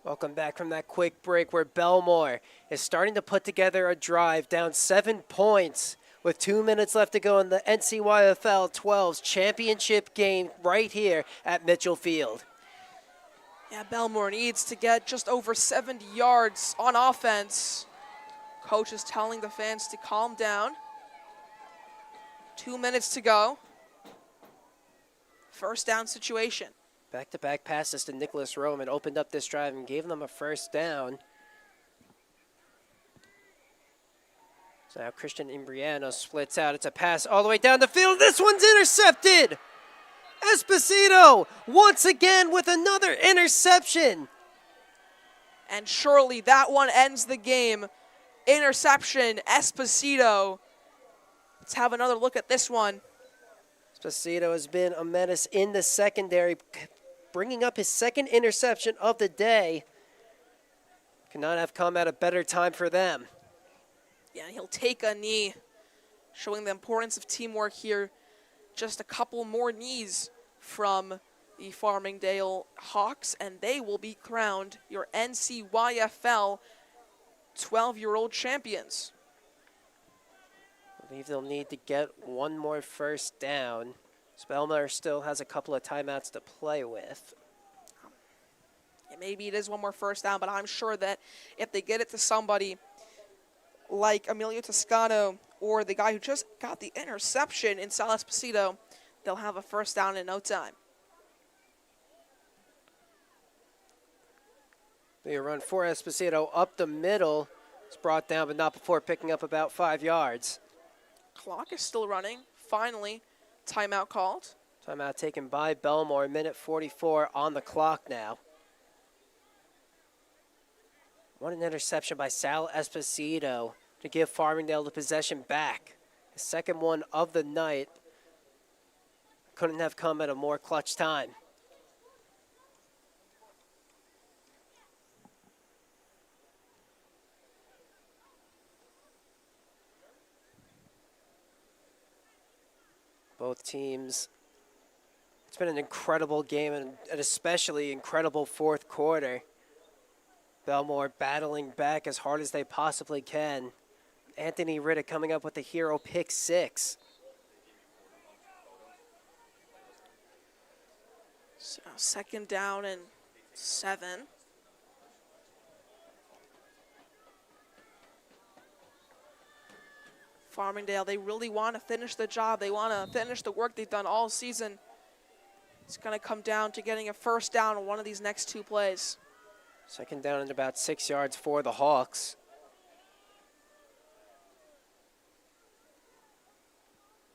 Welcome back from that quick break where Bellmore is starting to put together a drive down 7 points. With 2 minutes left to go in the NCYFL 12's championship game right here at Mitchell Field. Yeah, Bellmore needs to get just over 70 yards on offense. Coach is telling the fans to calm down. 2 minutes to go. First down situation. Back-to-back passes to Nicholas Roman opened up this drive and gave them a first down. So now Christian Imbriano splits out. It's a pass all the way down the field. This one's intercepted. Esposito once again with another interception. And surely that one ends the game. Interception, Esposito. Let's have another look at this one. Esposito has been a menace in the secondary, bringing up his second interception of the day. Could not have come at a better time for them. Yeah, he'll take a knee, showing the importance of teamwork here. Just a couple more knees from the Farmingdale Hawks, and they will be crowned your NCYFL 12-year-old champions. I believe they'll need to get one more first down. Bellmore still has a couple of timeouts to play with. maybe it is one more first down, but I'm sure that if they get it to somebody like Emilio Toscano or the guy who just got the interception in Sal Esposito, they'll have a first down in no time. They run for Esposito up the middle. It's brought down, but not before picking up about 5 yards. Clock is still running. Finally, timeout called. Timeout taken by Bellmore. Minute 44 on the clock now. What an interception by Sal Esposito to give Farmingdale the possession back. The second one of the night. Couldn't have come at a more clutch time. Both teams. It's been an incredible game and an especially incredible fourth quarter. Bellmore battling back as hard as they possibly can. Anthony Riddick coming up with the hero pick 6. So second down and 7. Farmingdale, they really want to finish the job. They want to finish the work they've done all season. It's going to come down to getting a first down on one of these next 2 plays. Second down and about 6 yards for the Hawks.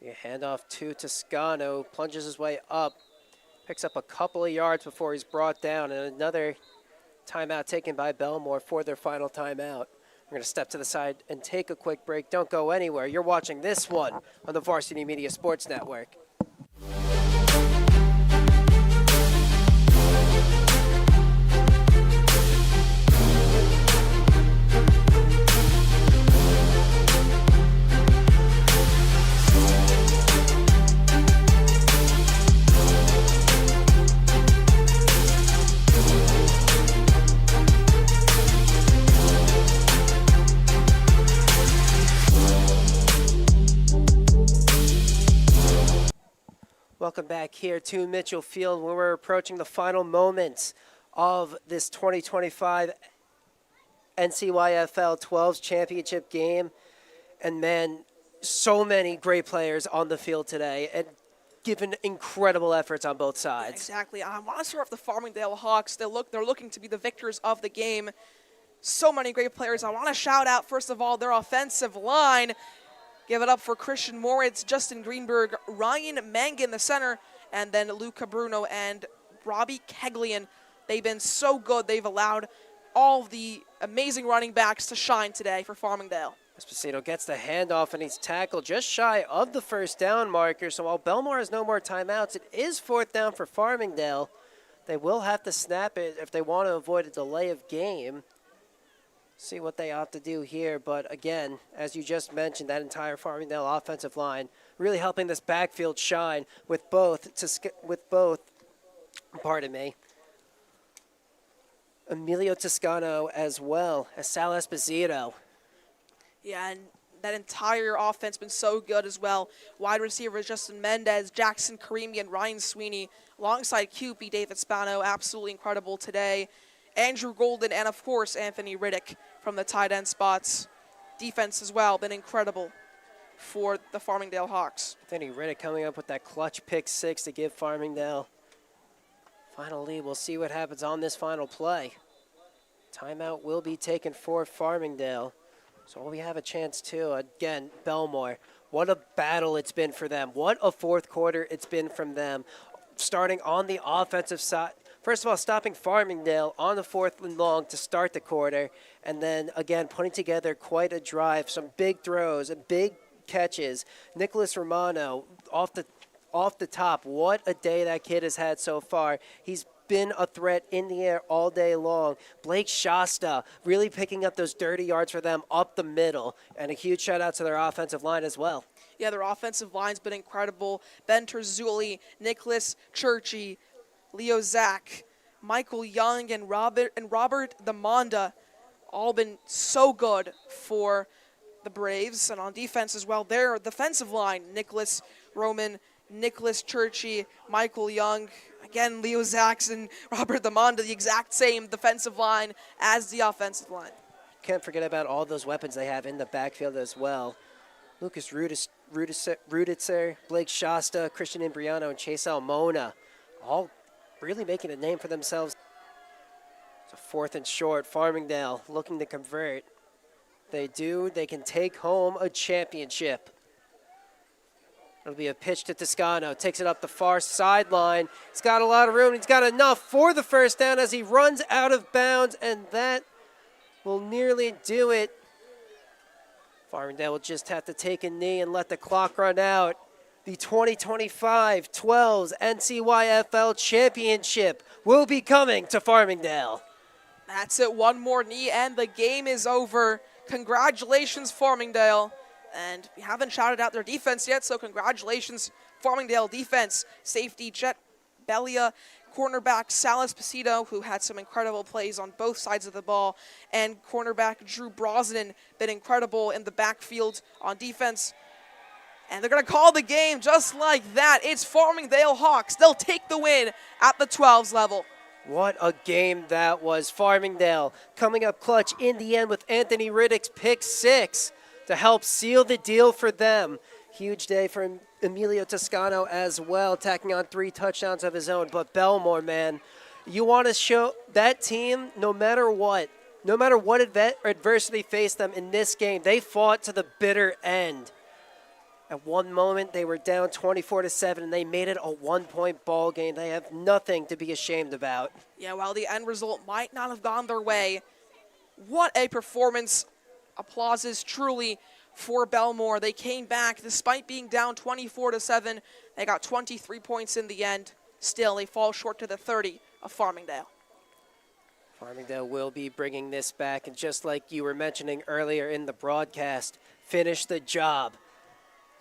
A handoff to Toscano, plunges his way up, picks up a couple of yards before he's brought down, and another timeout taken by Bellmore for their final timeout. We're going to step to the side and take a quick break. Don't go anywhere. You're watching this one on the Varsity Media Sports Network. Welcome back here to Mitchell Field, where we're approaching the final moments of this 2025 NCYFL 12's championship game. And man, so many great players on the field today and given incredible efforts on both sides. Exactly. I want to start off the Farmingdale Hawks. They're looking to be the victors of the game. So many great players. I want to shout out, first of all, their offensive line. Give it up for Christian Moritz, Justin Greenberg, Ryan Mangan, the center, and then Luca Bruno and Robbie Keglian. They've been so good. They've allowed all of the amazing running backs to shine today for Farmingdale. Esposito gets the handoff, and he's tackled just shy of the first down marker. So while Bellmore has no more timeouts, it is fourth down for Farmingdale. They will have to snap it if they want to avoid a delay of game. See what they opt to do here, but again, as you just mentioned, that entire Farmingdale offensive line really helping this backfield shine with both, Emilio Toscano as well as Sal Esposito. Yeah, and that entire offense been so good as well. Wide receivers Justin Mendez, Jackson Karimi, and Ryan Sweeney, alongside QB David Spano, absolutely incredible today. Andrew Golden, and of course, Anthony Riddick from the tight end spots. Defense as well, been incredible for the Farmingdale Hawks. Anthony Riddick coming up with that clutch pick 6 to give Farmingdale final lead. We'll see what happens on this final play. Timeout will be taken for Farmingdale. So we have a chance to, again, Bellmore. What a battle it's been for them. What a fourth quarter it's been from them. Starting on the offensive side. First of all, stopping Farmingdale on the 4th and long to start the quarter, and then, again, putting together quite a drive, some big throws and big catches. Nicholas Romano off the top. What a day that kid has had so far. He's been a threat in the air all day long. Blake Shasta really picking up those dirty yards for them up the middle, and a huge shout-out to their offensive line as well. Yeah, their offensive line's been incredible. Ben Terzulli, Nicholas Churchy, Leo Zach, Michael Young, and Robert Damonda, all been so good for the Braves. And on defense as well, their defensive line, Nicholas Roman, Nicholas Churchy, Michael Young, again, Leo Zax and Robert Damonda, the exact same defensive line as the offensive line. Can't forget about all those weapons they have in the backfield as well. Lucas Ruditzer, Blake Shasta, Christian Imbriano, and Chase Almona, all really making a name for themselves. It's a 4th and short. Farmingdale looking to convert. They do. They can take home a championship. It'll be a pitch to Toscano. Takes it up the far sideline. He's got a lot of room. He's got enough for the first down as he runs out of bounds, and that will nearly do it. Farmingdale will just have to take a knee and let the clock run out. The 2025 12's NCYFL Championship will be coming to Farmingdale. That's it. One more knee, and the game is over. Congratulations, Farmingdale. And we haven't shouted out their defense yet, so congratulations, Farmingdale defense. Safety, Jet Belia, cornerback, Salas Pasito, who had some incredible plays on both sides of the ball, and cornerback Drew Brosnan, been incredible in the backfield on defense. And they're going to call the game just like that. It's Farmingdale Hawks. They'll take the win at the 12's level. What a game that was. Farmingdale coming up clutch in the end with Anthony Riddick's pick 6 to help seal the deal for them. Huge day for Emilio Toscano as well, tacking on 3 touchdowns of his own. But Bellmore, man, you want to show that team, no matter what adversity faced them in this game, they fought to the bitter end. At one moment, they were down 24-7, and they made it a 1-point ball game. They have nothing to be ashamed about. Yeah, while the end result might not have gone their way, what a performance. Applauses truly for Bellmore. They came back despite being down 24-7. They got 23 points in the end. Still, they fall short to the 30 of Farmingdale. Farmingdale will be bringing this back, and just like you were mentioning earlier in the broadcast, finish the job.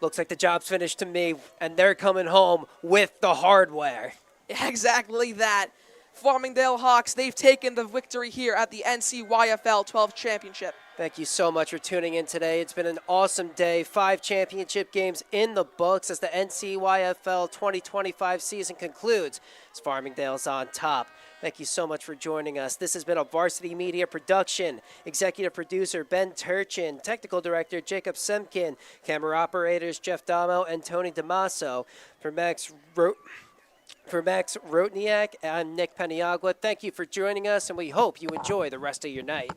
Looks like the job's finished to me, and they're coming home with the hardware. Yeah, exactly that. Farmingdale Hawks, they've taken the victory here at the NCYFL 12 Championship. Thank you so much for tuning in today. It's been an awesome day. 5 championship games in the books as the NCYFL 2025 season concludes. As Farmingdale's on top. Thank you so much for joining us. This has been a Varsity Media production. Executive producer Ben Turchin, technical director Jacob Semkin, camera operators Jeff Damo and Tony Damaso. For Max Rotniak, I'm Nick Peniagua. Thank you for joining us, and we hope you enjoy the rest of your night.